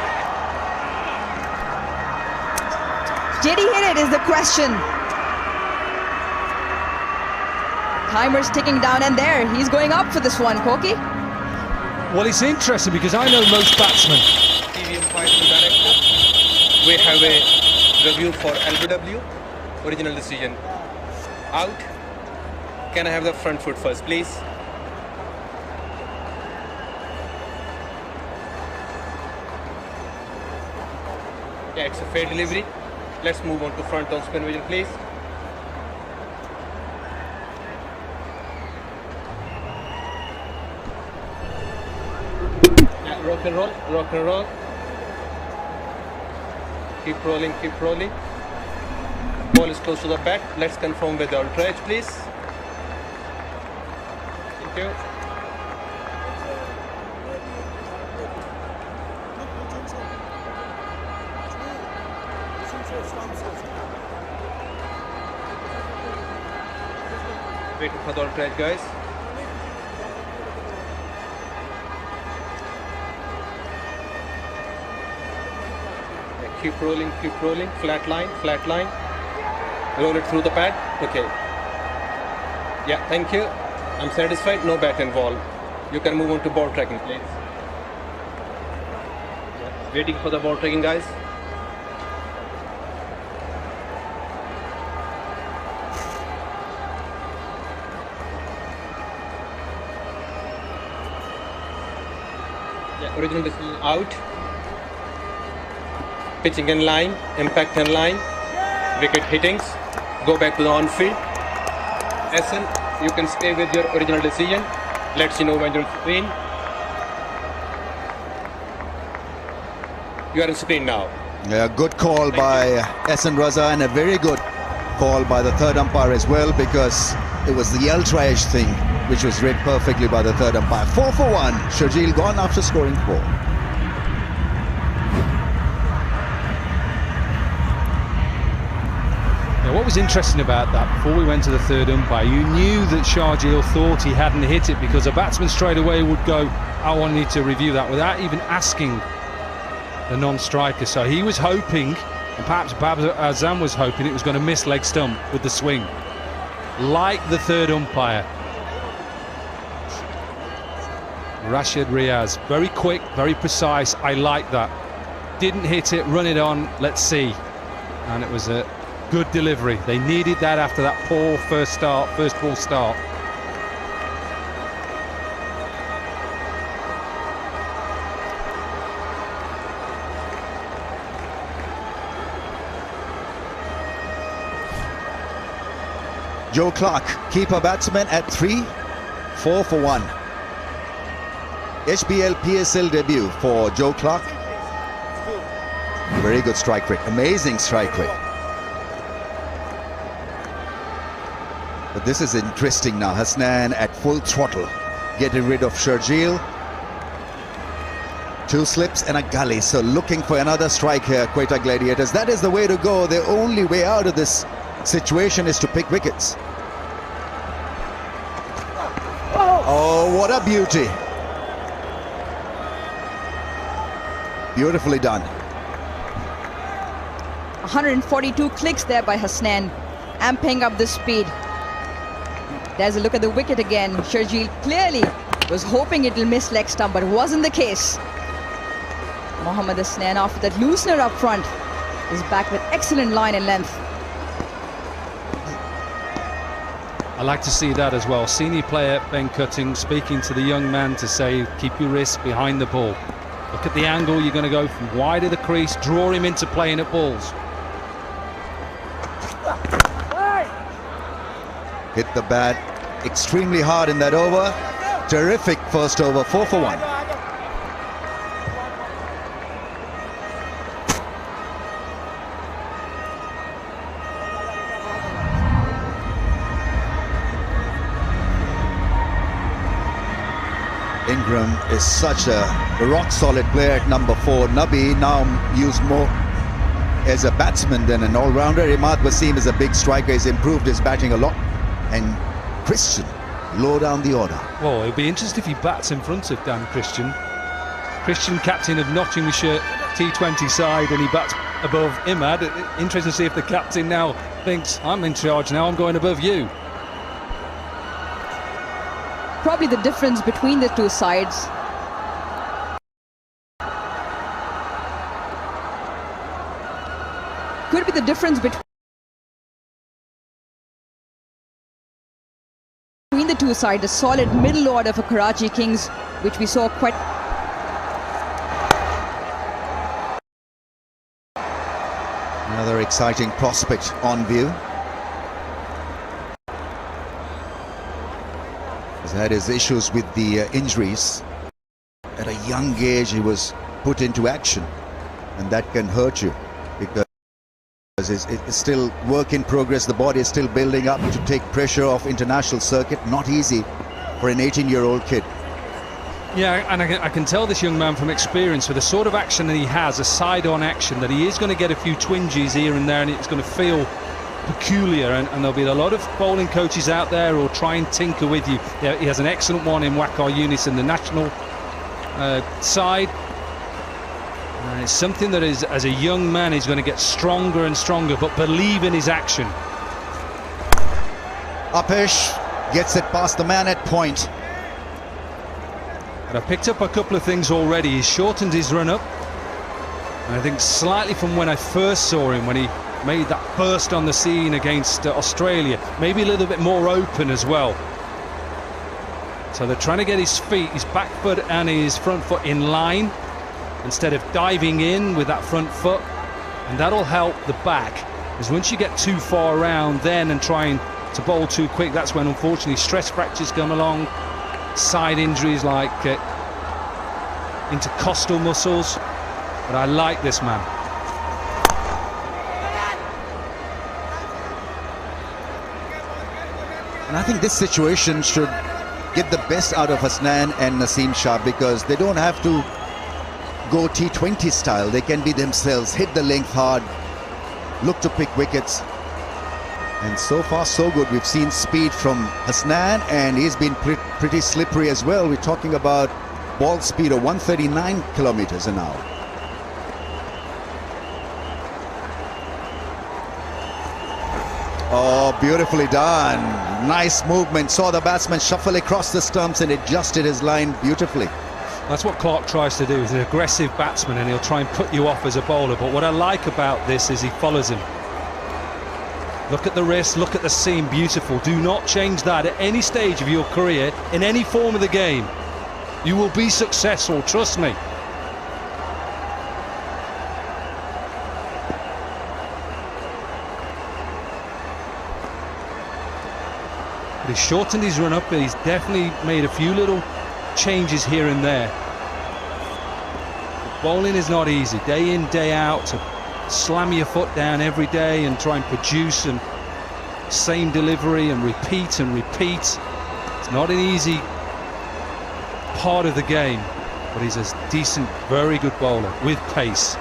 Did he hit it is the question. Timer's ticking down, and there, he's going up for this one, Koki. Well, it's interesting because I know most batsmen. We have a review for LBW, original decision. Out. Can I have the front foot first, please? Yeah, it's a fair delivery. Let's move on to front on spin vision, please. Yeah, rock and roll, rock and roll. Keep rolling, keep rolling. Ball is close to the bat. Let's confirm with the ultra edge, please. Thank you. Waiting for the ultra edge, guys. Keep rolling, flat line, roll it through the pad, okay. Yeah, thank you, I'm satisfied, no bat involved. You can move on to ball tracking, please. Yeah. Waiting for the ball tracking, guys. Yeah, original decision out. Pitching in line, impact in line, wicket hittings, go back to the on-field. SN, you can stay with your original decision. Let's you know when you're on screen. You are on screen now. Yeah, good call by SN Raza, and a very good call by the third umpire as well, because it was the ultra edge thing which was read perfectly by the third umpire. 4 for 1, Sharjeel gone after scoring 4. What was interesting about that, before we went to the third umpire, you knew that Sharjeel thought he hadn't hit it, because a batsman straight away would go, I need to review that, without even asking the non-striker. So he was hoping, and perhaps Babar Azam was hoping, it was going to miss leg stump with the swing, like the third umpire. Rashid Riaz, very quick, very precise, I like that. Didn't hit it, run it on, let's see. And it was a good delivery. They needed that after that poor first ball start. Joe Clark, keeper batsman at 3, 4 for 1. HBL PSL debut for Joe Clark. Very good strike rate, amazing strike rate. But this is interesting now. Hasnan at full throttle, getting rid of Sharjeel. 2 slips and a gully, so looking for another strike here, Quetta Gladiators. That is the way to go. The only way out of this situation is to pick wickets. Oh, what a beauty. Beautifully done. 142 clicks there by Hasnan, amping up the speed. There's a look at the wicket again. Sharjeel clearly was hoping it will miss leg stump, but it wasn't the case. Mohammad Hasnan, after that loosener up front, is back with excellent line and length. I like to see that as well. Senior player Ben Cutting speaking to the young man to say, keep your wrists behind the ball. Look at the angle you're going to go from wide of the crease, draw him into playing at balls. Hit the bat extremely hard in that over. Terrific first over, 4 for 1. Ingram is such a rock-solid player at number 4. Nabi now used more as a batsman than an all-rounder. Imad Wasim is a big striker. He's improved his batting a lot. And Christian low down the order. Well, it'll be interesting if he bats in front of Dan Christian. Christian, captain of Nottinghamshire T20 side, and he bats above Imad. Interesting to see if the captain now thinks, I'm in charge now, I'm going above you. Probably the difference between the two sides. Could be the difference between the two sides. A solid middle order for Karachi Kings, which we saw quite. Another exciting prospect on view. He's had his issues with the injuries. At a young age, he was put into action, and that can hurt you because it's still work in progress. The body is still building up to take pressure off international circuit. Not easy for an 18-year-old kid. Yeah, and I can tell this young man from experience, with the sort of action that he has, a side-on action, that he is going to get a few twinges here and there, and it's going to feel peculiar, and there'll be a lot of bowling coaches out there who'll try and tinker with you. Yeah, he has an excellent one in Waqar Younis in the national side. It's something that is, as a young man, he's going to get stronger and stronger, but believe in his action. Upish gets it past the man at point. And I picked up a couple of things already. He's shortened his run up, and I think slightly from when I first saw him, when he made that burst on the scene against Australia, maybe a little bit more open as well. So they're trying to get his feet, his back foot and his front foot in line, instead of diving in with that front foot, and that'll help the back, because once you get too far around then and trying to bowl too quick, that's when unfortunately stress fractures come along, side injuries like intercostal muscles. But I like this man. And I think this situation should get the best out of Hasnan and Naseem Shah, because they don't have to go T20 style. They can be themselves, hit the length hard, look to pick wickets. And so far so good. We've seen speed from Hasnan, and he's been pretty slippery as well. We're talking about ball speed of 139 kilometers an hour. Oh, beautifully done. Nice movement. Saw the batsman shuffle across the stumps and adjusted his line beautifully. That's what Clark tries to do. He's an aggressive batsman, and he'll try and put you off as a bowler. But what I like about this is he follows him. Look at the wrist, look at the seam, beautiful. Do not change that at any stage of your career, in any form of the game. You will be successful, trust me. But he's shortened his run up, but he's definitely made a few little changes here and there. But bowling is not easy, day in, day out, to slam your foot down every day and try and produce and same delivery and repeat and repeat. It's not an easy part of the game, but he's a decent, very good bowler with pace.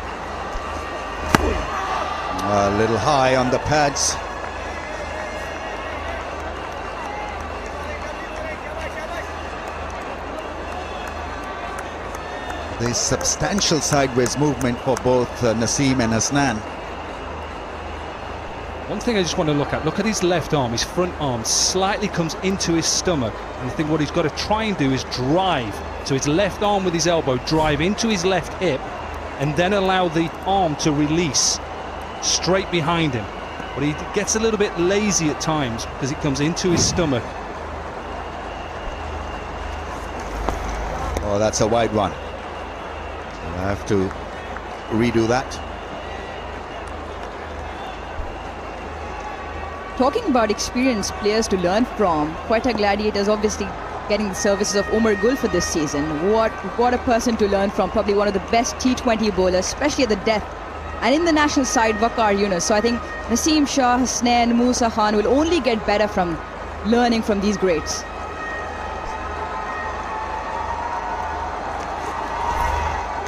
A little high on the pads. There's substantial sideways movement for both Naseem and Hasnan. One thing I just want to look at his left arm, his front arm slightly comes into his stomach, and I think what he's got to try and do is drive. So his left arm with his elbow, drive into his left hip, and then allow the arm to release straight behind him. But he gets a little bit lazy at times because it comes into his stomach. Oh, that's a wide one. I have to redo that. Talking about experienced players to learn from, Quetta Gladiators obviously getting the services of Umar Gul for this season. What a person to learn from. Probably one of the best T20 bowlers, especially at the death. And in the national side, Waqar Younis. So I think Naseem Shah, Hasnan, Musa Khan will only get better from learning from these greats.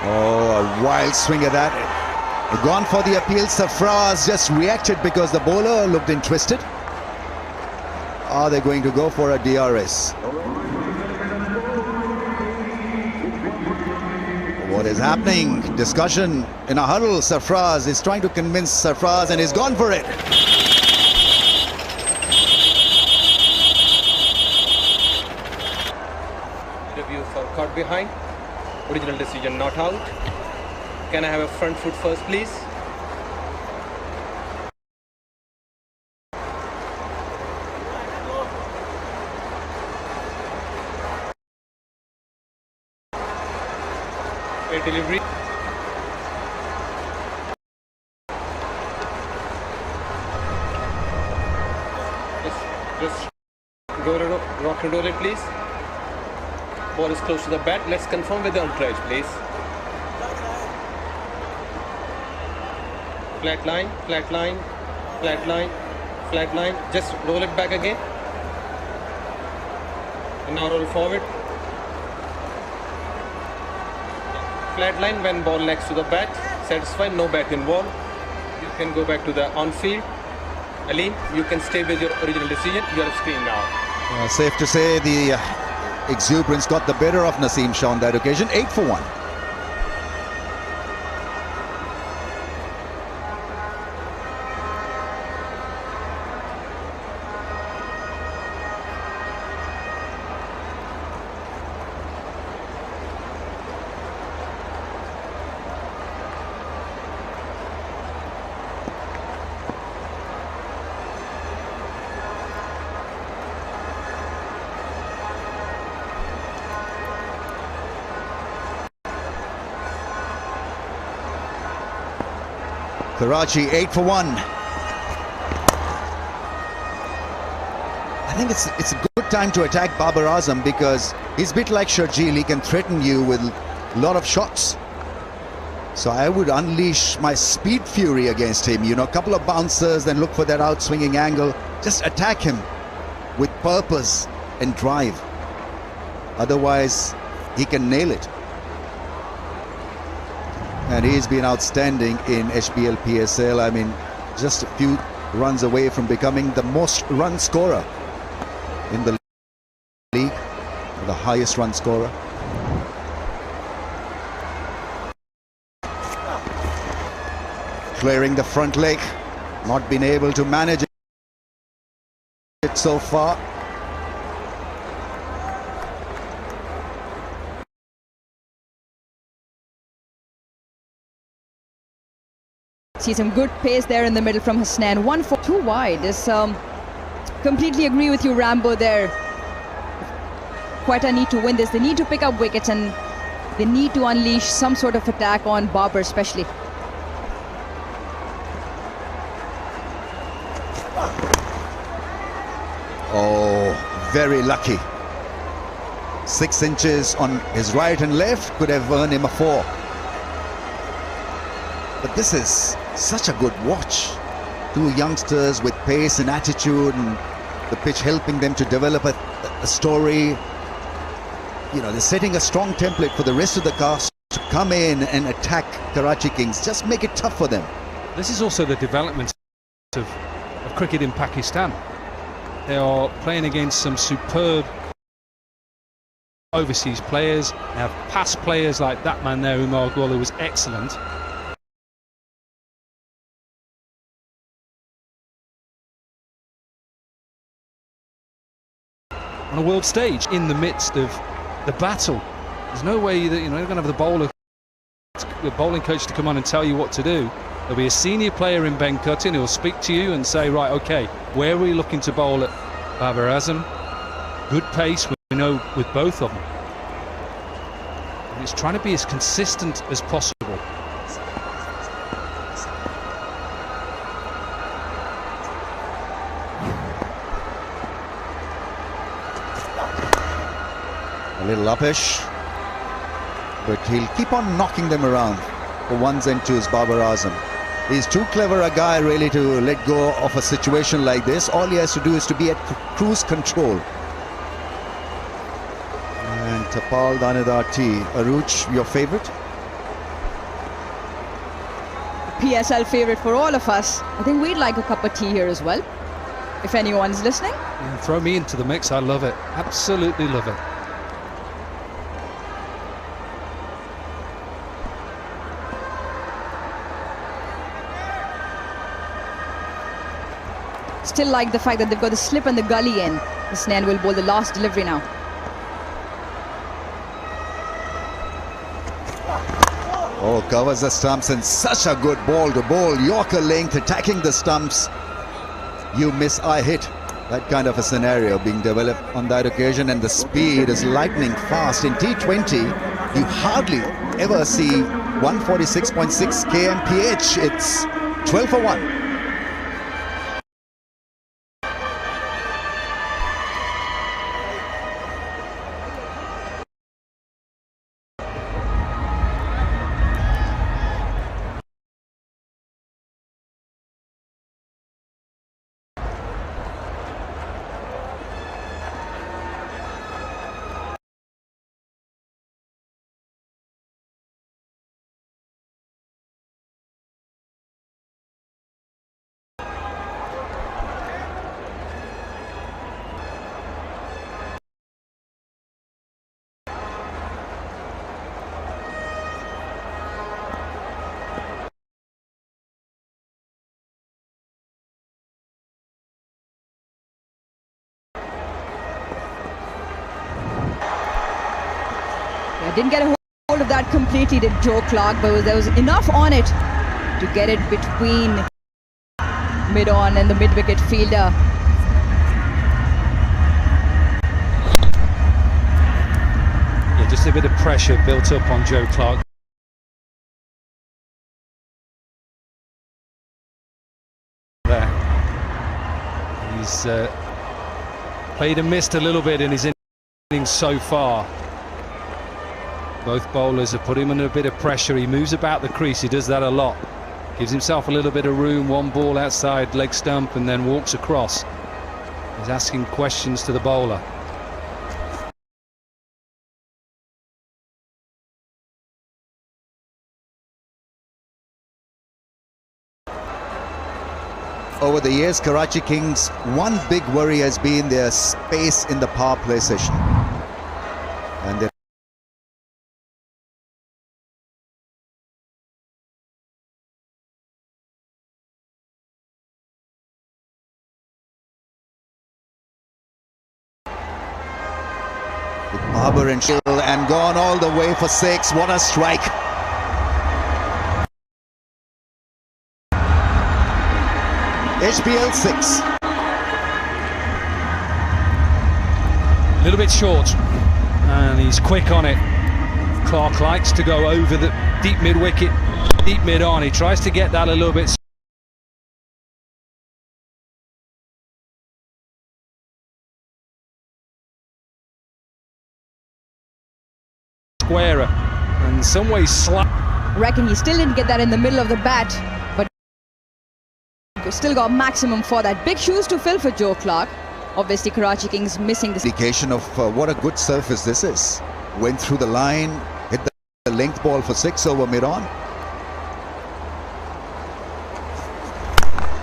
Oh, a wild swing at that. Gone for the appeal. Safraz just reacted because the bowler looked interested. are they going to go for a DRS? What is happening? Discussion in a huddle. Sarfraz is trying to convince Sarfraz and he's gone for it. Review for caught behind. Original decision not out. Can I have a front foot first, please? Delivery. Just rock and roll it, please. Ball is close to the bat. Let's confirm with the umpire, please. Flat line, flat line, flat line, flat line. Just roll it back again. And now roll forward. Flat line when ball next to the bat. Satisfied, no bat involved. You can go back to the on-field. Ali, you can stay with your original decision. You are off screen now. Safe to say the exuberance got the better of Naseem Shah on that occasion. 8 for 1. Karachi 8 for 1. I think it's a good time to attack Babar Azam because he's a bit like Sharjeel. He can threaten you with a lot of shots. So I would unleash my speed fury against him. You know, a couple of bouncers, then look for that outswinging angle. Just attack him with purpose and drive. Otherwise, he can nail it. And he's been outstanding in HBL PSL. I mean, just a few runs away from becoming the most run scorer in the league, the highest run scorer. Clearing the front leg, not been able to manage it so far. See some good pace there in the middle from Hasnain. 1 for 2 wide. Is completely agree with you, Rambo, there. Quetta need to win this. They need to pick up wickets and they need to unleash some sort of attack on Babar especially. Oh, very lucky. 6 inches on his right and left could have earned him a 4. But this is such a good watch. 2 youngsters with pace and attitude, and the pitch helping them to develop a story. You know, they're setting a strong template for the rest of the cast to come in and attack Karachi Kings. Just make it tough for them. This is also the development of cricket in Pakistan. They are playing against some superb overseas players. They have past players like that man there, Umar Gul, who was excellent. On a world stage, in the midst of the battle, there's no way that, you know, you're going to have the bowling coach to come on and tell you what to do. There'll be a senior player in Ben Cutting who'll speak to you and say, right, okay, where are we looking to bowl at Babar Azam? Good pace, we know, with both of them. And it's trying to be as consistent as possible. A little uppish, but he'll keep on knocking them around for 1s and 2s, Babar Azam. He's too clever a guy really to let go of a situation like this. All he has to do is to be at cruise control. And Tapal Danedar tea. Aruj, your favorite? PSL favorite for all of us. I think we'd like a cup of tea here as well. if anyone's listening. Yeah, throw me into the mix. I love it. Absolutely love it. Still like the fact that they've got the slip and the gully in. Isnan will bowl the last delivery now. Oh, covers the stumps and such a good ball to bowl. Yorker length, attacking the stumps. You miss, I hit. That kind of a scenario being developed on that occasion, and the speed is lightning fast. In T20, you hardly ever see 146.6 kmph. It's 12 for 1. Didn't get a hold of that completely, did Joe Clark, but there was enough on it to get it between mid-on and the mid-wicket fielder. Yeah, just a bit of pressure built up on Joe Clark. There. He's played and missed a little bit in his innings so far. Both bowlers have put him under a bit of pressure. He moves about the crease, he does that a lot. Gives himself a little bit of room, one ball outside leg stump and then walks across. He's asking questions to the bowler. Over the years, Karachi Kings, one big worry has been their space in the power play session. And they Barber and Shill and gone all the way for 6. What a strike. HBL 6. A little bit short, and he's quick on it. Clark likes to go over the deep mid-wicket, deep mid-on. He tries to get that a little bit squarer, and in some ways Reckon he still didn't get that in the middle of the bat, but still got maximum for that. Big shoes to fill for Joe Clark. Obviously Karachi Kings missing this indication of what a good surface this is. Went through the line, hit the length ball for 6 over mid-on.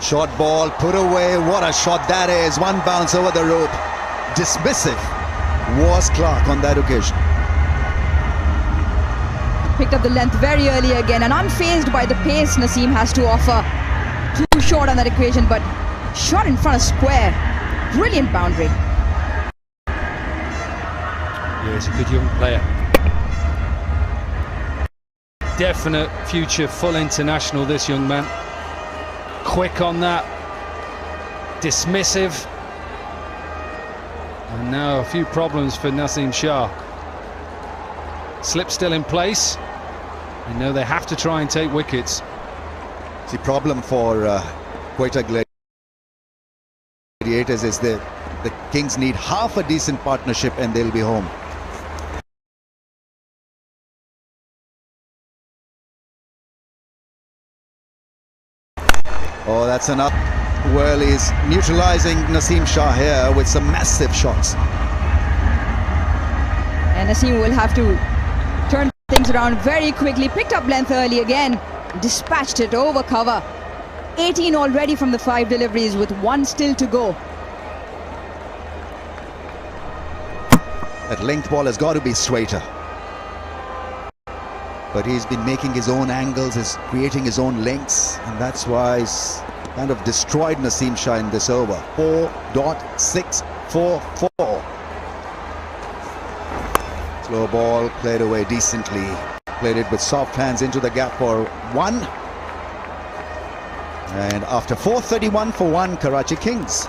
Short ball put away. What a shot that is. One bounce over the rope. Dismissive was Clark on that occasion. Picked up the length very early again, and unfazed by the pace Naseem has to offer. Too short on that equation, but shot in front of square. Brilliant boundary. Yeah, he's a good young player. Definite future full international, this young man. Quick on that. Dismissive. And now a few problems for Naseem Shah. Slip still in place. You know they have to try and take wickets. The problem for Quetta Gladiators is the Kings need half a decent partnership and they'll be home. Oh, that's enough. Well, he's neutralizing Naseem Shah here with some massive shots. And Naseem will have to turn things around very quickly. Picked up length early again. Dispatched it over cover. 18 already from the 5 deliveries with 1 still to go. That length ball has got to be straighter. But he's been making his own angles, is creating his own lengths, and that's why he's kind of destroyed Naseem Shah in this over. 4.644. Slow ball played away decently. Played it with soft hands into the gap for 1. And after 4.31 for 1, Karachi Kings.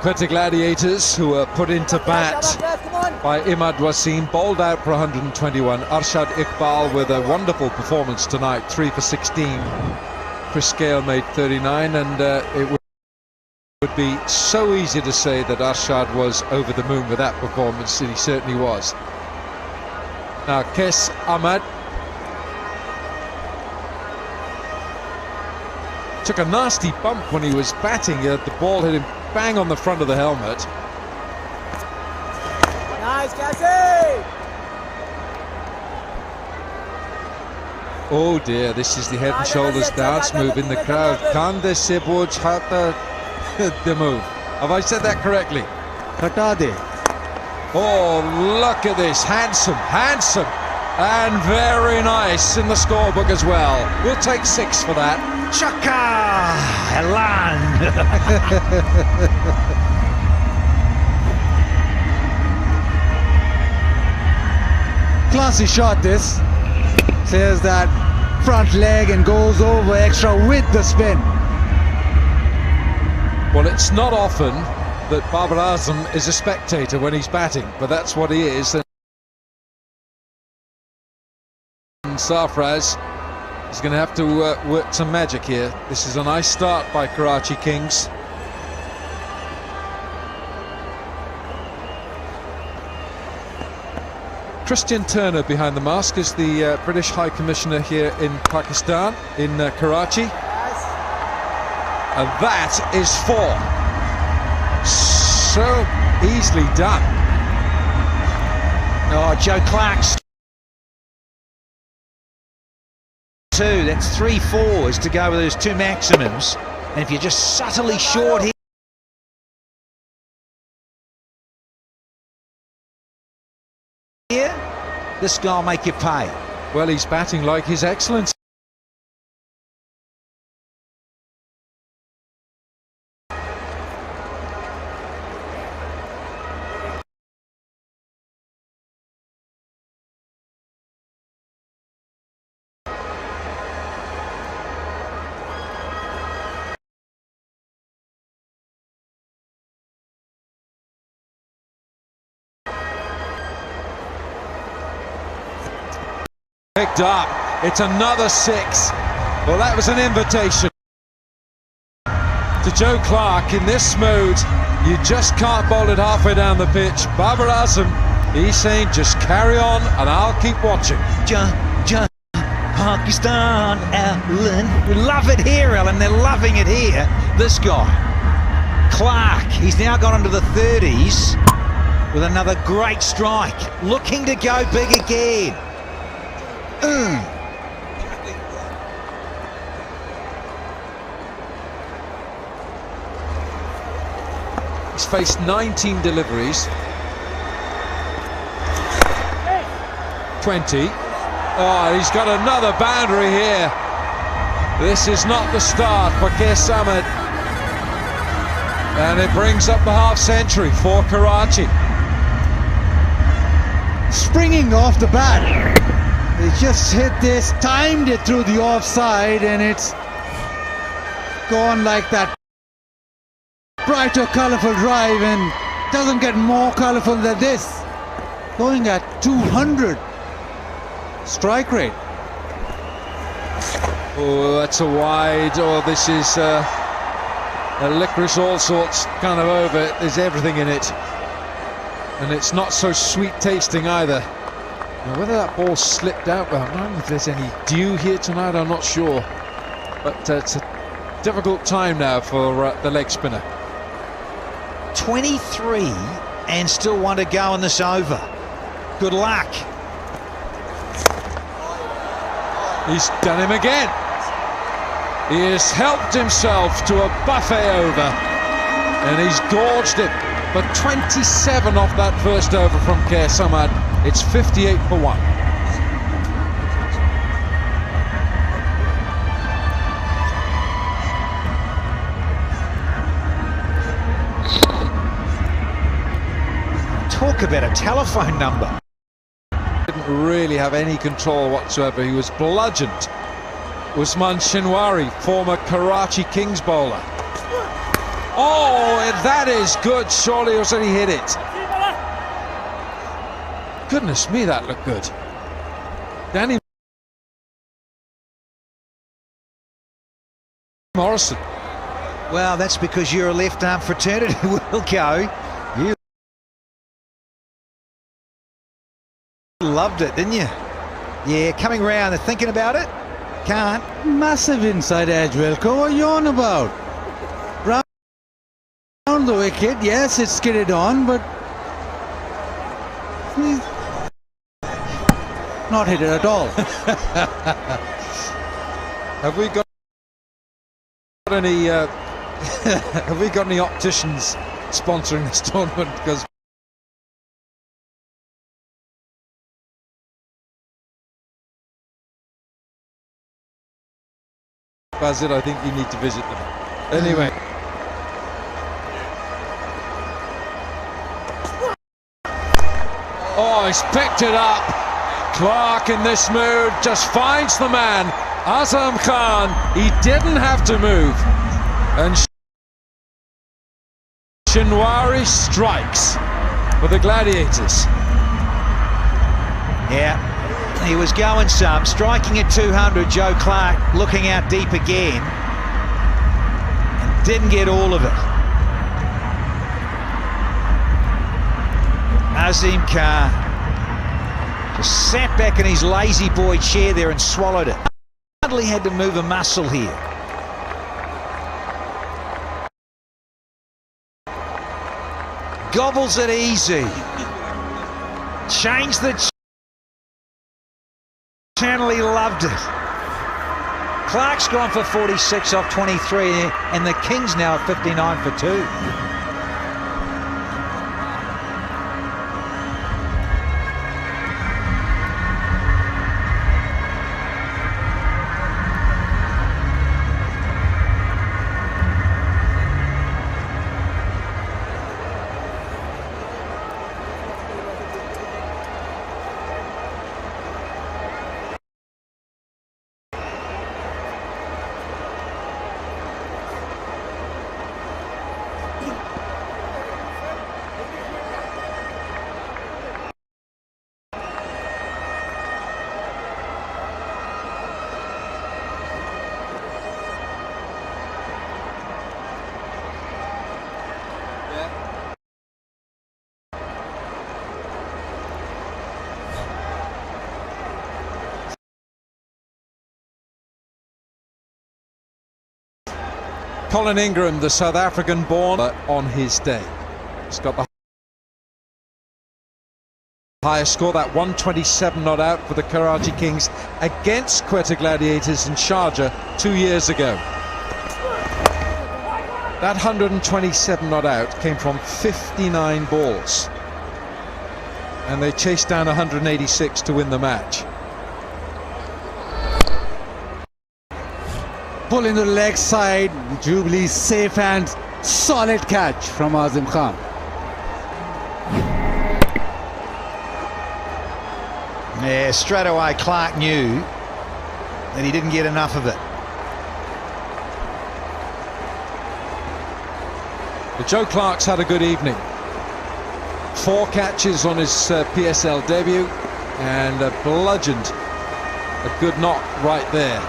Quetta Gladiators, who were put into bat by Imad Wasim, bowled out for 121. Arshad Iqbal with a wonderful performance tonight, 3 for 16. Chris Gale made 39, and it would be so easy to say that Arshad was over the moon with that performance, and he certainly was. Now, Kes Ahmad took a nasty bump when he was batting. The ball hit him bang on the front of the helmet. Nice, Cassie! Oh dear, this is the head and shoulders dance move in the crowd. Kande se boj hata the move. Have I said that correctly? Hata. Oh, look at this. Handsome, handsome, and very nice in the scorebook as well. We'll take 6 for that. Chaka! Elan! Classy shot this. Says that front leg and goes over extra with the spin. Well, it's not often that Babar Azam is a spectator when he's batting, but that's what he is. And Sarfraz is going to have to work some magic here. This is a nice start by Karachi Kings. Christian Turner behind the mask is the British High Commissioner here in Pakistan, in Karachi. And that is 4. So easily done. Oh, Joe Clark's 2. That's 3 4s to go with those 2 maximums. And if you're just subtly short here, this guy will make you pay. Well, he's batting like His Excellency. Picked up. It's another 6. Well, that was an invitation to Joe Clark. In this mood, you just can't bowl it halfway down the pitch. Babar Azam, he's saying just carry on and I'll keep watching. Pakistan, Ellen. We love it here, Ellen. They're loving it here. This guy, Clark, he's now gone into the 30s with another great strike. Looking to go big again. He's faced 19 deliveries. 20. Oh, he's got another boundary here. This is not the start for Kes Ahmad. And it brings up the half-century for Karachi. Springing off the bat. They just hit this, timed it through the offside, and it's gone like that. brighter, colourful drive, and doesn't get more colourful than this. Going at 200 strike rate. Oh, that's a wide. Oh, this is a licorice all sorts kind of over. There's everything in it. And it's not so sweet tasting either. Now, whether that ball slipped out, well, I don't know if there's any dew here tonight, I'm not sure. But it's a difficult time now for the leg spinner. 23 and still one to go in this over. Good luck. He's done him again. He has helped himself to a buffet over, and he's gorged it. But 27 off that first over from Kher Samad. It's 58 for 1. Talk about a telephone number. Didn't really have any control whatsoever. He was bludgeoned. Usman Shinwari, former Karachi Kings bowler. Oh, that is good. Surely he already hit it. Goodness me, that looked good. Danny Morrison. Well, that's because you're a left-arm fraternity. Will go. You loved it, didn't you? Yeah, coming round and thinking about it. Can't. Massive inside edge, Wilco. What are you on about? Round the wicket, yes, it's skidded on, but he's not hit it at all. Have we got any? Have we got any opticians sponsoring this tournament? Because Bazil, I think you need to visit them. Anyway. Oh, he's picked it up. Clark in this mood just finds the man. Azam Khan, he didn't have to move. And Shinwari strikes for the Gladiators. Yeah, he was going some. Striking at 200, Joe Clark looking out deep again. And didn't get all of it. Azim Khan just sat back in his lazy boy chair there and swallowed it. Hardly had to move a muscle here. Gobbles it easy. Changed the channel, he loved it. Clark's gone for 46 off 23, and the Kings now at 59 for 2. Colin Ingram, the South African born, on his day. He's got the highest score, that 127 not out for the Karachi Kings against Quetta Gladiators in Sharjah 2 years ago. That 127 not out came from 59 balls. And they chased down 186 to win the match. Pulling the leg side, Jubilee safe and solid catch from Azim Khan. Yeah, straight away Clark knew that he didn't get enough of it. But Joe Clark's had a good evening. 4 catches on his PSL debut and bludgeoned a good knock right there.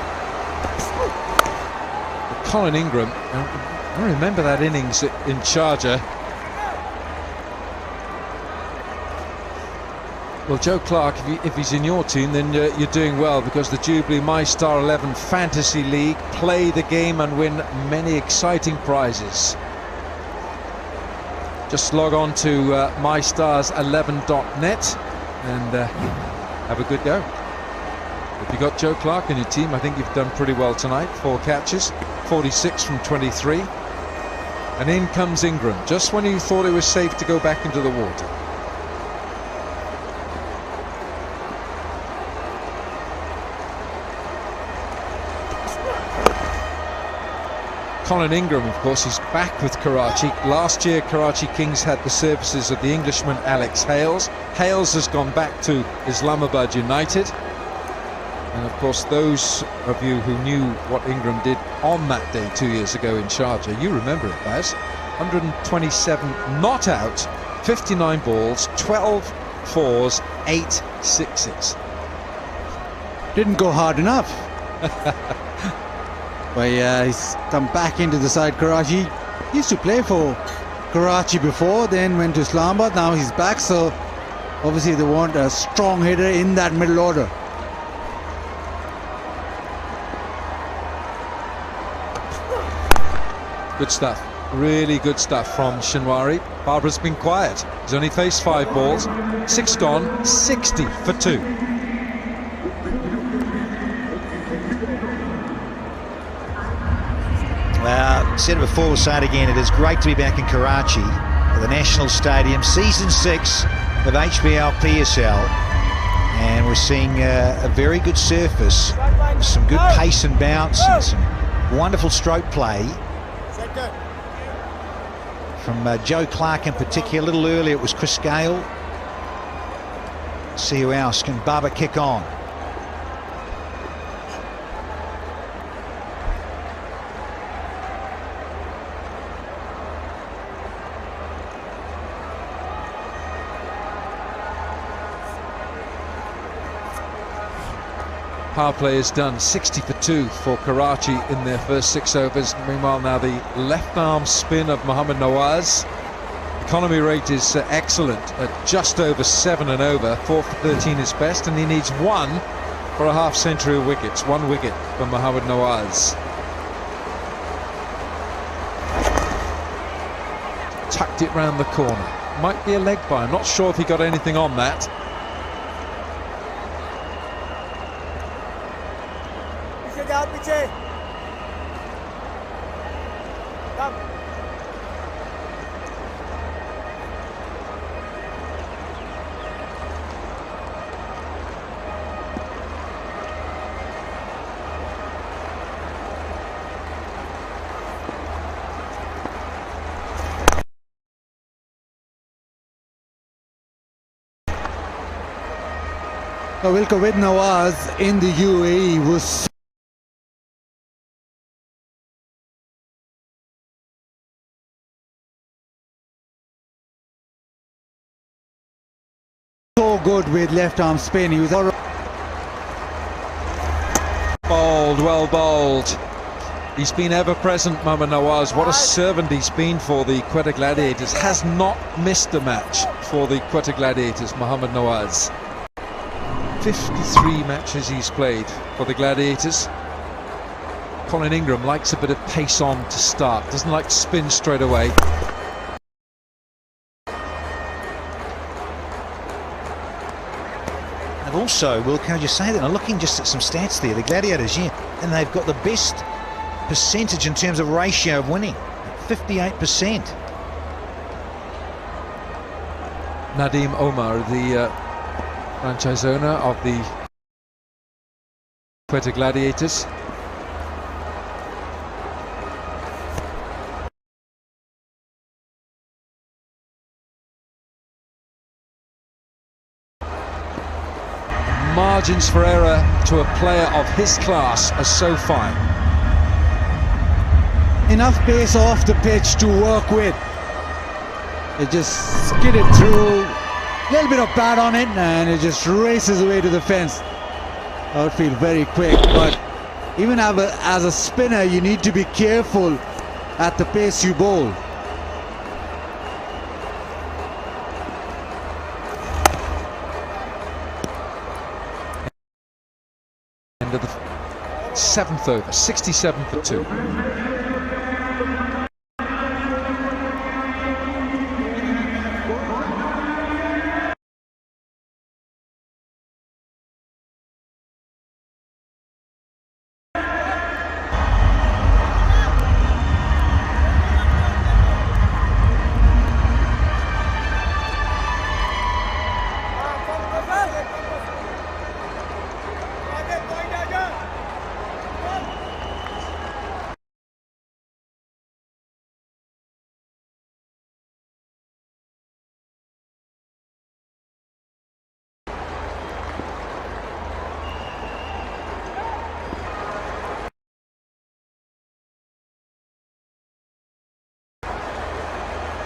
But Colin Ingram, I remember that innings in Sharjah. Well, Joe Clark, if he's in your team, then you're doing well, because the Jubilee MyStar 11 Fantasy League play the game and win many exciting prizes. Just log on to mystars11.net and have a good go. If you got Joe Clark in your team, I think you've done pretty well tonight. 4 catches, 46 from 23. And in comes Ingram, just when you thought it was safe to go back into the water. Colin Ingram, of course, is back with Karachi. Last year, Karachi Kings had the services of the Englishman Alex Hales. Hales has gone back to Islamabad United. And of course, those of you who knew what Ingram did on that day 2 years ago in Sharjah, you remember it, Baz. 127 not out, 59 balls, 12 fours, 8 sixes. Didn't go hard enough. But yeah, he's come back into the side. Karachi, he used to play for Karachi before, then went to Islamabad. Now he's back, so obviously they want a strong hitter in that middle order. Good stuff, really good stuff from Shinwari. Barbara's been quiet. He's only faced 5 balls, 6 gone, 60 for 2. Well, said it before, we'll say it again. It is great to be back in Karachi at the National Stadium, season 6 of HBL PSL, and we're seeing a very good surface, with some good pace and bounce, and some wonderful stroke play from Joe Clark in particular. A little earlier it was Chris Gale. See who else can Baba kick on. Power play is done, 60 for 2 for Karachi in their first 6 overs. Meanwhile, now the left arm spin of Mohammad Nawaz. Economy rate is excellent at just over 7 and over. 4 for 13 is best, and he needs 1 for a half century of wickets. 1 wicket for Mohammad Nawaz. Tucked it round the corner. Might be a leg by. I'm not sure if he got anything on that. Wilco with Nawaz in the UAE was so good with left arm spin. He was all bowled, well bowled. He's been ever present, Mohammad Nawaz. What a servant he's been for the Quetta Gladiators. Has not missed a match for the Quetta Gladiators, Mohammad Nawaz. 53 matches he's played for the Gladiators. Colin Ingram likes a bit of pace on to start, doesn't like to spin straight away. And also, Will, can I just say that I'm looking just at some stats there, the Gladiators, yeah, and they've got the best percentage in terms of ratio of winning, 58%. Nadeem Omar, the franchise owner of the Quetta Gladiators. Margins for error to a player of his class are so fine. enough pace off the pitch to work with. It just skidded through, a little bit of pad on it, and it just races away to the fence. Outfield very quick, but even as a spinner, you need to be careful at the pace you bowl. End of the 7th over, 67 for 2.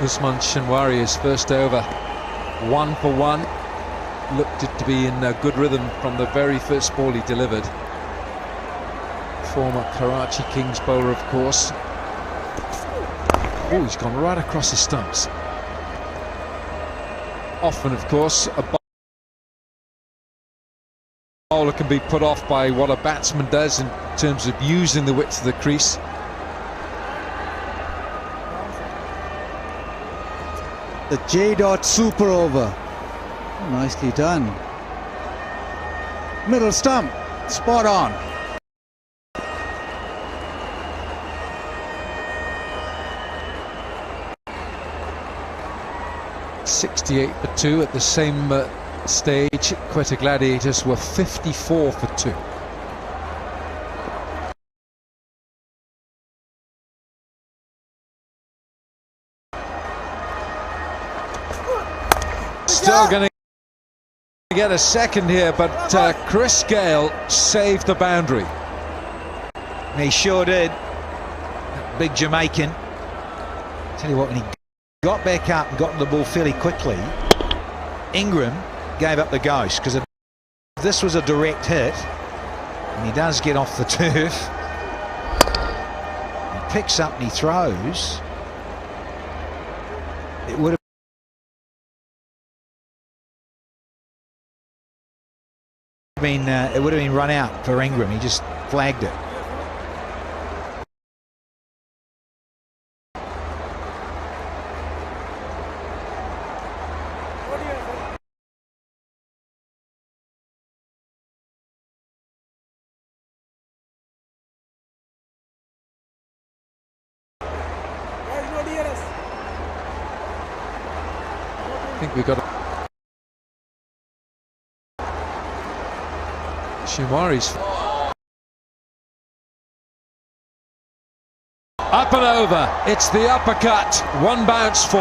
Usman Shinwari's first over, 1 for 1. Looked it to be in good rhythm from the very first ball he delivered. Former Karachi Kings bowler, of course. Oh, he's gone right across the stumps. Often, of course, a bowler can be put off by what a batsman does in terms of using the width of the crease. The J. Super over. Nicely done. Middle stump, spot on. .68 for 2 at the same stage. Quetta Gladiators were 54 for 2. Still going to get a second here, but Chris Gale saved the boundary. He sure did. Big Jamaican. Tell you what, when he got back up and got the ball fairly quickly, Ingram gave up the ghost, because if this was a direct hit, and he does get off the turf, he picks up and he throws, it would have been run out for Ingram. He just flagged it. I think we got a Shimari's up and over. It's the uppercut. 1 bounce 4.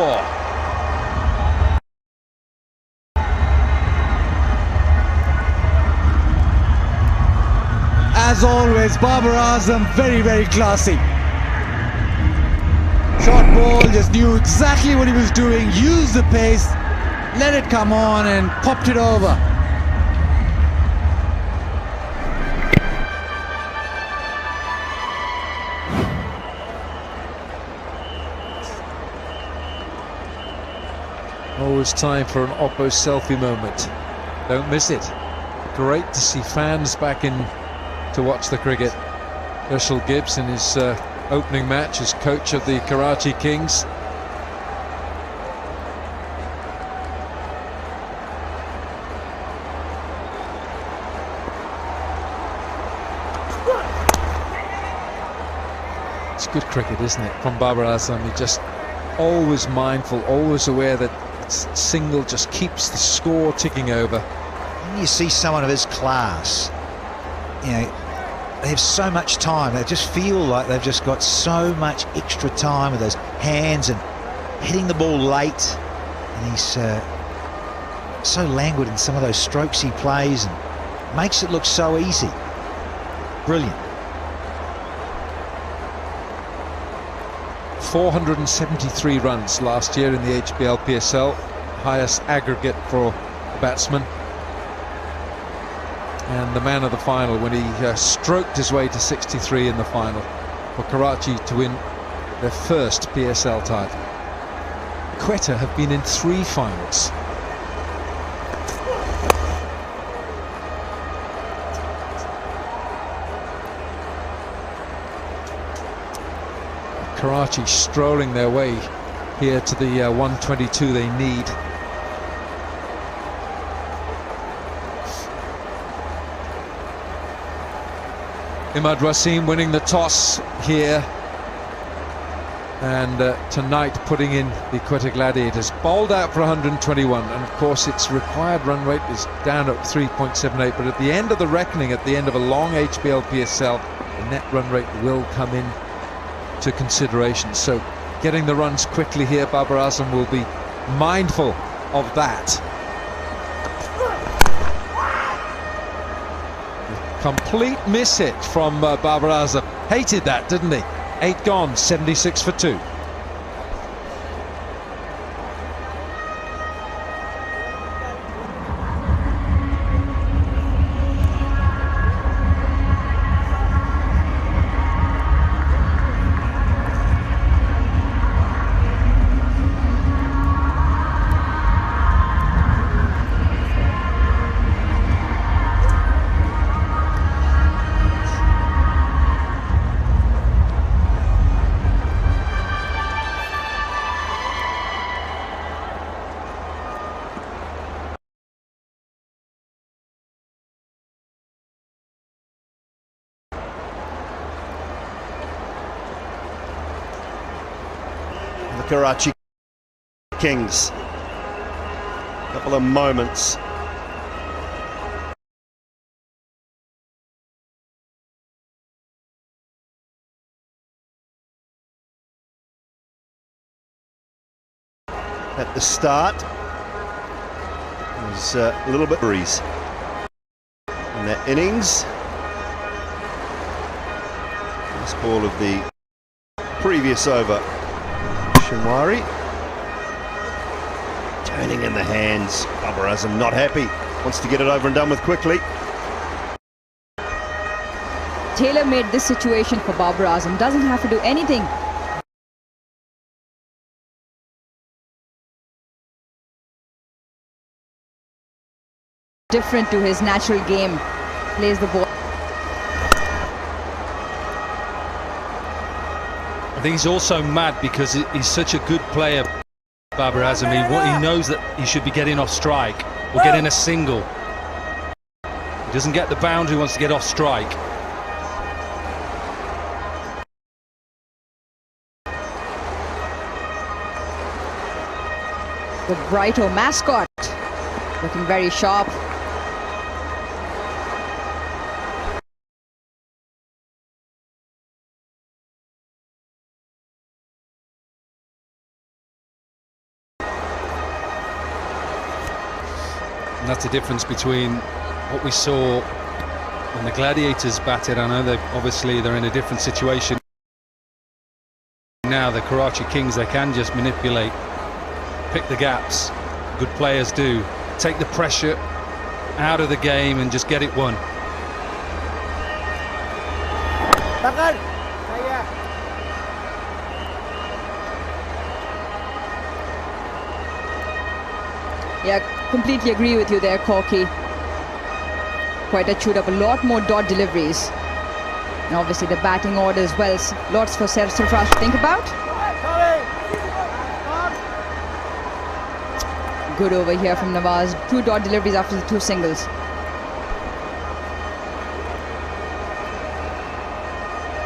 As always, Babar Azam, very, very classy. Short ball, just knew exactly what he was doing, used the pace, let it come on and popped it over. Always time for an Oppo selfie moment. Don't miss it. Great to see fans back in to watch the cricket. Herschel Gibbs in his opening match as coach of the Karachi Kings. It's good cricket, isn't it, from Babar Azam? He just always mindful, always aware that single just keeps the score ticking over. When you see someone of his class, you know, they have so much time. They just feel like they've just got so much extra time with those hands and hitting the ball late. And he's so languid in some of those strokes he plays and makes it look so easy. Brilliant. 473 runs last year in the HBL PSL, highest aggregate for a batsman. And the man of the final when he stroked his way to 63 in the final for Karachi to win their first PSL title. Quetta have been in 3 finals. Karachi strolling their way here to the 122 they need. Imad Wasim winning the toss here, and tonight putting in the Quetta Gladiators. Bowled out for 121, and of course its required run rate is down at 3.78, but at the end of the reckoning, at the end of a long HBL PSL, the net run rate will come in to consideration. So getting the runs quickly here, Babar Azam will be mindful of that. Complete miss hit from Babar Azam. Hated that, didn't he? 8 gone, 76 for 2. The Karachi Kings. Couple of moments. At the start, it was a little bit breeze in that innings. Last ball of the previous over. Shinwari turning in the hands. Babar Azam not happy, wants to get it over and done with quickly. Taylor made this situation for Babar Azam, doesn't have to do anything. Different to his natural game, plays the ball. I think he's also mad because he's such a good player, Babar Azam. He knows that he should be getting off strike or getting a single. He doesn't get the boundary, he wants to get off strike. The Brighto mascot looking very sharp. And that's the difference between what we saw when the Gladiators batted. I know they're in a different situation now. The Karachi Kings, they can just manipulate, pick the gaps. Good players do. Take the pressure out of the game and just get it won. Yeah, completely agree with you there, Corky. Quetta chewed up a lot more dot deliveries. And obviously the batting order as well. Lots for Sarfraz to think about. Good over here from Nawaz. 2 dot deliveries after the 2 singles.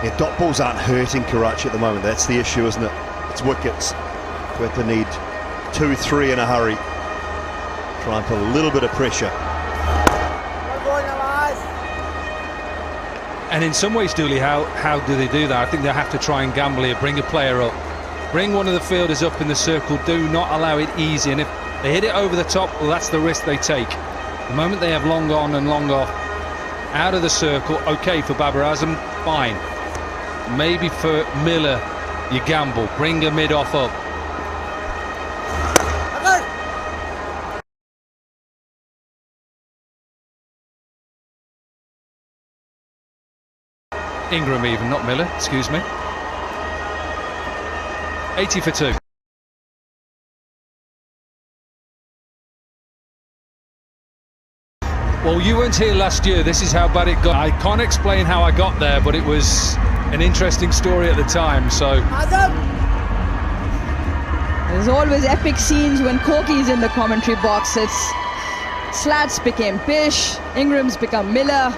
Yeah, dot balls aren't hurting Karachi at the moment. That's the issue, isn't it? It's wickets. Quetta need 2-3 in a hurry. Try and put a little bit of pressure. And in some ways, Dooley, how do they do that? I think they have to try and gamble here, bring a player up, bring one of the fielders up in the circle, do not allow it easy, and if they hit it over the top, well, that's the risk they take. The moment they have long on and long off, out of the circle, okay, for Babar Azam, fine. Maybe for Miller, you gamble. Bring a mid-off up. Ingram even, not Miller, excuse me. 80 for 2. Well, you weren't here last year. This is how bad it got. I can't explain how I got there, but it was an interesting story at the time, so... There's always epic scenes when Koki's in the commentary box. It's Slats became Pish, Ingram's become Miller.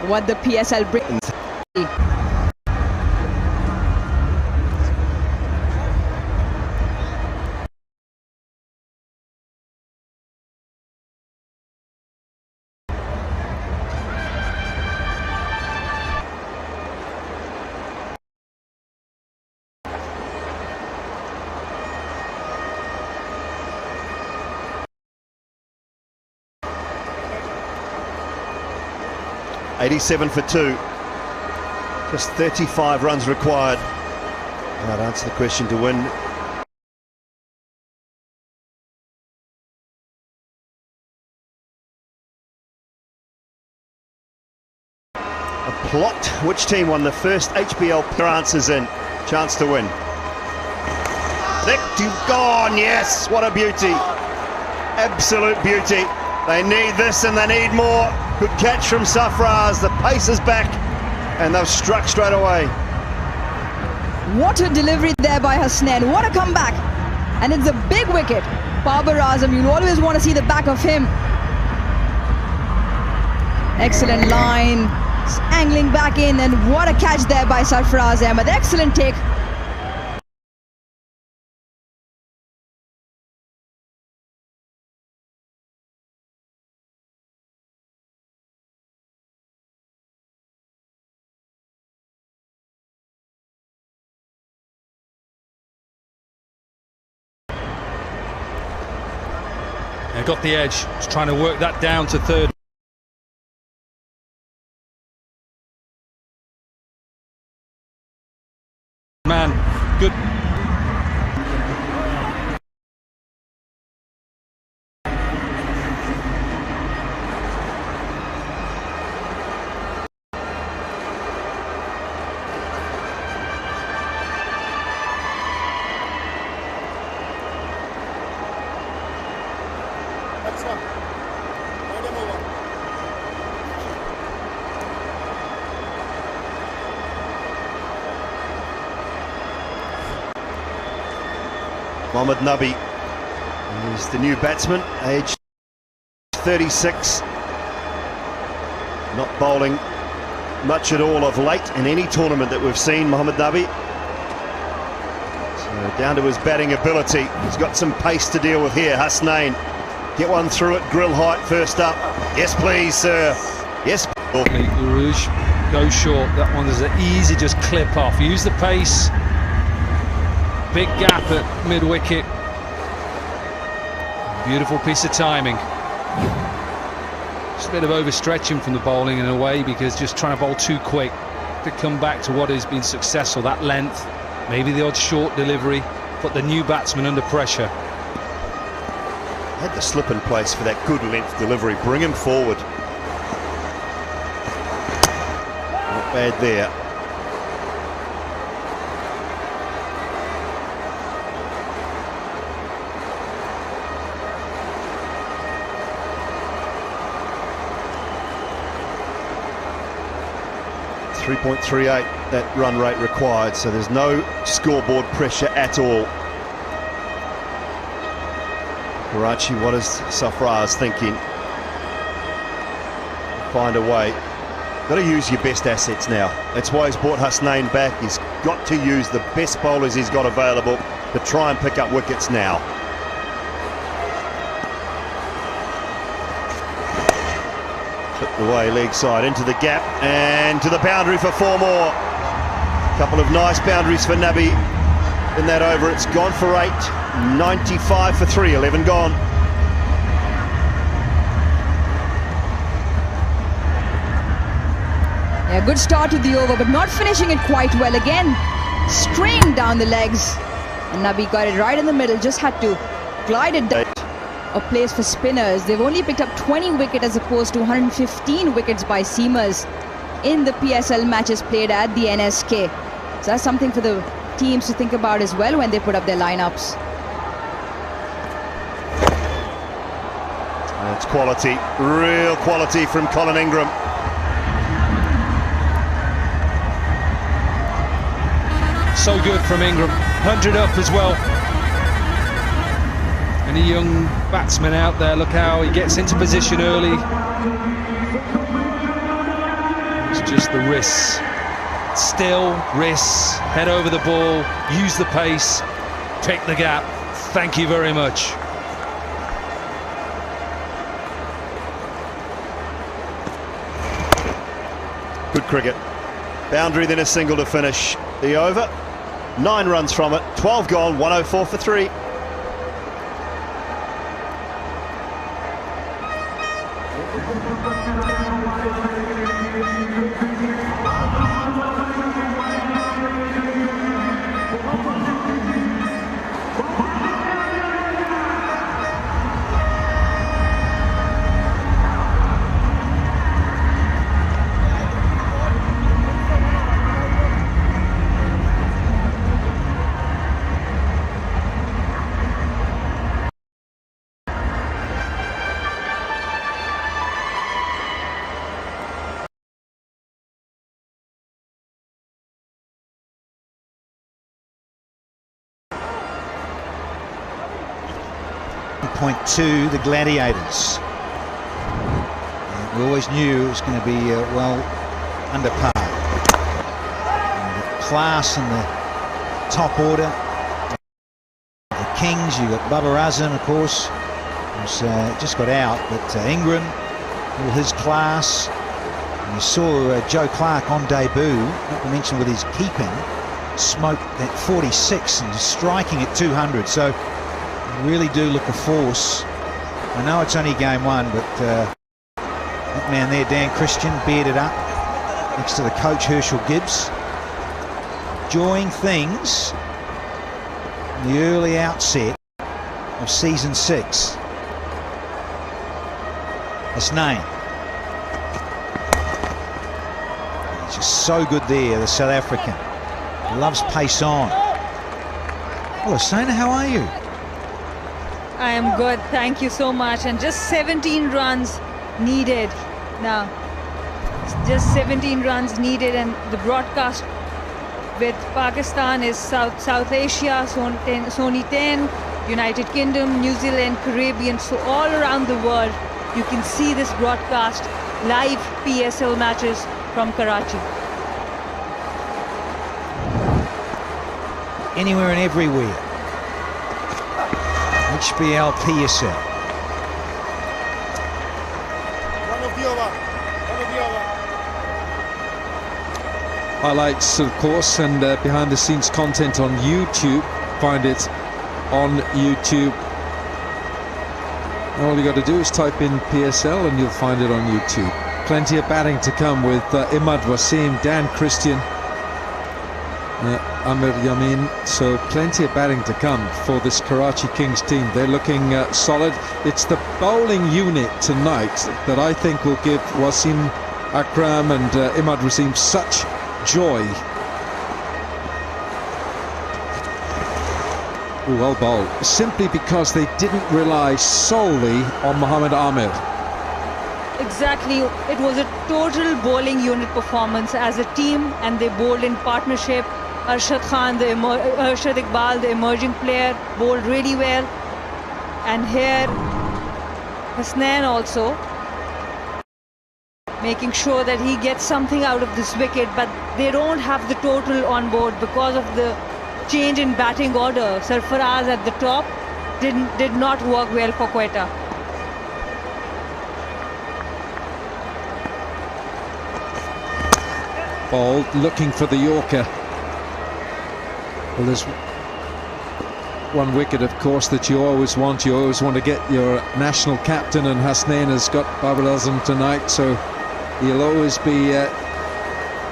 What the PSL brings. $87 for 2. Just 35 runs required. That answers the question to win. A plot. Which team won the first HBL? Answers in. Chance to win. Thick to gone. Yes, what a beauty. Absolute beauty. They need this and they need more. Good catch from Safraz. The pace is back and they've struck straight away. What a delivery there by Hasnain. What a comeback. And it's a big wicket. Babar Azam, you'll always want to see the back of him. Excellent line. Angling back in, and what a catch there by Sarfaraz Ahmed. Excellent take. Got the edge. Just trying to work that down to third. Man, good. Mohammad Nabi is the new batsman, aged 36. Not bowling much at all of late in any tournament that we've seen, Mohammad Nabi. So down to his batting ability. He's got some pace to deal with here. Hasnain, get one through at grill height first up. Yes, please, sir. Yes. Rouge, go short. That one is an easy just clip off. Use the pace. Big gap at mid-wicket. Beautiful piece of timing. Just a bit of overstretching from the bowling in a way, because just trying to bowl too quick to come back to what has been successful. That length, maybe the odd short delivery, put the new batsman under pressure. Had the slip in place for that good length delivery. Bring him forward. Not bad there. .38 that run rate required, so there's no scoreboard pressure at all. Karachi, what is Safraz thinking? Find a way. Got to use your best assets now. That's why he's brought Hasnain back. He's got to use the best bowlers he's got available to try and pick up wickets now. Flipped away leg side into the gap and to the boundary for 4 more. Couple of nice boundaries for Nabi in that over. It's gone for 8, 95 for 3, 11 gone. Yeah, good start to the over, but not finishing it quite well again. string down the legs. And Nabi got it right in the middle, just had to glide it down. A place for spinners. They've only picked up 20 wickets as opposed to 115 wickets by seamers in the PSL matches played at the NSK. So that's something for the teams to think about as well when they put up their lineups. It's quality, real quality from Colin Ingram. So good from Ingram. 100 up as well. Any young batsman out there, look how he gets into position early. It's just the wrists. Still, wrists, head over the ball, use the pace, pick the gap. Thank you very much. Good cricket. Boundary, then a single to finish the over. 9 runs from it, 12 gone, 104 for 3. .2, the Gladiators. We always knew it was going to be well under par. And the class and the top order. The Kings, you got Babar Azam, of course, who's just got out, but Ingram, all his class. And you saw Joe Clark on debut, not to mention with his keeping, smoked that 46 and striking at 200. So really do look a force. I know it's only game 1, but that man there, Dan Christian, bearded up next to the coach Herschel Gibbs, enjoying things in the early outset of season 6. His name. He's just so good there, the South African. Loves pace on. Hello, Sana, how are you? I am good, thank you so much. And just 17 runs needed now. Just 17 runs needed, and the broadcast with Pakistan is South Asia, Sony 10, United Kingdom, New Zealand, Caribbean. So all around the world, you can see this broadcast, live PSL matches from Karachi. Anywhere and everywhere. HBL PSL. Highlights, of course, and behind the scenes content on YouTube. Find it on YouTube. All you got to do is type in PSL and you'll find it on YouTube. Plenty of batting to come with Imad Wasim, Dan Christian, Amir Yamin, so plenty of batting to come for this Karachi Kings team. They're looking solid. It's the bowling unit tonight that I think will give Wasim Akram and Imad Wasim such joy. Ooh, well bowled, simply because they didn't rely solely on Mohammad Amir. Exactly, it was a total bowling unit performance as a team, and they bowled in partnership. Arshad Khan, Arshad Iqbal, the emerging player, bowled really well. And here, Hasnain also making sure that he gets something out of this wicket, but they don't have the total on board because of the change in batting order. Sarfaraz at the top did not work well for Quetta. Ball looking for the Yorker. Well, there's one wicket, of course, that you always want. You always want to get your national captain, and Hasnain has got Babar Azam tonight, so he'll always be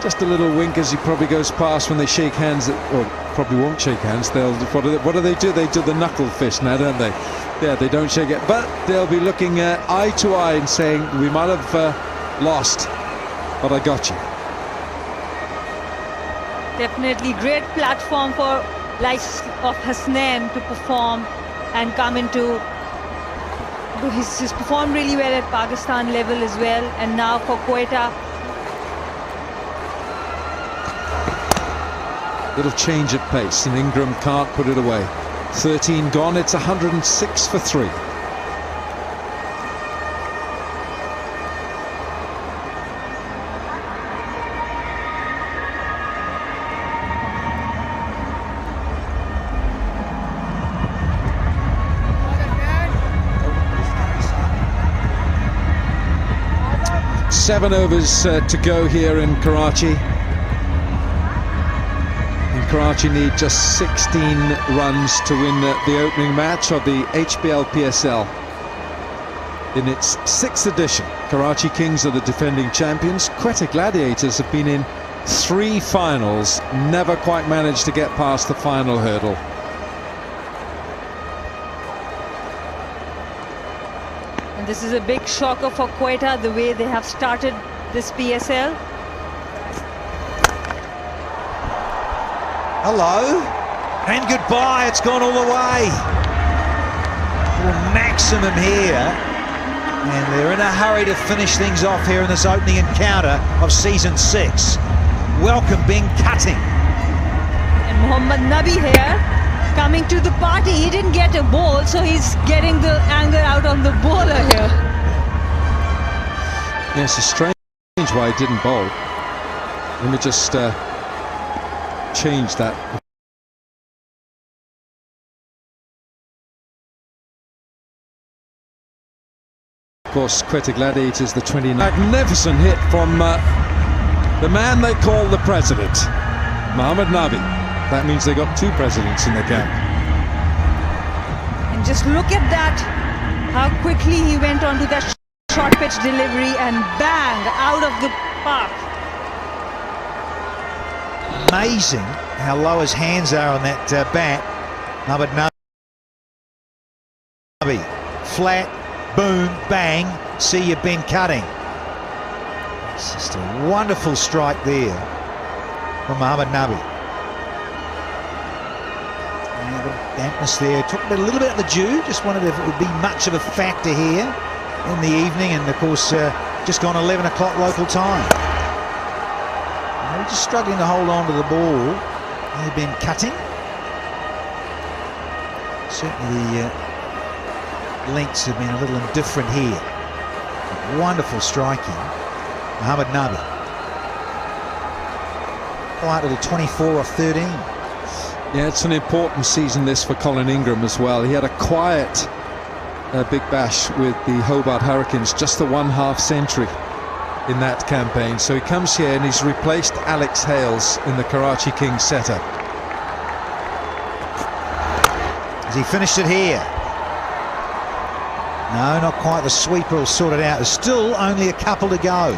Just a little wink as he probably goes past when they shake hands. Or probably won't shake hands. What do they do? They do the knuckle fist now, don't they? Yeah, they don't shake it. But they'll be looking eye to eye and saying, we might have lost, but I got you. Definitely great platform for likes of Hasnain to perform and come into. He's performed really well at Pakistan level as well, and now for Quetta. Little change at pace, and Ingram can't put it away. 13 gone, it's 106 for 3. Seven overs to go here in Karachi. Karachi need just 16 runs to win the opening match of the HBL PSL. In its 6th edition, Karachi Kings are the defending champions. Quetta Gladiators have been in 3 finals, never quite managed to get past the final hurdle. And this is a big shocker for Quetta, the way they have started this PSL. Hello, and goodbye, it's gone all the way. Maximum here, and they're in a hurry to finish things off here in this opening encounter of season 6. Welcome being cutting. And Mohammad Nabi here, coming to the party. He didn't get a ball, so he's getting the anger out on the bowler here. Yes, it's strange why he didn't bowl. Let me just change that. Of course, Quetta Gladiators, the 29. Magnificent hit from the man they call the president, Mohammad Nabi. That means they got 2 presidents in the camp. And just look at that, how quickly he went onto that short pitch delivery and bang, out of the park. Amazing how low his hands are on that bat. Mohammad Nabi, flat, boom, bang, see you Ben cutting. It's just a wonderful strike there from Mohammad Nabi. Dampness there, talking a little bit of the dew, just wondered if it would be much of a factor here in the evening, and of course just gone 11 o'clock local time. We're just struggling to hold on to the ball. They've been cutting. Certainly the lengths have been a little indifferent here. Wonderful striking. Mohammad Nabi. Quiet little 24 off 13. Yeah, it's an important season this for Colin Ingram as well. He had a quiet big bash with the Hobart Hurricanes, just the 1/2 century in that campaign. So he comes here and he's replaced Alex Hales in the Karachi Kings setup. Has he finished it here? No, not quite. The sweeper will sort it out. There's still only a couple to go.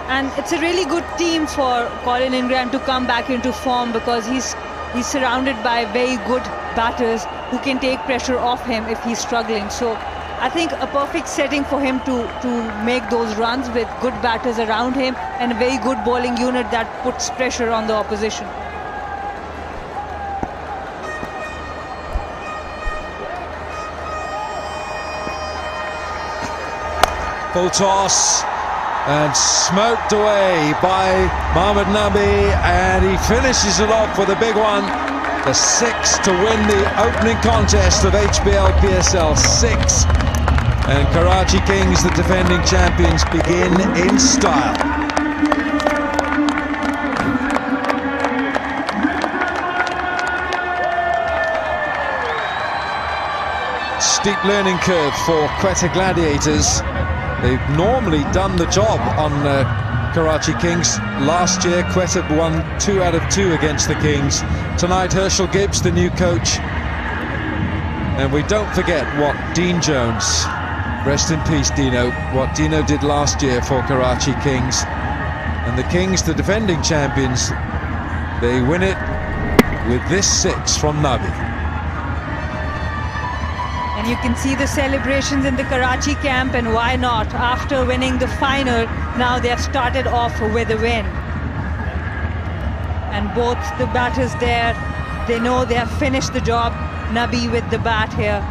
And it's a really good team for Colin Ingram to come back into form, because he's surrounded by very good batters who can take pressure off him if he's struggling. So I think a perfect setting for him to make those runs with good batters around him and a very good bowling unit that puts pressure on the opposition. Full toss and smoked away by Mohammad Nabi, and he finishes it off with a big one. The 6 to win the opening contest of HBL PSL 6. And Karachi Kings, the defending champions, begin in style. Steep learning curve for Quetta Gladiators. They've normally done the job on Karachi Kings. Last year, Quetta won 2 out of 2 against the Kings. Tonight, Herschel Gibbs, the new coach. And we don't forget what Dean Jones, rest in peace Dino, what Dino did last year for Karachi Kings. And the Kings, the defending champions, they win it with this 6 from Nabi. And you can see the celebrations in the Karachi camp, and why not? After winning the final, now they have started off with a win. And both the batters there, they know they have finished the job. Nabi with the bat here.